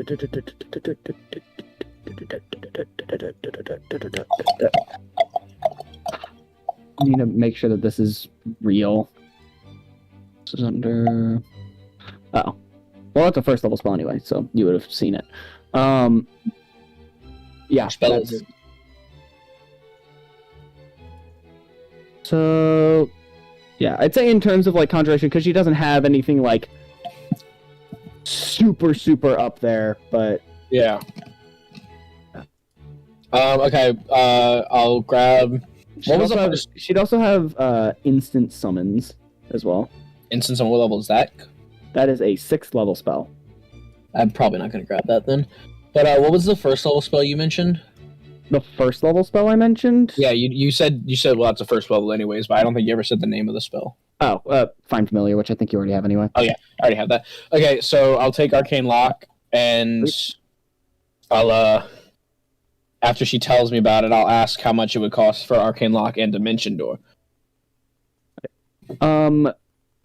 Speaker 3: need to make sure that this is real. This is under. Oh. Well, that's a first level spell anyway, so you would have seen it. Yeah.
Speaker 1: Spell
Speaker 3: that's-
Speaker 1: is.
Speaker 3: So. Yeah, I'd say in terms of Conjuration, because she doesn't have anything super up there, but.
Speaker 1: Yeah. Okay. I'll grab. What was the first
Speaker 3: She'd also have instant summons as well.
Speaker 1: instance on what level is that?
Speaker 3: That is a 6th level spell.
Speaker 1: I'm probably not going to grab that then. But what was the first level spell you mentioned?
Speaker 3: The first level spell I mentioned?
Speaker 1: Yeah, you said well that's the first level anyways, but I don't think you ever said the name of the spell.
Speaker 3: Oh, Find Familiar, which I think you already have anyway.
Speaker 1: Oh yeah, I already have that. Okay, so I'll take Arcane Lock and I'll after she tells me about it, I'll ask how much it would cost for Arcane Lock and Dimension Door.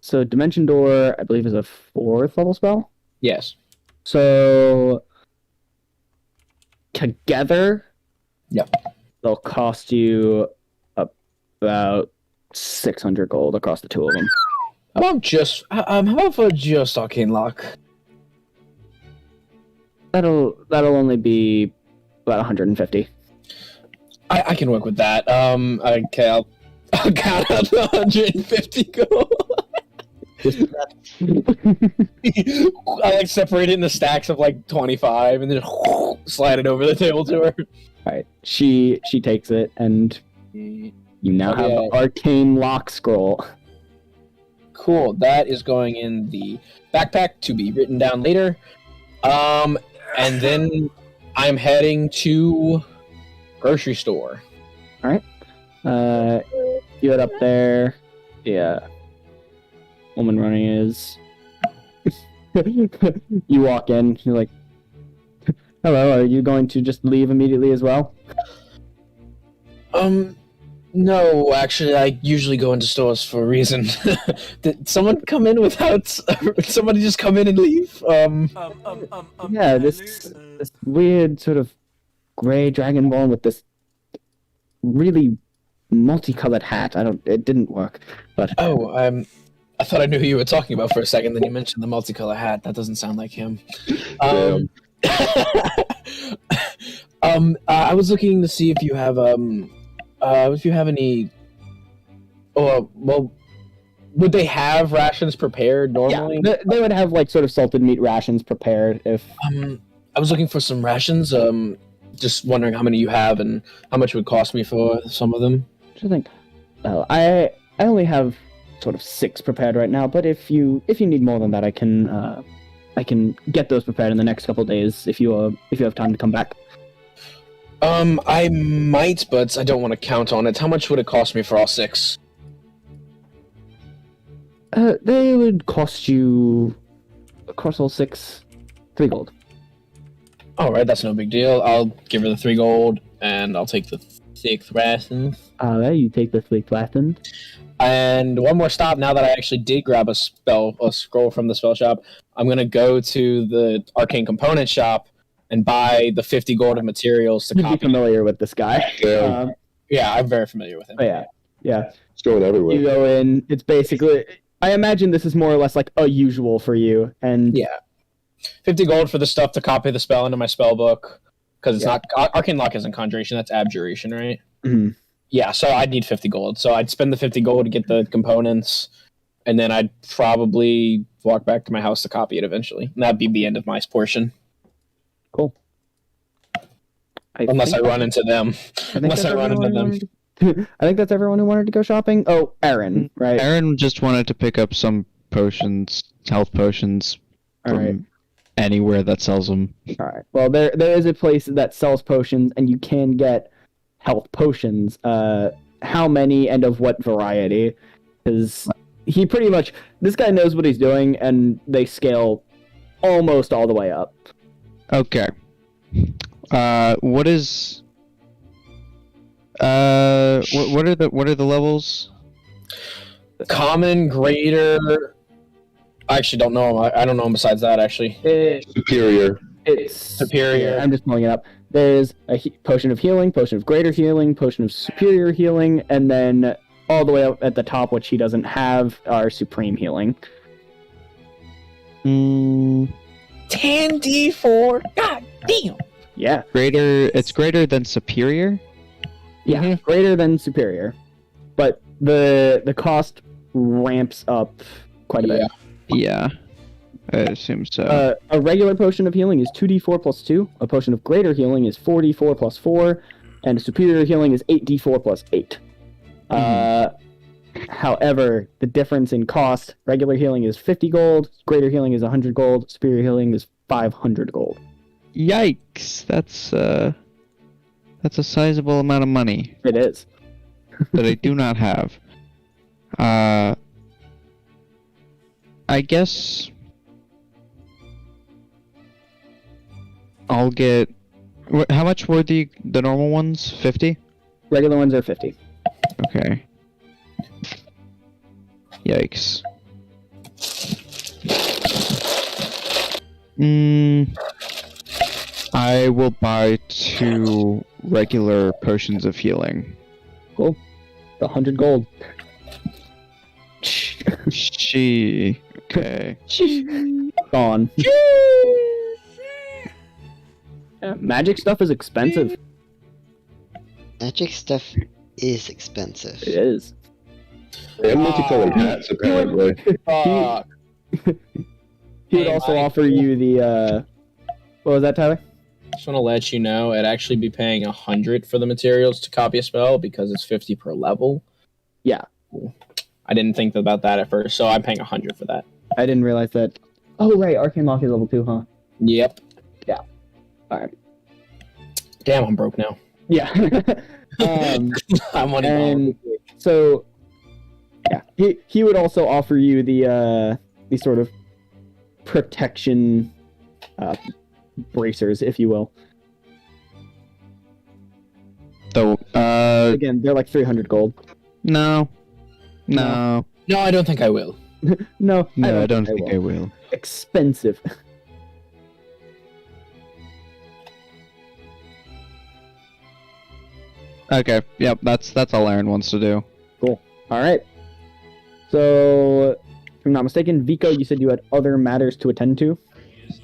Speaker 3: So Dimension Door, I believe, is a 4th level spell.
Speaker 1: Yes.
Speaker 3: So together,
Speaker 1: Yep.
Speaker 3: they'll cost you about 600 gold across the two of them.
Speaker 1: How about for just Arcane Lock?
Speaker 3: That'll only be about 150.
Speaker 1: I can work with that. Okay, I'll count out the 150 gold. I separate it into stacks of 25 and then slide it over the table to her.
Speaker 3: Alright, she takes it, and you now have
Speaker 1: Okay.
Speaker 3: Arcane Lock Scroll.
Speaker 1: Cool, that is going in the backpack to be written down later. And then I'm heading to grocery store.
Speaker 3: You head up there. Yeah. woman running is. You walk in, you're like, hello, are you going to just leave immediately as well?
Speaker 1: No, actually, I usually go into stores for a reason. Did someone come in without... somebody just come in and leave?
Speaker 3: Yeah, this weird sort of gray dragonborn with this really multicolored hat. It didn't work, but...
Speaker 1: Oh, I thought I knew who you were talking about for a second, then you mentioned the multicolor hat. That doesn't sound like him. I was looking to see if you have, any... Oh, well, would they have rations prepared normally?
Speaker 3: Yeah, they would have, like, sort of salted meat rations prepared if...
Speaker 1: I was looking for some rations, just wondering how many you have and how much it would cost me for some of them.
Speaker 3: I think... Well, I only have sort of 6 prepared right now, but if you need more than that, I can get those prepared in the next couple days if you have time to come back.
Speaker 1: I might, but I don't want to count on it. How much would it cost me for all 6?
Speaker 3: They would cost you, across all 6, 3 gold.
Speaker 1: Alright, that's no big deal. I'll give her the 3 gold, and I'll take the 6 rations.
Speaker 3: Alright, you take the 3 rations.
Speaker 1: And one more stop, now that I actually did grab a scroll from the spell shop, I'm gonna go to the arcane component shop and buy the 50 gold of materials to
Speaker 3: You'd
Speaker 1: copy.
Speaker 3: be familiar with this guy.
Speaker 6: Yeah.
Speaker 1: Yeah, I'm very familiar with him.
Speaker 3: Yeah.
Speaker 6: It's going everywhere.
Speaker 3: You go in, it's basically... I imagine this is more or less like a usual for you, and...
Speaker 1: Yeah. 50 gold for the stuff to copy the spell into my spell book, because it's not... Arcane Lock isn't Conjuration, that's Abjuration, right?
Speaker 3: Mm-hmm.
Speaker 1: Yeah, so I'd need 50 gold. So I'd spend the 50 gold to get the components, and then I'd probably walk back to my house to copy it eventually. And that'd be the end of my portion.
Speaker 3: Cool.
Speaker 1: Unless I run into them. Unless I run into them.
Speaker 3: I think that's everyone who wanted to go shopping. Oh, Erin, right?
Speaker 4: Erin just wanted to pick up some potions, health potions,
Speaker 3: All
Speaker 4: from
Speaker 3: right.
Speaker 4: anywhere that sells them.
Speaker 3: All right. Well, there is a place that sells potions, and you can get health potions. How many and of what variety? Because he pretty much... This guy knows what he's doing, and they scale almost all the way up.
Speaker 4: Okay. What is... what are the levels?
Speaker 1: Common, greater... I actually don't know him. I don't know him besides that, actually.
Speaker 6: Superior.
Speaker 3: It's
Speaker 1: Superior.
Speaker 3: I'm just pulling it up. There's a potion of healing, potion of greater healing, potion of superior healing, and then all the way up at the top, which he doesn't have, are supreme healing.
Speaker 1: 10d4. God damn.
Speaker 3: Yeah.
Speaker 4: It's greater than superior?
Speaker 3: Yeah, greater than superior. But the cost ramps up quite a bit.
Speaker 4: Yeah. I assume so.
Speaker 3: A regular potion of healing is 2d4 plus 2. A potion of greater healing is 4d4 plus 4. And a superior healing is 8d4 plus 8. However, the difference in cost, regular healing is 50 gold, greater healing is 100 gold, superior healing is 500 gold.
Speaker 4: Yikes! That's a sizable amount of money
Speaker 3: It is.
Speaker 4: that I do not have. I guess I'll get... How much were the normal ones? 50?
Speaker 3: Regular ones are 50.
Speaker 4: Okay. Yikes. I will buy 2 regular potions of healing.
Speaker 3: Cool. 100 gold.
Speaker 4: Okay.
Speaker 3: Gone. Yeah, magic stuff is expensive.
Speaker 5: Magic stuff is expensive.
Speaker 3: It is.
Speaker 6: And multicolored hats, apparently.
Speaker 1: Fuck.
Speaker 3: He would
Speaker 1: Hey,
Speaker 3: also
Speaker 1: Mike.
Speaker 3: offer you the, what was that, Tyler?
Speaker 1: Just want to let you know, I'd actually be paying 100 for the materials to copy a spell because it's 50 per level.
Speaker 3: Yeah.
Speaker 1: I didn't think about that at first, so I'm paying 100 for that.
Speaker 3: I didn't realize that. Oh, right, Arcane Lock is level 2, huh?
Speaker 1: Yep.
Speaker 3: Yeah. Alright.
Speaker 1: Damn, I'm broke now.
Speaker 3: Yeah.
Speaker 1: I'm money
Speaker 3: and so, He would also offer you the sort of protection bracers, if you will.
Speaker 4: So,
Speaker 3: Again, they're like 300 gold.
Speaker 4: no.
Speaker 1: No, I don't think I will.
Speaker 3: No,
Speaker 4: I don't think I will.
Speaker 3: Expensive.
Speaker 4: Okay, yep, that's all Erin wants to do.
Speaker 3: Cool. All right. So, if I'm not mistaken, Vico, you said you had other matters to attend to.
Speaker 2: Yes.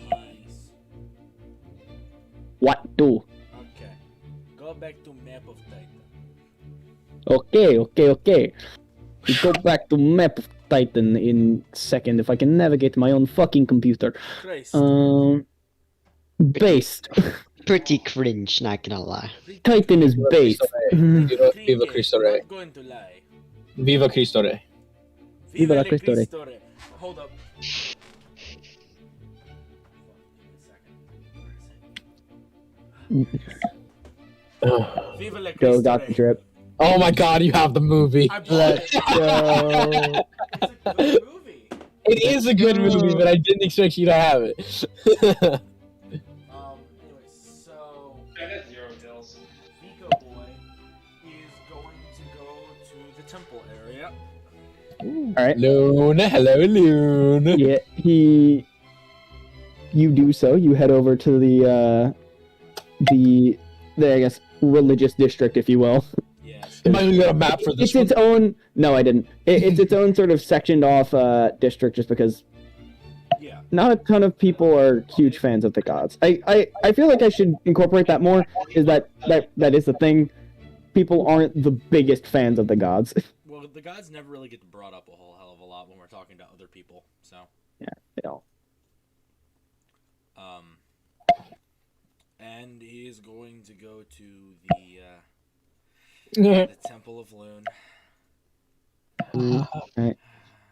Speaker 3: What do?
Speaker 2: Okay. Go back to map of Titan.
Speaker 3: Okay. We go back to map of Titan in second if I can navigate my own fucking computer.
Speaker 2: Christ.
Speaker 3: Based.
Speaker 5: Pretty cringe, not gonna lie.
Speaker 3: Titan is based.
Speaker 1: Viva Cristo Rey.
Speaker 2: Not going to lie.
Speaker 1: Viva Cristo Rey.
Speaker 3: Viva la
Speaker 2: le
Speaker 3: Cristo Rey.
Speaker 2: Rey. Hold up. Viva la
Speaker 3: Go,
Speaker 2: Cristo
Speaker 3: got the
Speaker 2: Rey.
Speaker 3: drip.
Speaker 1: Oh my god, you have the movie.
Speaker 2: I bought
Speaker 3: Let's
Speaker 2: it.
Speaker 3: go.
Speaker 2: It's a good movie.
Speaker 1: It is a good movie, but I didn't expect you to have it.
Speaker 2: Anyway, so Vico boy is going to go to the temple area.
Speaker 3: All right.
Speaker 1: Lune, hello, Lune.
Speaker 3: Yeah, you do so. You head over to the I guess religious district, if you will.
Speaker 2: Yes.
Speaker 1: Am I gonna get a map for this
Speaker 3: It's its own. No, I didn't. It's its own sort of sectioned off district, just because
Speaker 2: Yeah.
Speaker 3: not a ton of people are huge fans of the gods. I feel like I should incorporate that more. Is that is the thing? People aren't the biggest fans of the gods.
Speaker 2: Well, the gods never really get brought up a whole hell of a lot when we're talking to other people. So,
Speaker 3: Yeah, they don't.
Speaker 2: and he is going to go to the Temple of Lione.
Speaker 3: Right.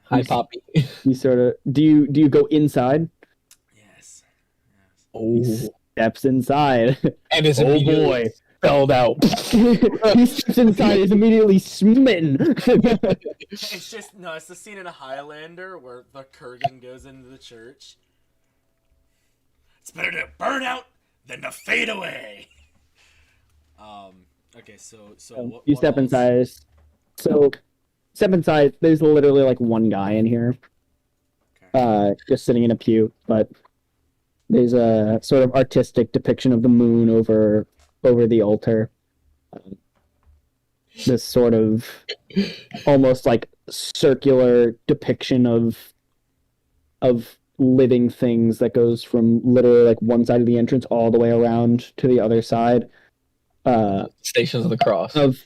Speaker 1: Hi, Poppy.
Speaker 3: You sort of do you go inside?
Speaker 2: Yes.
Speaker 1: Oh,
Speaker 3: Steps inside.
Speaker 1: and is
Speaker 3: Oh
Speaker 1: immediately
Speaker 3: boy.
Speaker 1: spelled out.
Speaker 3: He steps inside, is immediately smitten.
Speaker 2: It's just no. It's the scene in a Highlander where the Kurgan goes into the church. It's better to burn out than to fade away. Okay. So what,
Speaker 3: You
Speaker 2: what
Speaker 3: step
Speaker 2: else?
Speaker 3: inside. So step inside. There's literally like one guy in here,
Speaker 2: Okay.
Speaker 3: just sitting in a pew. But there's a sort of artistic depiction of the moon over the altar. This sort of almost like circular depiction of living things that goes from literally like one side of the entrance all the way around to the other side.
Speaker 1: Stations of the Cross.
Speaker 3: Of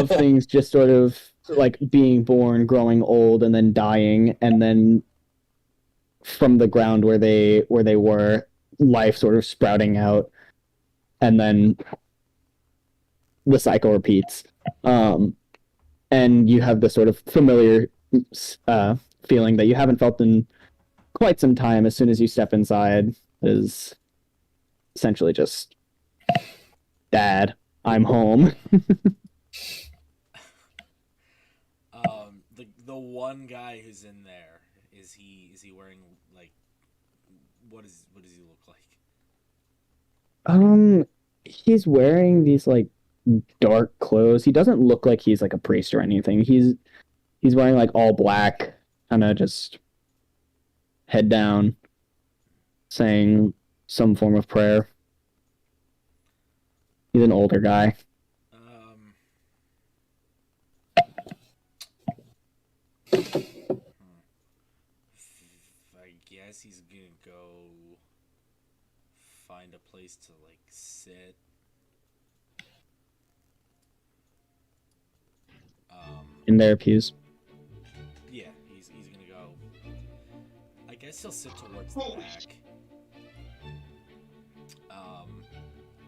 Speaker 3: things just sort of like being born, growing old, and then dying, and then from the ground where they were, life sort of sprouting out, and then the cycle repeats. And you have the sort of familiar feeling that you haven't felt in quite some time as soon as you step inside, is essentially just, Dad, I'm home.
Speaker 2: The one guy who's in there, is he wearing like what does he look like?
Speaker 3: He's wearing these like dark clothes. He doesn't look like he's like a priest or anything. He's wearing like all black, kind of just head down, saying some form of prayer. He's an older guy.
Speaker 2: I guess he's gonna go find a place to like sit.
Speaker 3: In their pews.
Speaker 2: Yeah, he's gonna go. I guess he'll sit towards the back.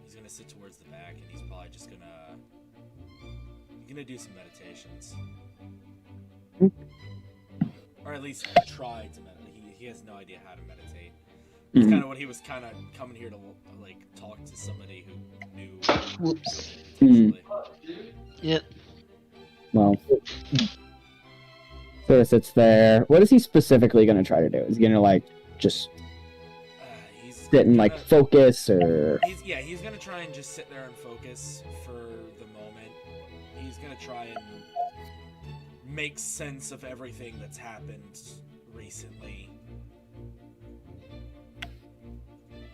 Speaker 2: He's gonna sit towards the back, and he's probably just gonna do some meditations, or at least try to meditate. He has no idea how to meditate. It's kind of what he was kind of coming here to like talk to somebody who knew.
Speaker 5: Whoops.
Speaker 2: Potentially.
Speaker 5: Yep.
Speaker 3: well, sort of sits there. What is he specifically going to try to do? Is he going to, like, just
Speaker 2: He's
Speaker 3: sit and, like,
Speaker 2: gonna-
Speaker 3: focus, or...
Speaker 2: He's gonna try and just sit there and focus for the moment. He's gonna try and make sense of everything that's happened recently.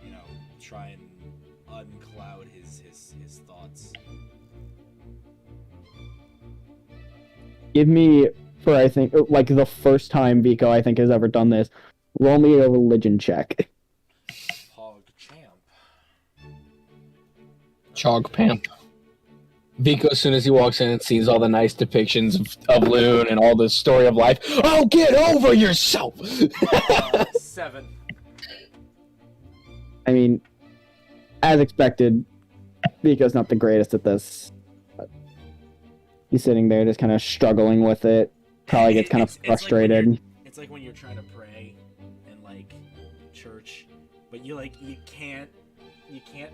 Speaker 2: You know, try and uncloud his thoughts.
Speaker 3: Give me, for, I think, like, the first time Vico, I think, has ever done this, roll me a religion check.
Speaker 2: Hog champ.
Speaker 1: Chog Pamp. Vico, as soon as he walks in and sees all the nice depictions of Lione and all the story of life, oh, get over yourself!
Speaker 2: 7.
Speaker 3: I mean, as expected, Vico's not the greatest at this. But he's sitting there just kind of struggling with it. Probably gets kind of frustrated.
Speaker 2: It's like when you're trying to pray in like church, but you can't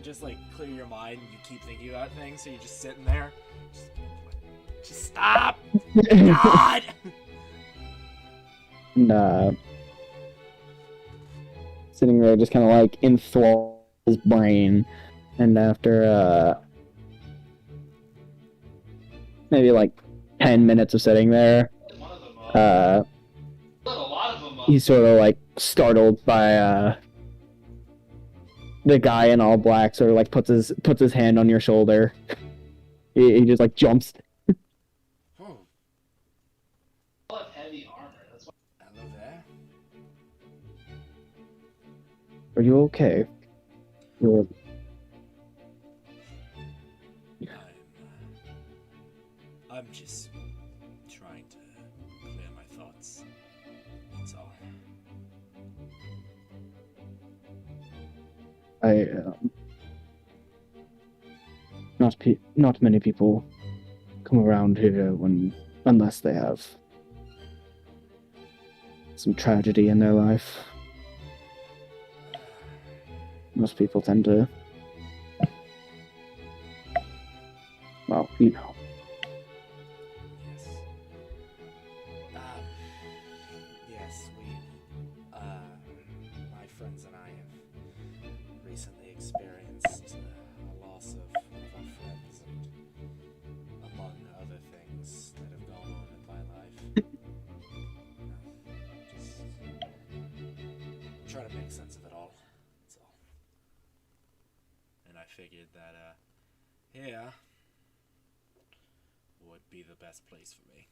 Speaker 2: just like clear your mind. You keep thinking about things, so you're just sitting there. Just stop, God.
Speaker 3: And sitting there, just kind of like enthralled his brain. And after maybe like 10 minutes of sitting there, he's sort of like startled by the guy in all black. Sort of like puts his hand on your shoulder. He just like jumps.
Speaker 2: Oh. Heavy armor. That's what. Hello there.
Speaker 3: Are you okay? You're...
Speaker 2: I'm just trying to clear my thoughts. That's all.
Speaker 3: Not many people come around here unless they have some tragedy in their life. Most people tend to, well, you know.
Speaker 2: Yes. Yes, my friends and I have recently experienced a loss of one of our friends, and among other things that have gone on in my life. Just try to make sense of it all. That's all. And I figured that, here would be the best place for me.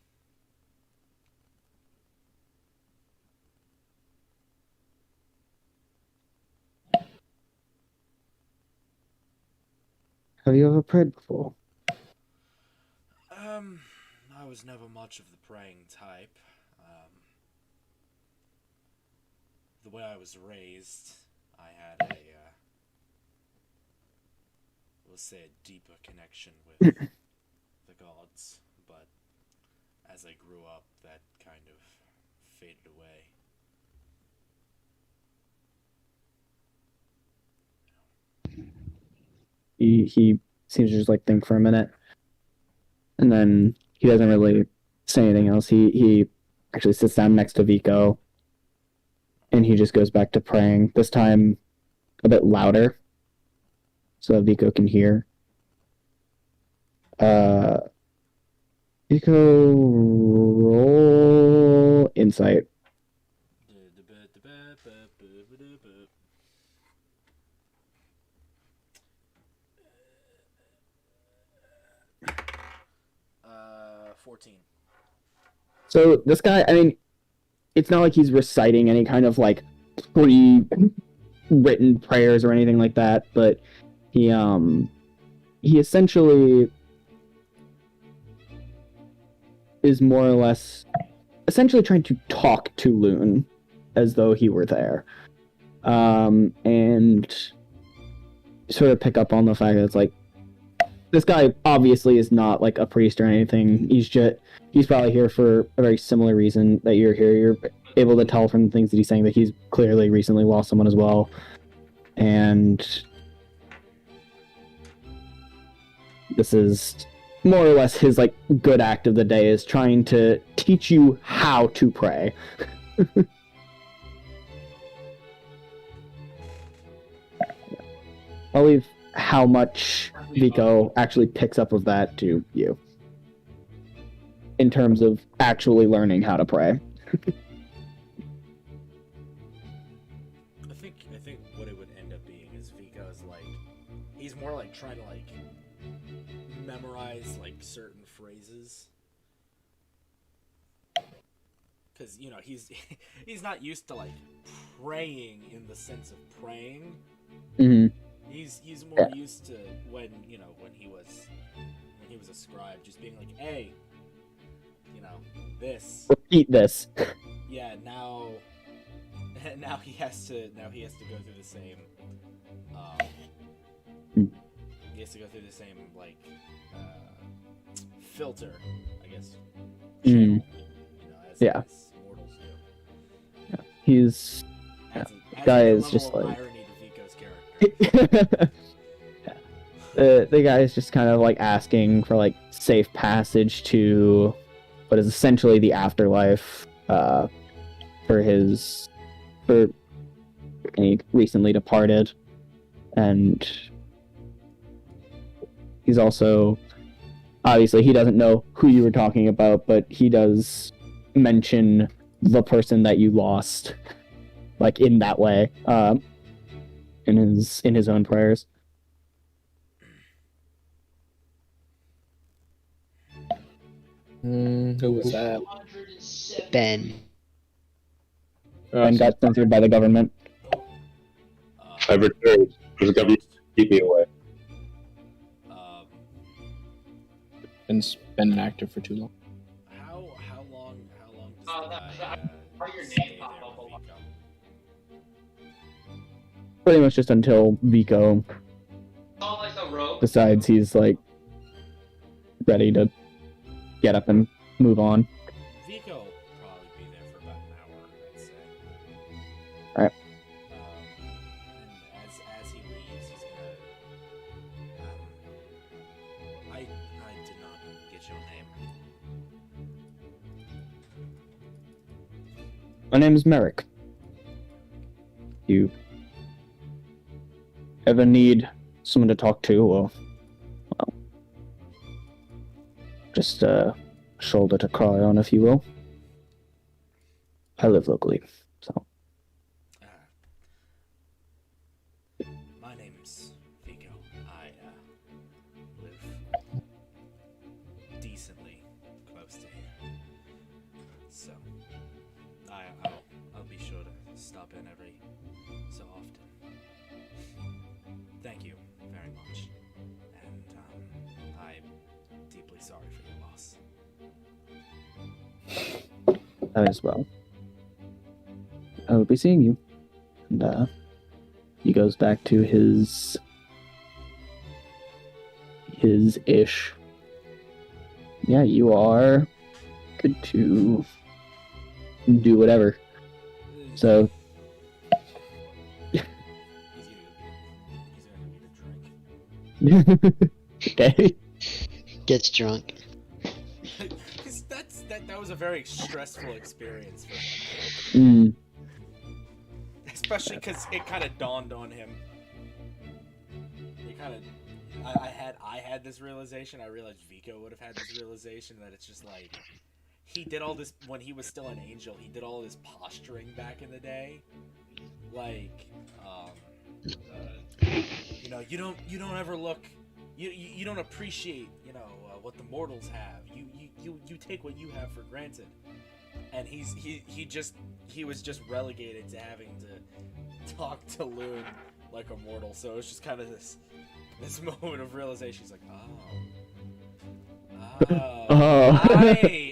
Speaker 3: Have you ever prayed before?
Speaker 2: I was never much of the praying type. The way I was raised, I had let's say a deeper connection with the gods, but as I grew up, that kind of faded away.
Speaker 3: He seems to just like think for a minute, and then he doesn't really say anything else. He actually sits down next to Vico, and he just goes back to praying. This time, a bit louder, so that Vico can hear. Vico, roll insight.
Speaker 2: 14.
Speaker 3: So this guy, I mean, it's not like he's reciting any kind of like pre-written prayers or anything like that, but he essentially is more or less essentially trying to talk to Lione as though he were there, and sort of pick up on the fact that it's like, this guy obviously is not like a priest or anything. He's probably here for a very similar reason that you're here. You're able to tell from the things that he's saying that he's clearly recently lost someone as well. And this is more or less his like good act of the day is trying to teach you how to pray. I'll leave how much Vico actually picks up of that to you. In terms of actually learning how to pray.
Speaker 2: I think what it would end up being is Vico's like, he's more like trying to like memorize like certain phrases. Because, you know, he's not used to like praying in the sense of praying.
Speaker 3: Mm-hmm.
Speaker 2: He's more used to when, you know, when he was a scribe, just being like, hey, you know, this.
Speaker 3: Repeat this.
Speaker 2: Yeah, now he has to go through the same he has to go through the same like filter, I guess. Channel, you know, as mortals do.
Speaker 3: Yeah. He's guy is just like
Speaker 2: irony to Vico's character.
Speaker 3: the guy is just kind of like asking for like safe passage to what is essentially the afterlife for any recently departed, and he's also obviously he doesn't know who you were talking about, but he does mention the person that you lost, like in that way, in his own prayers.
Speaker 1: Who was that?
Speaker 5: Ben.
Speaker 3: And got censored by the government.
Speaker 6: I returned. The government keep me away.
Speaker 1: Been an actor for too long.
Speaker 2: How long does the guy stay there with Vico?
Speaker 3: Pretty much just until Vico decides he's like ready to get up and move on.
Speaker 2: Vico will probably be there for about an hour, I'd say.
Speaker 3: Alright.
Speaker 2: And as he leaves, he's gonna. I did not get your name.
Speaker 3: My name is Merrick. You ever need someone to talk to, or well, just a shoulder to cry on, if you will? I live locally, so.
Speaker 2: My name's Vico. I live decently close to here, so I'll be sure to stop in every so often. Thank you very much, and I'm deeply sorry for your loss.
Speaker 3: As well. I will be seeing you. And he goes back to his ish. Yeah, you are good to do whatever. So
Speaker 2: He's gonna go get a drink.
Speaker 3: okay.
Speaker 5: Gets drunk.
Speaker 2: Because that was a very stressful experience for him. Especially because it kind of dawned on him. I had this realization. I realized Vico would have had this realization that it's just like he did all this when he was still an angel. He did all this posturing back in the day, like you know, you don't ever look, you don't appreciate, you know, what the mortals have. You take what you have for granted. And he was just relegated to having to talk to Lione like a mortal. So it was just kind of this moment of realization. He's like,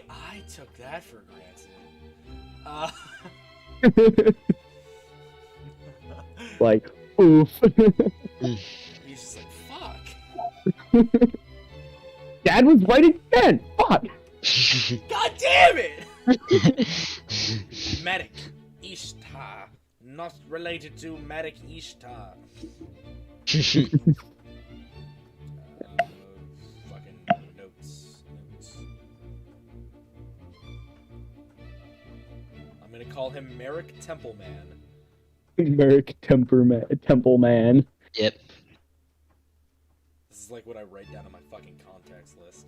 Speaker 2: I took that for granted.
Speaker 3: Like, oof.
Speaker 2: He's just like, fuck.
Speaker 3: Dad was right again. Fuck.
Speaker 2: God damn it! Medic Ishtar, not related to Medic Ishtar. Fucking notes. gonna call him Merrick Templeman.
Speaker 3: Merrick Temple Man.
Speaker 5: Yep.
Speaker 2: This is like what I write down on my fucking contacts list.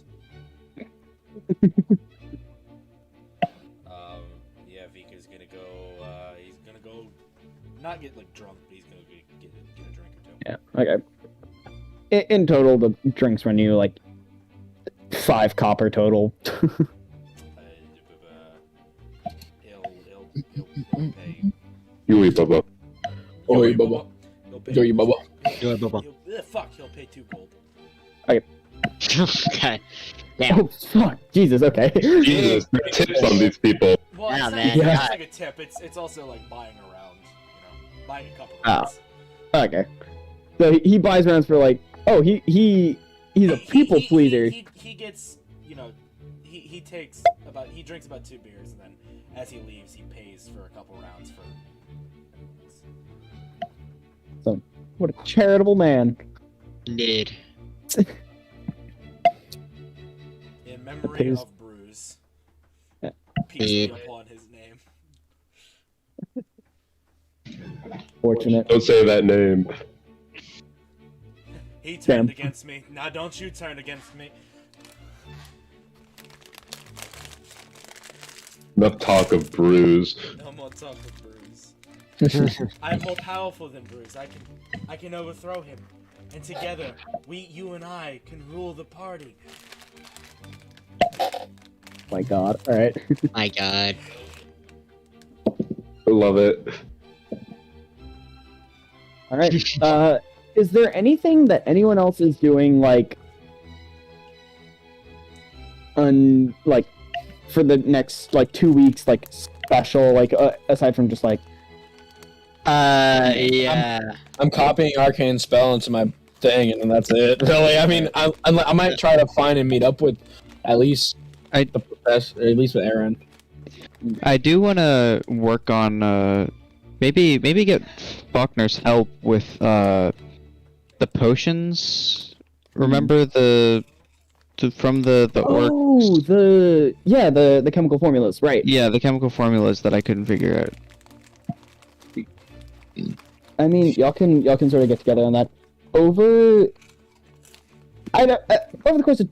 Speaker 2: Yeah, Vico's gonna go. He's gonna go, not get like drunk, but he's gonna get a drink or two.
Speaker 3: Yeah. Okay. In total, the drinks run you like 5 copper total.
Speaker 2: He'll pay.
Speaker 6: Yui Bubba.
Speaker 8: Oi, Bubba.
Speaker 2: He'll pay.
Speaker 8: Joey Bubba.
Speaker 2: Fuck, he'll pay 2 gold.
Speaker 5: Okay. Damn.
Speaker 3: Oh fuck! Jesus. Okay.
Speaker 6: Jesus, the tips on these people.
Speaker 2: Well,
Speaker 5: Yeah,
Speaker 2: it's,
Speaker 5: man.
Speaker 2: Not,
Speaker 3: Yeah.
Speaker 2: it's like a tip. It's also like buying a round. You know, buying a couple
Speaker 3: Oh.
Speaker 2: rounds.
Speaker 3: Okay. So he buys rounds for like. Oh, he's a people pleaser.
Speaker 2: He gets, you know, he drinks about 2 beers, and then as he leaves, he pays for a couple rounds for.
Speaker 3: So, what a charitable man.
Speaker 5: Indeed.
Speaker 2: In memory
Speaker 3: pays-
Speaker 2: of Bruce.
Speaker 3: Yeah.
Speaker 2: Peace be upon his name.
Speaker 3: Fortunate.
Speaker 6: Don't say that name.
Speaker 2: He turned
Speaker 3: Damn.
Speaker 2: against me. Now don't you turn against me.
Speaker 6: Enough talk of Bruise.
Speaker 2: No more talk of Bruce. I am more powerful than Bruce. I can overthrow him. And together, you and I can rule the party.
Speaker 3: My God. All right.
Speaker 5: My God.
Speaker 6: I love it.
Speaker 3: All right. Is there anything that anyone else is doing like for the next like 2 weeks, like special, like aside from just like
Speaker 5: Yeah.
Speaker 8: I'm copying Arcane Spell into my thing, and then that's it. Really, I mean, I might try to find and meet up with at least the professor, or at least with Erin.
Speaker 4: I do want to work on maybe get Faulkner's help with the potions. Remember from the orc?
Speaker 3: oh the chemical formulas, right?
Speaker 4: Yeah, the chemical formulas that I couldn't figure out.
Speaker 3: I mean, y'all can sort of get together on that over the course of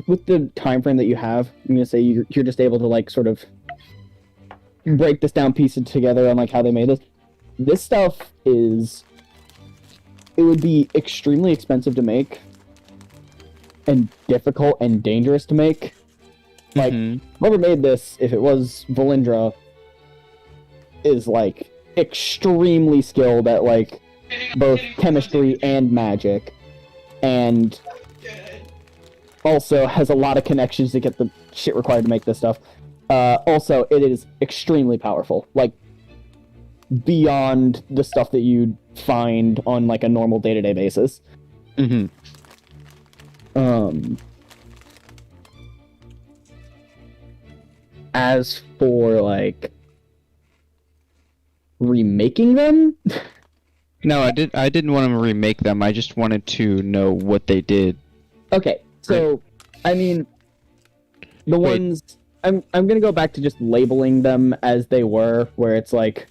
Speaker 3: with the time frame that you have. I'm gonna say you're just able to like sort of break this down, piece it together on like how they made this. This stuff it would be extremely expensive to make and difficult and dangerous to make. Like whoever made this, if it was Valindra, is like extremely skilled at like both chemistry and magic, and also has a lot of connections to get the shit required to make this stuff. Also, it is extremely powerful, like beyond the stuff that you'd find on like a normal day-to-day basis. As for like remaking them,
Speaker 4: No, I didn't want to remake them. I just wanted to know what they did.
Speaker 3: okay, so I mean, the
Speaker 4: Wait.
Speaker 3: ones I'm gonna go back to just labeling them as they were, where it's like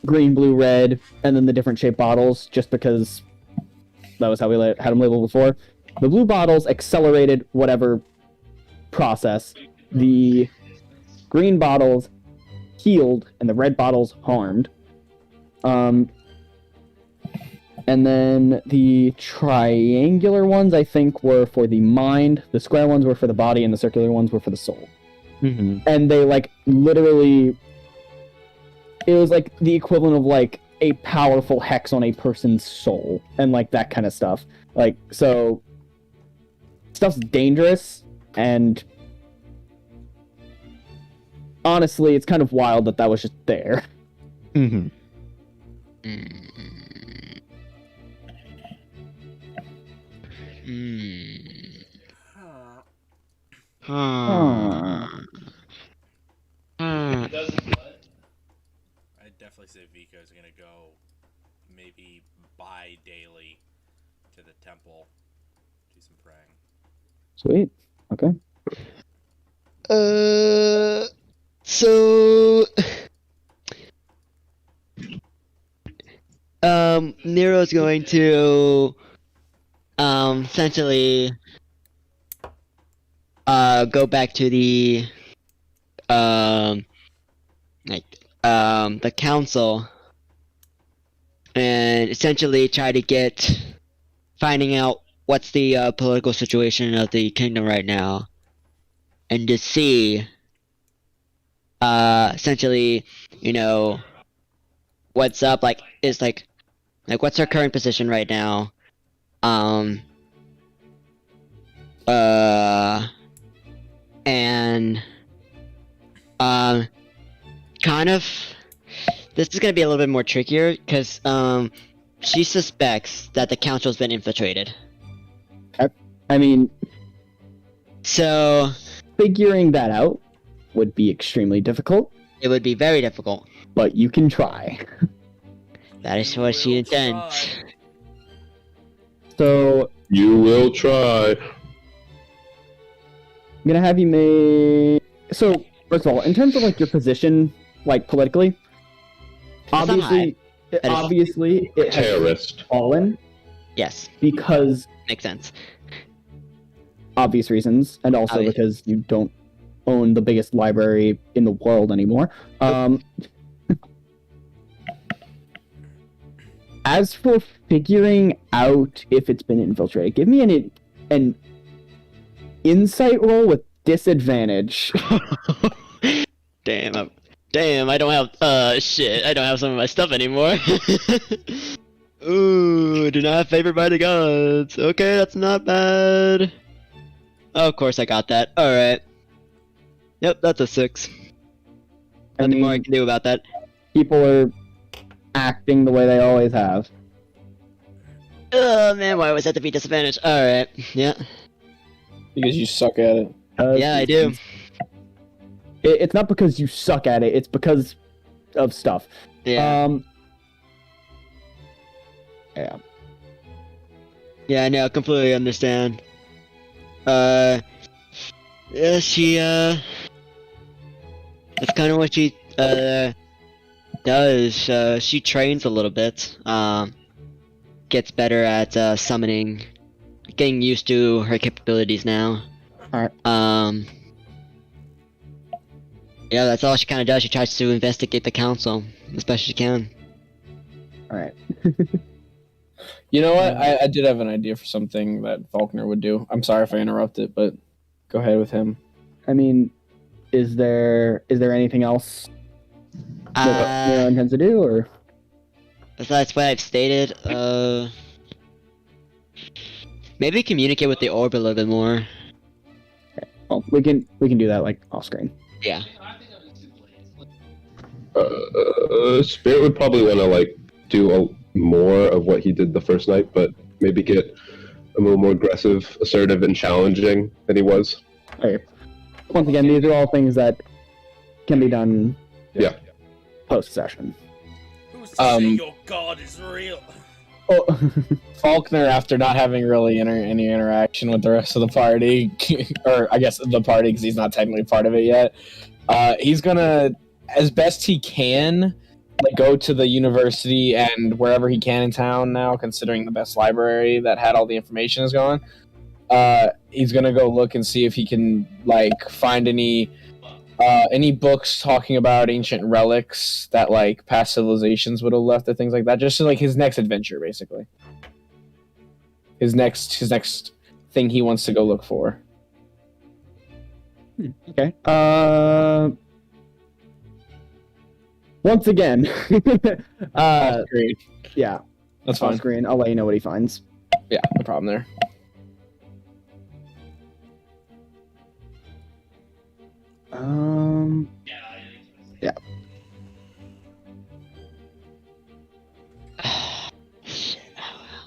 Speaker 3: green, blue, red, and then the different shaped bottles, just because that was how we had them labeled before. The blue bottles accelerated whatever process. The green bottles healed, and the red bottles harmed. And then the triangular ones, I think, were for the mind. The square ones were for the body, and the circular ones were for the soul. And they, like, literally... It was, like, the equivalent of, like, a powerful hex on a person's soul. And, like, that kind of stuff. Like, so... Stuff's dangerous, and... Honestly, it's kind of wild that was just there.
Speaker 2: I'd definitely say Vico's gonna go maybe bi-daily to the temple, do some praying.
Speaker 3: Sweet. Okay.
Speaker 5: So, Nero's going to, essentially, go back to the, the council, and essentially try to finding out what's the, political situation of the kingdom right now, and to see, essentially, what's up, what's our current position right now, and, kind of, this is gonna be a little bit more trickier, because, she suspects that the council's been infiltrated.
Speaker 3: I mean,
Speaker 5: So,
Speaker 3: figuring that out would be extremely difficult,
Speaker 5: it would be very difficult.
Speaker 3: but you can try.
Speaker 5: That is what she intends.
Speaker 3: So,
Speaker 6: You will try.
Speaker 3: I'm gonna have you make. So, first of all, in terms of like your position, like politically,
Speaker 5: not
Speaker 3: obviously,
Speaker 5: That is-
Speaker 3: obviously, it has
Speaker 6: Terrorist.
Speaker 3: fallen
Speaker 5: Yes,
Speaker 3: because
Speaker 5: makes sense.
Speaker 3: obvious reasons, and also
Speaker 5: Obvious.
Speaker 3: because you don't own the biggest library in the world anymore. As for figuring out if it's been infiltrated, give me an insight roll with disadvantage.
Speaker 5: Damn, I don't have, shit, I don't have some of my stuff anymore. Ooh, do not have favored by the gods. Okay, that's not bad. Oh, of course I got that. Alright. Yep, that's a 6.
Speaker 3: I
Speaker 5: Nothing more I
Speaker 3: mean,
Speaker 5: can do about that.
Speaker 3: people are acting the way they always have.
Speaker 5: Oh man, why was that to be disadvantaged? Alright, yeah.
Speaker 1: Because you suck at it.
Speaker 5: Yeah, I do.
Speaker 3: It's not because you suck at it. It's because of stuff.
Speaker 5: Yeah.
Speaker 3: Yeah.
Speaker 5: Yeah, I know, completely understand. Yeah, she, that's kind of what she, does. She trains a little bit, gets better at, summoning, getting used to her capabilities now.
Speaker 3: Alright.
Speaker 5: Yeah, that's all she kind of does. She tries to investigate the council as best she can.
Speaker 3: Alright.
Speaker 1: You know what? I did have an idea for something that Faulkner would do. I'm sorry if I interrupted, but go ahead with him.
Speaker 3: I mean, is there anything else that Nero intends to do, or?
Speaker 5: That's what I've stated. Maybe communicate with the orb a little bit more.
Speaker 3: Well, we can do that like off screen.
Speaker 5: Yeah.
Speaker 6: Spirit would probably want to like do more of what he did the first night, but maybe get a little more aggressive, assertive, and challenging than he was.
Speaker 3: Okay. Once again, these are all things that can be done.
Speaker 6: Yeah.
Speaker 3: Post session.
Speaker 2: Who's to say your god is real?
Speaker 3: Oh.
Speaker 1: Faulkner, after not having really any interaction with the rest of the party, or I guess the party because he's not technically part of it yet, he's gonna, as best he can, like go to the university and wherever he can in town now, considering the best library that had all the information is gone. He's gonna go look and see if he can like find any books talking about ancient relics that like past civilizations would have left or things like that. Just like his next adventure, basically. His next thing he wants to go look for.
Speaker 3: Okay. Once again.
Speaker 1: Great.
Speaker 3: Yeah.
Speaker 1: That's
Speaker 3: On
Speaker 1: fine.
Speaker 3: screen. I'll let you know what he finds.
Speaker 1: Yeah, no problem there.
Speaker 3: Yeah.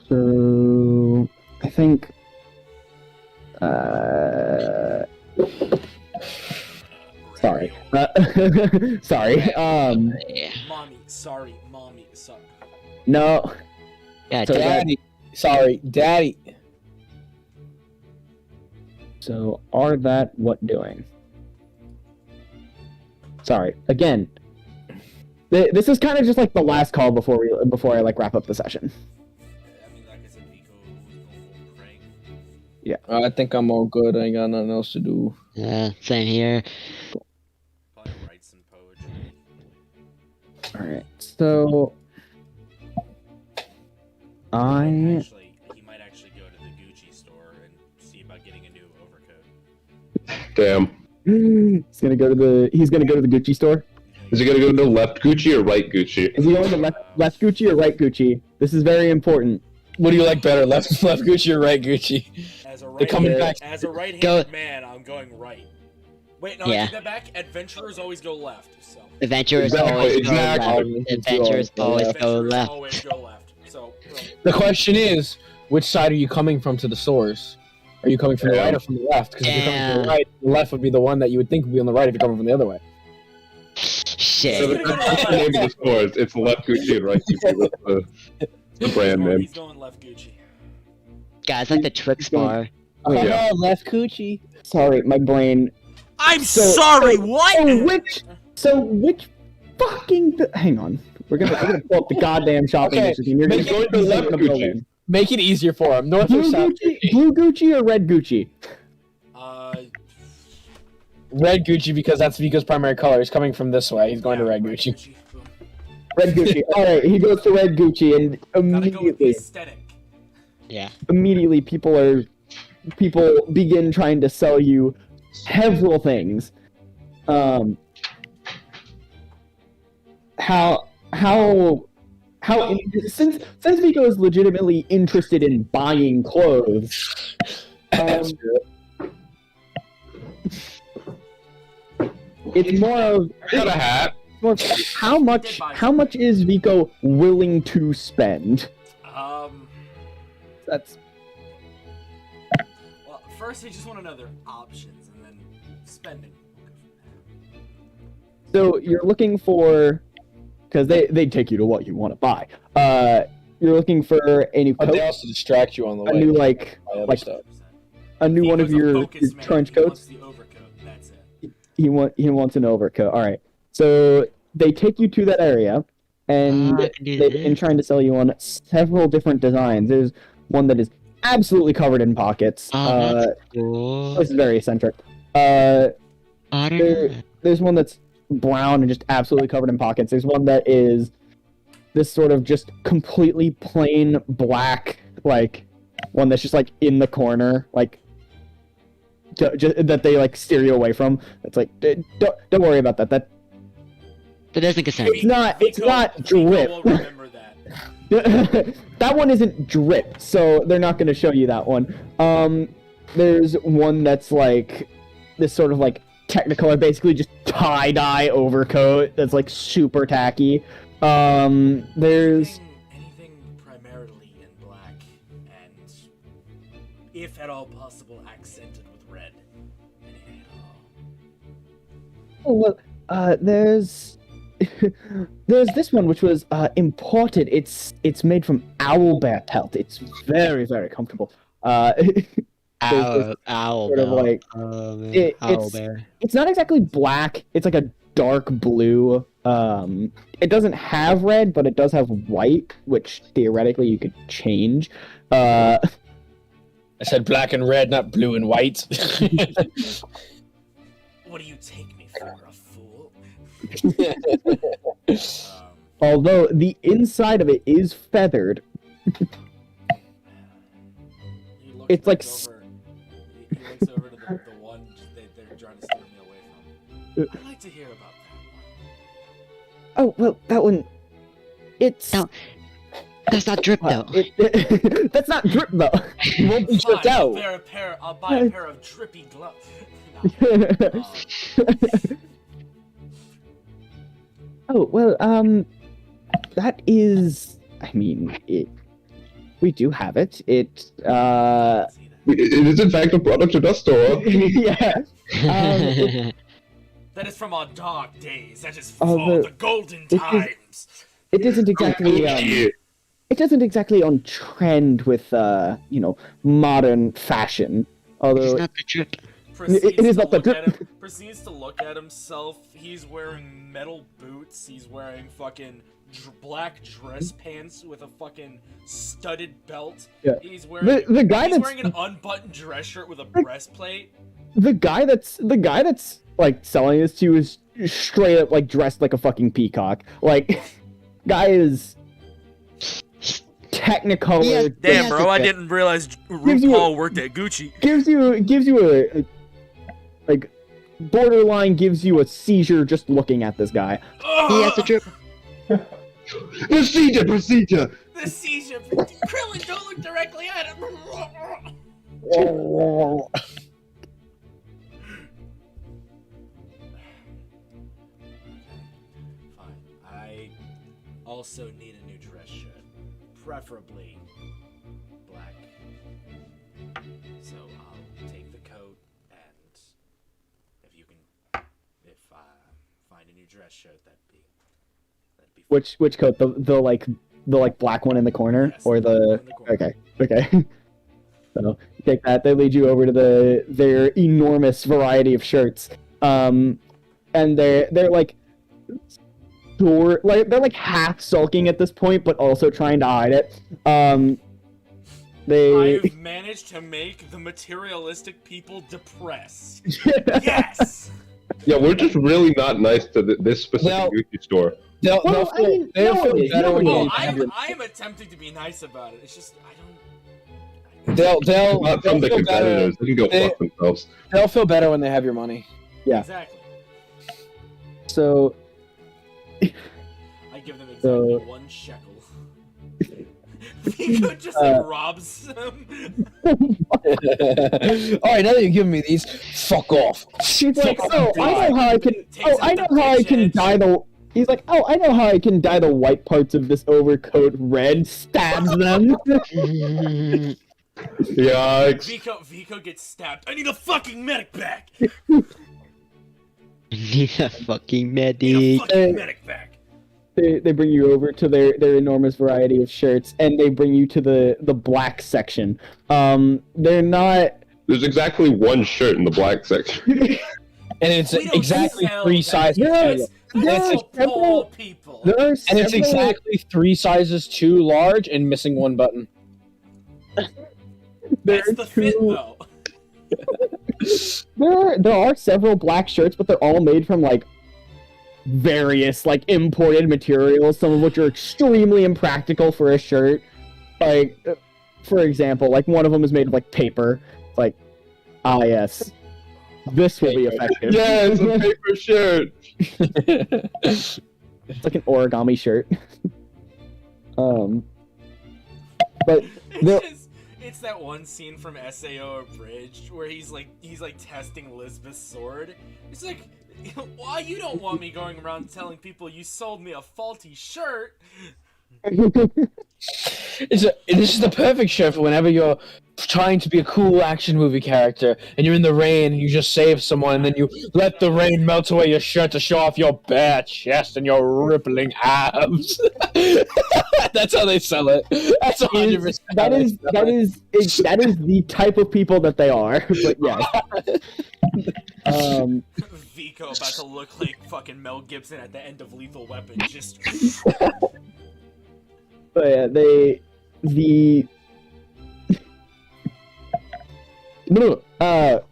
Speaker 3: So I think sorry. Sorry.
Speaker 2: Mommy, sorry.
Speaker 3: No.
Speaker 5: Yeah,
Speaker 3: So
Speaker 1: Daddy. Sorry, Daddy.
Speaker 3: So are that what doing? sorry. Again, this is kind of just like the last call before I like wrap up the session.
Speaker 2: I mean, like I said, Vico was going for praying.
Speaker 3: Yeah.
Speaker 1: I think I'm all good. I ain't got nothing else to do.
Speaker 5: Yeah, same here.
Speaker 2: Probably write some poetry.
Speaker 3: All right. So
Speaker 2: He might actually go to the Gucci store and see about getting a new overcoat.
Speaker 6: Damn.
Speaker 3: he's gonna go to the Gucci store.
Speaker 6: Is he gonna go to the left Gucci or right Gucci?
Speaker 3: Is he going to left Gucci or right Gucci? This is very important.
Speaker 1: What do you like better, left Gucci or right Gucci?
Speaker 2: As a
Speaker 1: They're coming back.
Speaker 2: right-handed man, I'm going right. Wait, no, I
Speaker 5: Yeah.
Speaker 2: take that back. Adventurers always go left. So
Speaker 5: Adventurers
Speaker 6: Exactly,
Speaker 5: always
Speaker 6: exactly.
Speaker 5: go left. Adventurers always go
Speaker 2: adventurers
Speaker 5: left.
Speaker 2: always go left. So
Speaker 1: The question is, which side are you coming from to the stores? Are you coming from the
Speaker 6: Yeah.
Speaker 1: right or from the left? Because if you're coming from the
Speaker 5: Yeah.
Speaker 1: right, the left would be the one that you would think would be on the right if you're coming from the other way.
Speaker 6: So
Speaker 5: Shit.
Speaker 6: that's the name of the stores. It's left Gucci and right Gucci. That's the brand name.
Speaker 2: He's going left Gucci.
Speaker 5: Guys, like the Twix bar.
Speaker 6: Yeah.
Speaker 1: left Gucci.
Speaker 3: Sorry, my brain.
Speaker 2: I'm
Speaker 3: sorry,
Speaker 2: what?
Speaker 3: Which fucking hang on. We're gonna pull up the goddamn shopping
Speaker 1: Okay,
Speaker 3: list and you're gonna
Speaker 1: make
Speaker 3: go
Speaker 1: it
Speaker 3: to the
Speaker 6: left
Speaker 3: left
Speaker 6: Gucci.
Speaker 1: Make it easier for him. North or
Speaker 3: Blue
Speaker 1: south
Speaker 3: Gucci,
Speaker 1: Gucci?
Speaker 3: blue Gucci or red Gucci?
Speaker 1: Red Gucci because that's Vico's primary color. He's coming from this way. He's going to red Gucci.
Speaker 2: Boom.
Speaker 3: Red Gucci. All right, he goes to red Gucci, and
Speaker 2: Gotta go with the
Speaker 3: immediately,
Speaker 2: aesthetic.
Speaker 5: Yeah.
Speaker 3: people begin trying to sell you several things. Since Vico is legitimately interested in buying clothes, it's more of
Speaker 6: Got a hat.
Speaker 3: how much is Vico willing to spend? That's
Speaker 2: Well, first we just want to know their options, and then spending.
Speaker 3: so you're looking for, because they take you to what you want to buy. You're looking for a new
Speaker 1: But they
Speaker 3: coat,
Speaker 1: also distract you on the way.
Speaker 3: a new like
Speaker 1: by other
Speaker 3: like
Speaker 1: stuff.
Speaker 3: a new one of your trench coats.
Speaker 2: He wants the overcoat. That's it.
Speaker 3: He wants an overcoat. All right. So they take you to that area, and
Speaker 5: I can do
Speaker 3: they've
Speaker 5: this.
Speaker 3: been trying to sell you on several different designs. There's one that is absolutely covered in pockets.
Speaker 5: Oh, that's cool.
Speaker 3: This is very eccentric.
Speaker 5: I don't
Speaker 3: there-
Speaker 5: know.
Speaker 3: There's one that's brown and just absolutely covered in pockets. There's one that is this sort of just completely plain black, like one that's just like in the corner, like that they like steer you away from. It's like don't worry about that. That
Speaker 5: doesn't consent.
Speaker 3: it's not
Speaker 2: Vico
Speaker 3: drip.
Speaker 2: will remember that.
Speaker 3: That one isn't drip, so they're not going to show you that one. There's one that's like this sort of like Technicolor, basically just tie-dye overcoat that's like super tacky. There's
Speaker 2: anything primarily in black, and if at all possible, accented with red. Anything at all.
Speaker 3: there's there's this one which was imported. It's made from owlbear pelt. It's very, very comfortable.
Speaker 5: Owl
Speaker 3: sort of
Speaker 5: bell.
Speaker 3: like
Speaker 5: Oh, man.
Speaker 3: it-
Speaker 5: Owl
Speaker 3: it's-
Speaker 5: bear.
Speaker 3: it's not exactly black. It's like a dark blue. It doesn't have red, but it does have white, which theoretically you could change.
Speaker 1: I said black and red, not blue and white.
Speaker 2: What do you take me for, a fool?
Speaker 3: Although the inside of it is feathered.
Speaker 2: He looks
Speaker 3: It's like
Speaker 2: back over, he looks over to the one they're trying to steer me away from. I'd like to hear about that one.
Speaker 3: Oh well, that one. It's
Speaker 5: No. That's not drip though.
Speaker 3: that's not drip though. It won't be dripped
Speaker 2: Fine,
Speaker 3: out.
Speaker 2: I'll buy a pair of drippy gloves.
Speaker 3: Oh well, that is. I mean, we do have it. It.
Speaker 6: It is in fact a product of our store.
Speaker 3: Yeah.
Speaker 2: That is from our dark days. That is
Speaker 3: Oh,
Speaker 2: for the golden times.
Speaker 3: It isn't exactly. It isn't exactly on trend with modern fashion.
Speaker 5: It's
Speaker 3: Although
Speaker 5: not the drip.
Speaker 2: proceeds
Speaker 3: it is
Speaker 2: to
Speaker 3: not the
Speaker 2: look at him. Proceeds to look at himself. He's wearing metal boots. He's wearing fucking black dress pants with a fucking studded belt.
Speaker 3: Yeah.
Speaker 2: He's wearing
Speaker 3: the guy
Speaker 2: he's
Speaker 3: that's
Speaker 2: wearing an unbuttoned dress shirt with a breastplate.
Speaker 3: the guy that's like selling this to you is straight up like dressed like a fucking peacock. Like, guy is Technicolor.
Speaker 5: Yeah,
Speaker 2: Damn,
Speaker 5: Yeah,
Speaker 2: bro, I
Speaker 5: okay.
Speaker 2: didn't realize
Speaker 3: Gives you
Speaker 2: RuPaul worked at Gucci.
Speaker 3: gives you a like borderline gives you a seizure just looking at this guy.
Speaker 5: He has a drip.
Speaker 6: Procedure.
Speaker 2: The seizure. Krillin, don't look directly at him. Fine. I also need a new dress shirt, preferably black. So I'll take the coat, and if you can, if find a new dress shirt, that'd be.
Speaker 3: Which coat? The like black one in the corner,
Speaker 2: Yes,
Speaker 3: or
Speaker 2: the black
Speaker 3: the
Speaker 2: one in the corner.
Speaker 3: okay. So take that. They lead you over to their enormous variety of shirts. And they're like they're like half sulking at this point, but also trying to hide it.
Speaker 2: I've managed to make the materialistic people depressed. Yes.
Speaker 6: Yeah, we're just really not nice to this specific
Speaker 1: Well-
Speaker 6: Gucci store.
Speaker 1: They'll
Speaker 3: Well, I mean,
Speaker 1: feel
Speaker 3: nowadays-
Speaker 1: better when
Speaker 2: Oh,
Speaker 1: you have your,
Speaker 2: I'm attempting to be nice about it. It's just I don't.
Speaker 1: they'll
Speaker 6: Not from the
Speaker 1: feel better.
Speaker 6: competitors. They can go
Speaker 1: They-
Speaker 6: fuck themselves.
Speaker 1: They'll feel better when they have your money.
Speaker 3: Yeah.
Speaker 2: Exactly.
Speaker 3: So
Speaker 2: I give them exactly
Speaker 3: So-
Speaker 2: 1 shekel. Vico just like robs them.
Speaker 1: All right, now that you're giving me these, fuck off.
Speaker 3: she's like,
Speaker 1: Fuck
Speaker 3: oh,
Speaker 1: off.
Speaker 3: I know how I can.
Speaker 2: Takes
Speaker 3: Oh,
Speaker 2: it
Speaker 3: I
Speaker 2: to
Speaker 3: know how I
Speaker 2: bitch
Speaker 3: can
Speaker 2: edge.
Speaker 3: dye the. He's like, oh, I know how I can dye the white parts of this overcoat red. Stabs them.
Speaker 6: Yikes.
Speaker 2: Vico gets stabbed. I need a fucking medic back.
Speaker 5: Need a fucking
Speaker 2: Need a
Speaker 5: medic.
Speaker 2: fucking medic back.
Speaker 3: They bring you over to their enormous variety of shirts, and they bring you to the black section. They're not.
Speaker 6: There's exactly 1 shirt in the black section.
Speaker 1: And it's
Speaker 2: We don't
Speaker 1: exactly
Speaker 2: sell
Speaker 1: 3
Speaker 2: that.
Speaker 1: sizes.
Speaker 3: Yeah.
Speaker 2: That's
Speaker 3: There's
Speaker 2: for
Speaker 3: several-
Speaker 2: poor people.
Speaker 3: There are
Speaker 1: And it's
Speaker 3: several-
Speaker 1: exactly 3 sizes too large and missing 1 button.
Speaker 3: there
Speaker 2: That's
Speaker 3: are
Speaker 2: the fit,
Speaker 3: two-
Speaker 2: though.
Speaker 3: There are several black shirts, but they're all made from like various like imported materials, some of which are extremely impractical for a shirt. Like, for example, like one of them is made of like paper. It's like, yes, this will be effective.
Speaker 6: Yeah, it's a paper shirt.
Speaker 3: It's like an origami shirt. But the-
Speaker 2: It's that one scene from SAO Abridged where he's like testing Lisbeth's sword. It's like, why you don't want me going around telling people you sold me a faulty shirt?
Speaker 1: This is the perfect shirt for whenever you're trying to be a cool action movie character and you're in the rain and you just save someone and then you let the rain melt away your shirt to show off your bare chest and your rippling abs. That's how they sell it. That's 100%.
Speaker 3: that is the type of people that they are. But yes.
Speaker 2: Vico about to look like fucking Mel Gibson at the end of Lethal Weapon. Just
Speaker 3: But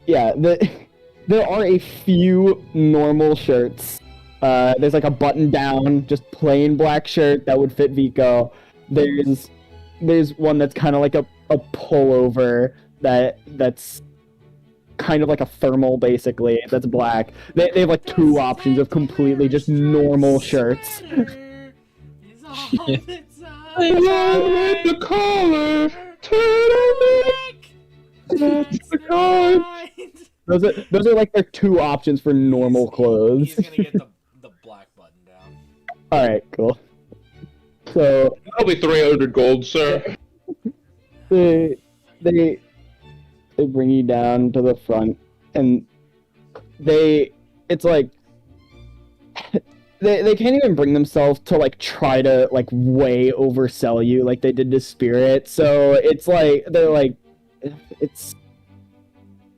Speaker 3: yeah, there are a few normal shirts. There's like a button-down, just plain black shirt that would fit Vico. There's one that's kind of like a pullover that's kind of like a thermal, basically. That's black. They have like 2 options of completely just normal shirts.
Speaker 6: Turn the collar. That's the card.
Speaker 3: Those are like their 2 options for normal clothes.
Speaker 2: He's gonna get the black button down.
Speaker 3: All right, cool. So
Speaker 6: That'll be 300 gold, sir.
Speaker 3: they bring you down to the front, and it's like they can't even bring themselves to like try to like way oversell you like they did to Spirit. So it's like they're like it's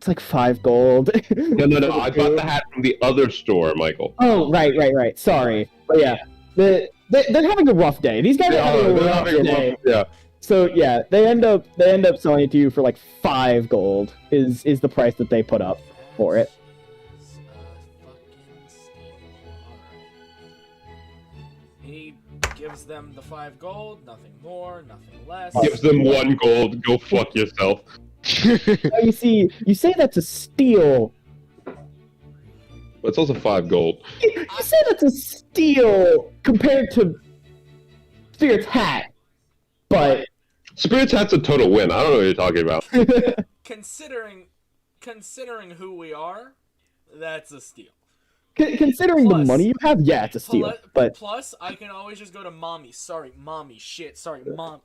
Speaker 3: It's like 5 gold.
Speaker 6: No. I bought the hat from the other store, Michael.
Speaker 3: Oh, right. Sorry. But yeah, they're having a rough day. These guys are having a rough day.
Speaker 6: Yeah.
Speaker 3: So yeah, they end up selling it to you for like 5 gold is the price that they put up for it.
Speaker 2: He gives them the 5 gold, nothing more, nothing less.
Speaker 6: Gives them 1 gold. Go fuck yourself.
Speaker 3: Now, you see, you say that's a steal.
Speaker 6: But it's also 5 gold.
Speaker 3: You say that's a steal compared to Spirit's hat, but
Speaker 6: Spirit's hat's a total win. I don't know what you're talking about.
Speaker 2: Considering who we are, that's a steal.
Speaker 3: Considering
Speaker 2: Plus-
Speaker 3: the money you have, yeah, it's a steal. But
Speaker 2: Plus, I can always just go to mommy. Sorry, mommy. Shit. Sorry, mom.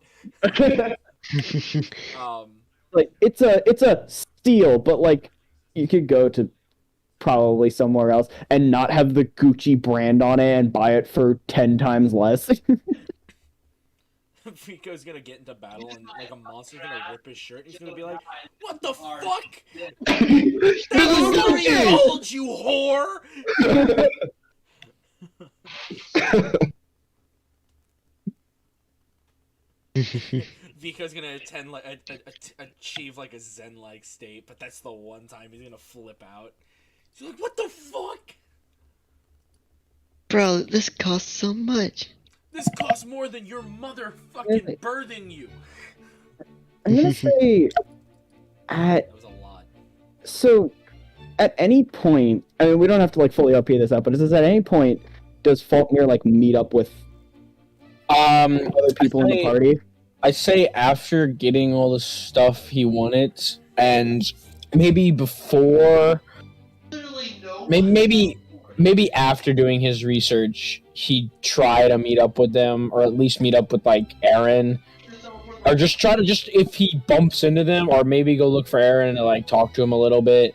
Speaker 3: like it's a steal, but like you could go to probably somewhere else and not have the Gucci brand on it and buy it for 10 times less.
Speaker 2: Vico's gonna get into battle and like a monster's gonna rip his shirt. He's gonna be like, "What the fuck? That was 3 years old, you whore!" Vico's gonna attend like achieve like a zen-like state, but that's the one time he's gonna flip out. He's like, "What the fuck?
Speaker 5: Bro, this costs so much.
Speaker 2: This costs more than your mother fucking birthing you."
Speaker 3: I'm gonna say
Speaker 2: That was a lot.
Speaker 3: so at any point, I mean we don't have to like fully update this up, but at any point does Faulkner like meet up with other people in the party?
Speaker 1: I say after getting all the stuff he wanted, and maybe before, maybe after doing his research, he'd try to meet up with them, or at least meet up with like Erin, or just try to if he bumps into them, or maybe go look for Erin and like talk to him a little bit.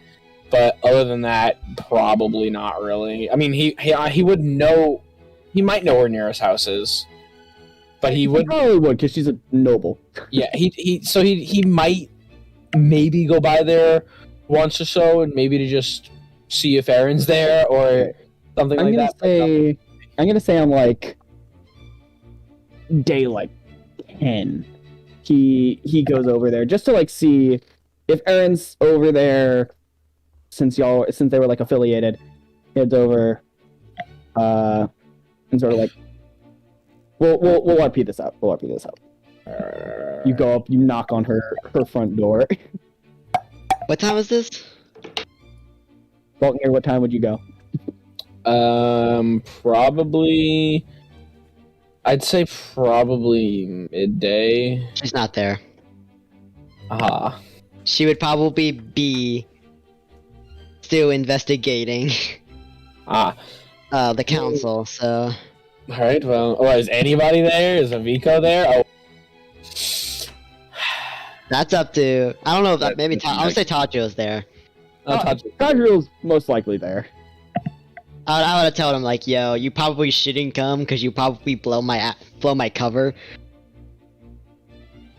Speaker 1: But other than that, probably not really. I mean, he would know, he might know where Nero's house is. But he
Speaker 3: probably would, because she's a noble.
Speaker 1: Yeah, he might maybe go by there once or so, and maybe to just see if Erin's there or something like that.
Speaker 3: I'm gonna say on like day like 10, he goes over there just to like see if Erin's over there. Since they were like affiliated, heads over, and sort of like. We'll RP this out. You go up, you knock on her front door.
Speaker 5: What time is this?
Speaker 3: Faulkner, what time would you go?
Speaker 1: Probably. I'd say probably midday.
Speaker 5: She's not there.
Speaker 1: Ah.
Speaker 5: She would probably be still investigating the council, so...
Speaker 1: Alright, well, is anybody there? Is a Vico there? Oh.
Speaker 5: That's up to... I don't know if that... Maybe... I would say Tadriel's there.
Speaker 3: Tadriel's most likely there.
Speaker 5: I would have told him, like, yo, you probably shouldn't come, because you probably blow my cover.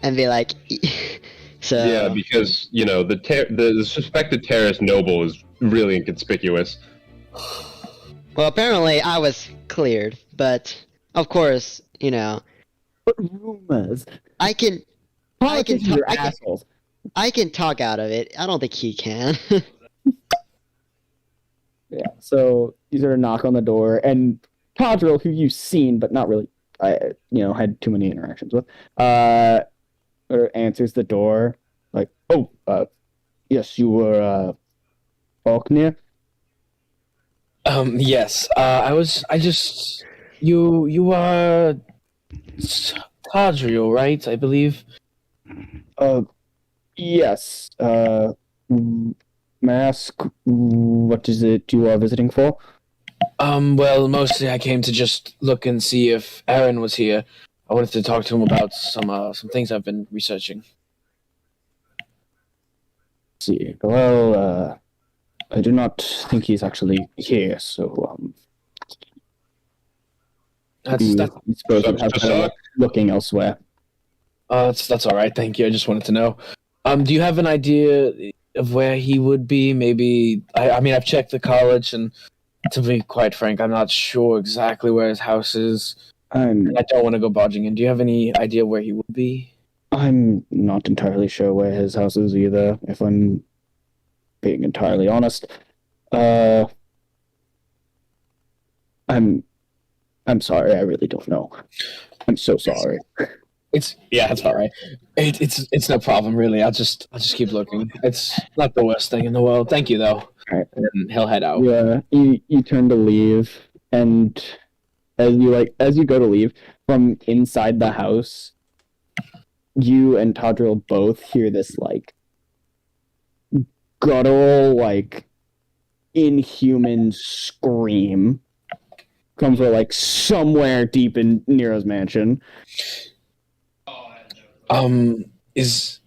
Speaker 5: And be like... so...
Speaker 6: Yeah, because, you know, the suspected terrorist noble is really inconspicuous.
Speaker 5: Well, apparently I was cleared, but of course, you know.
Speaker 3: What rumors?
Speaker 5: I can talk out of it. I don't think he can.
Speaker 3: Yeah. So you sort of knock on the door, and Tadriel, who you've seen but not really, had too many interactions with, answers the door like, "Oh, yes, you were Faulkner."
Speaker 1: Yes. You are Tadriel, right? I believe.
Speaker 3: Yes. May I ask what is it you are visiting for?
Speaker 1: Well, mostly I came to just look and see if Erin was here. I wanted to talk to him about some things I've been researching.
Speaker 3: See, well, I do not think he's actually here, so I suppose I'd have to looking elsewhere.
Speaker 1: That's all right. Thank you. I just wanted to know. Do you have an idea of where he would be? Maybe. I mean, I've checked the college, and to be quite frank, I'm not sure exactly where his house is.
Speaker 3: I'm
Speaker 1: I don't want to go barging in. Do you have any idea where he would be?
Speaker 3: I'm not entirely sure where his house is either, if I'm being entirely honest. I'm sorry, I really don't know. I'm so sorry.
Speaker 1: It's all right. It's no problem really. I'll just keep looking. It's not the worst thing in the world. Thank you though.
Speaker 3: Alright.
Speaker 1: And then he'll head out.
Speaker 3: Yeah, you turn to leave, and as you go to leave from inside the house, you and Tadriel both hear this like guttural, like inhuman scream come from like somewhere deep in Nero's mansion.
Speaker 1: Is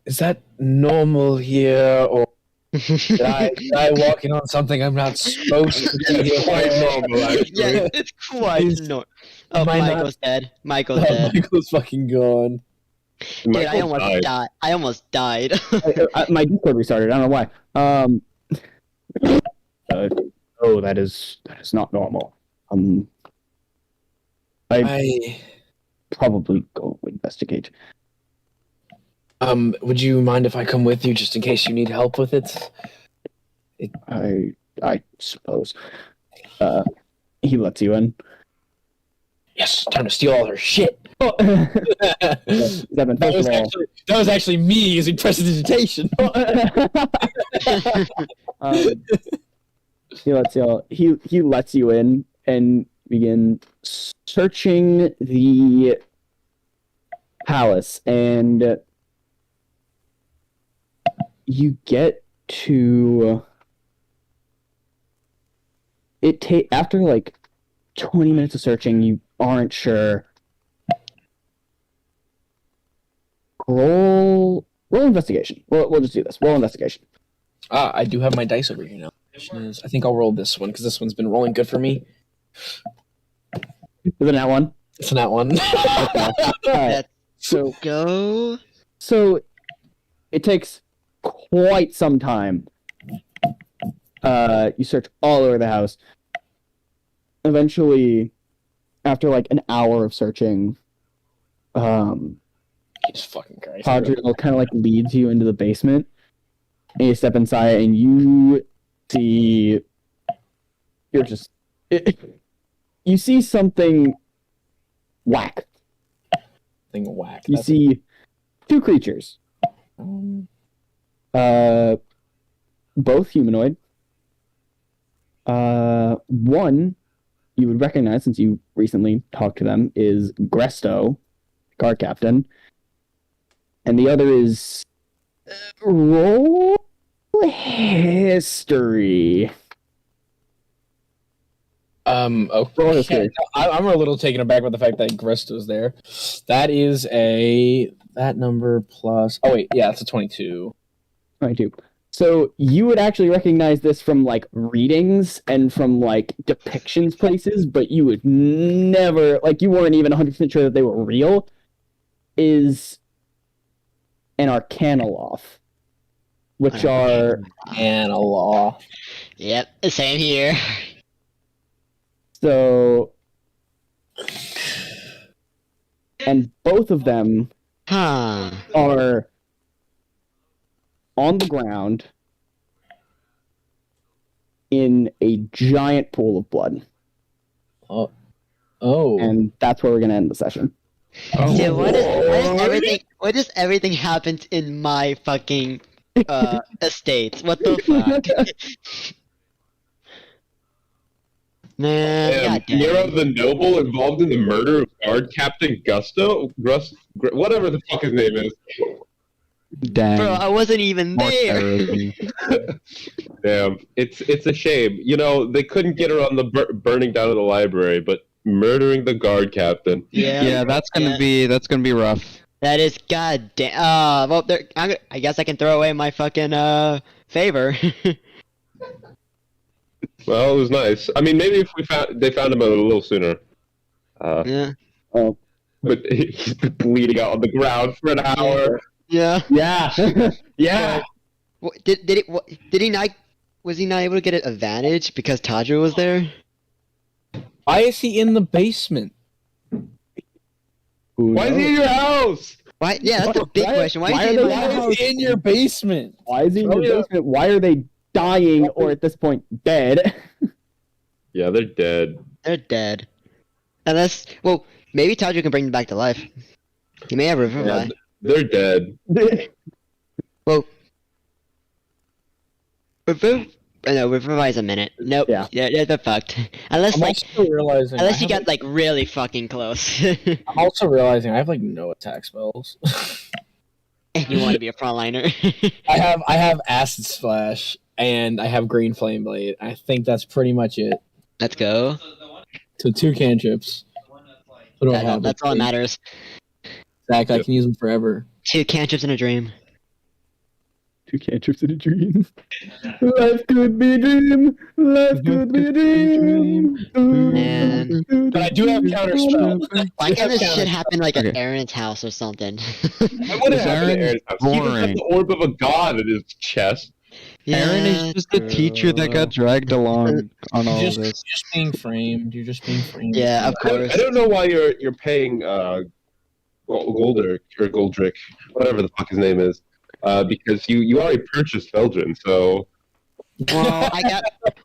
Speaker 1: that normal here, or did I walk in on something I'm not supposed to be here?
Speaker 6: Quite normal, actually.
Speaker 5: Yeah, it's quite no. Oh,
Speaker 1: Am I not-
Speaker 5: Michael's dead. Michael's
Speaker 1: Oh,
Speaker 5: dead.
Speaker 1: Michael's fucking gone.
Speaker 5: Dude, I
Speaker 6: Michael
Speaker 5: almost
Speaker 6: died.
Speaker 5: died. I almost died.
Speaker 3: My Discord restarted. I don't know why. Oh, that is not normal. I probably go investigate.
Speaker 1: Would you mind if I come with you just in case you need help with it?
Speaker 3: I suppose. He lets you in.
Speaker 1: Yes, time to steal all her shit.
Speaker 3: Devin, first of all,
Speaker 1: That was actually me using prestidigitation.
Speaker 3: he lets you in and begin searching the palace, and you get to it. After like 20 minutes of searching, you aren't sure. Roll investigation. We'll just do this. Roll investigation.
Speaker 1: I do have my dice over here now. I think I'll roll this one because this one's been rolling good for me.
Speaker 3: Is it that one?
Speaker 1: It's not one.
Speaker 3: Okay. All right. So
Speaker 5: Go.
Speaker 3: So it takes quite some time. You search all over the house. Eventually, after like an hour of searching,
Speaker 1: Jesus fucking Christ.
Speaker 3: Tadriel kind of like leads you into the basement. And you step inside, and you see. You see something whack.
Speaker 1: Thing whack.
Speaker 3: You see two creatures. Both humanoid. One you would recognize since you recently talked to them is Gresto, guard captain, and the other is roll history.
Speaker 1: Okay. I'm a little taken aback by the fact that Gresto's there. That is that number plus. Oh wait, yeah, it's a 22.
Speaker 3: 22. So you would actually recognize this from like readings and from like depictions places, but you would never, like, you weren't even 100% sure that they were real. Is an Arcanoloth, which are
Speaker 1: Analog.
Speaker 5: Yep, same here.
Speaker 3: so, and both of them
Speaker 5: Huh.
Speaker 3: are on the ground in a giant pool of blood.
Speaker 1: Oh.
Speaker 3: And that's where we're going to end the session.
Speaker 5: Dude, what does everything happen in my fucking estate? What the fuck? Man, goddamn.
Speaker 6: Nero the Noble involved in the murder of guard captain Gusto? Whatever the fuck his name is.
Speaker 4: Dang.
Speaker 5: Bro, I wasn't even
Speaker 4: More
Speaker 5: there.
Speaker 4: terrorism.
Speaker 6: Damn, it's a shame. You know, they couldn't get her on the burning down of the library, but murdering the guard captain.
Speaker 4: Yeah, that's gonna be rough.
Speaker 5: That is goddamn. Well, I guess I can throw away my fucking favor.
Speaker 6: Well, it was nice. I mean, maybe if they found him a little sooner.
Speaker 5: Yeah.
Speaker 6: But he's been bleeding out on the ground for an hour.
Speaker 5: Yeah.
Speaker 3: Yeah. Yeah.
Speaker 5: did he not? Was he not able to get an advantage because Tadriel was there?
Speaker 1: Why is he in the basement?
Speaker 6: Why is he in your house?
Speaker 5: Why? Yeah, that's the big question. Why is he in my house?
Speaker 1: Why is he in your basement?
Speaker 3: Why is he in
Speaker 6: Oh,
Speaker 3: your
Speaker 6: yeah.
Speaker 3: basement? Why are they dying or at this point dead?
Speaker 6: Yeah, they're dead.
Speaker 5: They're dead. Unless, well, maybe Tadriel can bring them back to life. He may have Revivify.
Speaker 6: Yeah, they're dead.
Speaker 5: Well, Revivify is a minute. Nope.
Speaker 3: Yeah.
Speaker 5: They're fucked. Unless
Speaker 1: I'm
Speaker 5: like,
Speaker 1: also realizing.
Speaker 5: unless
Speaker 1: I
Speaker 5: he
Speaker 1: have,
Speaker 5: got like really fucking close.
Speaker 1: I'm also realizing I have like no attack spells.
Speaker 5: And you want to be a frontliner.
Speaker 1: I have acid splash and I have green flame blade. I think that's pretty much it.
Speaker 5: Let's go.
Speaker 1: So 2 cantrips. What do I have?
Speaker 5: That's all that matters.
Speaker 1: Zach, I can use them forever.
Speaker 5: 2 cantrips in a dream.
Speaker 3: 2 cantrips in a dream. Life could be a dream. Life could be a dream.
Speaker 5: Man.
Speaker 1: But I do have counter spells.
Speaker 5: Why can't this shit happen like
Speaker 4: Okay.
Speaker 5: at Erin's house or something?
Speaker 6: Why would it happen to Aaron's house? He even
Speaker 4: boring.
Speaker 6: has the orb of a god in his chest.
Speaker 4: Aaron is just a teacher that got dragged along on all
Speaker 1: You're
Speaker 4: of this.
Speaker 1: just being framed. You're just being framed.
Speaker 5: Yeah, of
Speaker 6: I
Speaker 5: course.
Speaker 6: don't know why you're paying Goldrick or Goldrick, whatever the fuck his name is, because you already purchased Veldrin, so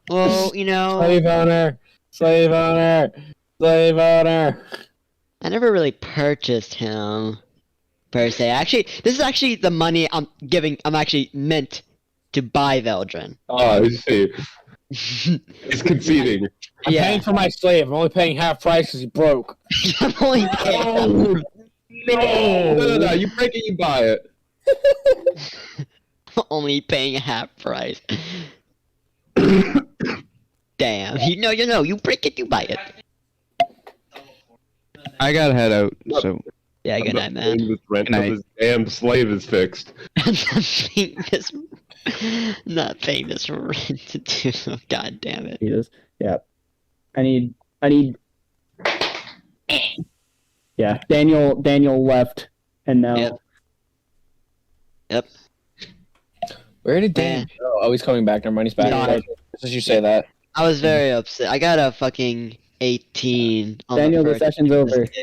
Speaker 5: Well, you know,
Speaker 1: Slave owner. Slave owner. Slave owner.
Speaker 5: I never really purchased him per se. Actually, this is actually the money I'm actually meant to buy Veldrin.
Speaker 6: I see. He's conceding.
Speaker 1: I'm
Speaker 5: Yeah.
Speaker 1: paying for my slave. I'm only paying half price because he broke.
Speaker 5: I'm only paying.
Speaker 6: No, you break it, you buy it.
Speaker 5: Only paying half price. Damn. You break it, you buy it.
Speaker 4: I gotta head out, so
Speaker 5: Yeah, good night,
Speaker 6: I'm
Speaker 5: man.
Speaker 6: not paying this rent
Speaker 4: Good
Speaker 6: till
Speaker 4: night.
Speaker 6: this damn slave is fixed.
Speaker 5: I'm not paying this rent to do. God damn it.
Speaker 3: Jesus. Yeah. I need. Yeah. Daniel left, and now.
Speaker 5: Yep.
Speaker 1: Where did Dan go? Oh, he's coming back. Never mind. He's back.
Speaker 5: Yeah.
Speaker 1: As you say that.
Speaker 5: I was very upset. I got a fucking 18 on
Speaker 3: Daniel, the
Speaker 5: first
Speaker 3: session's over.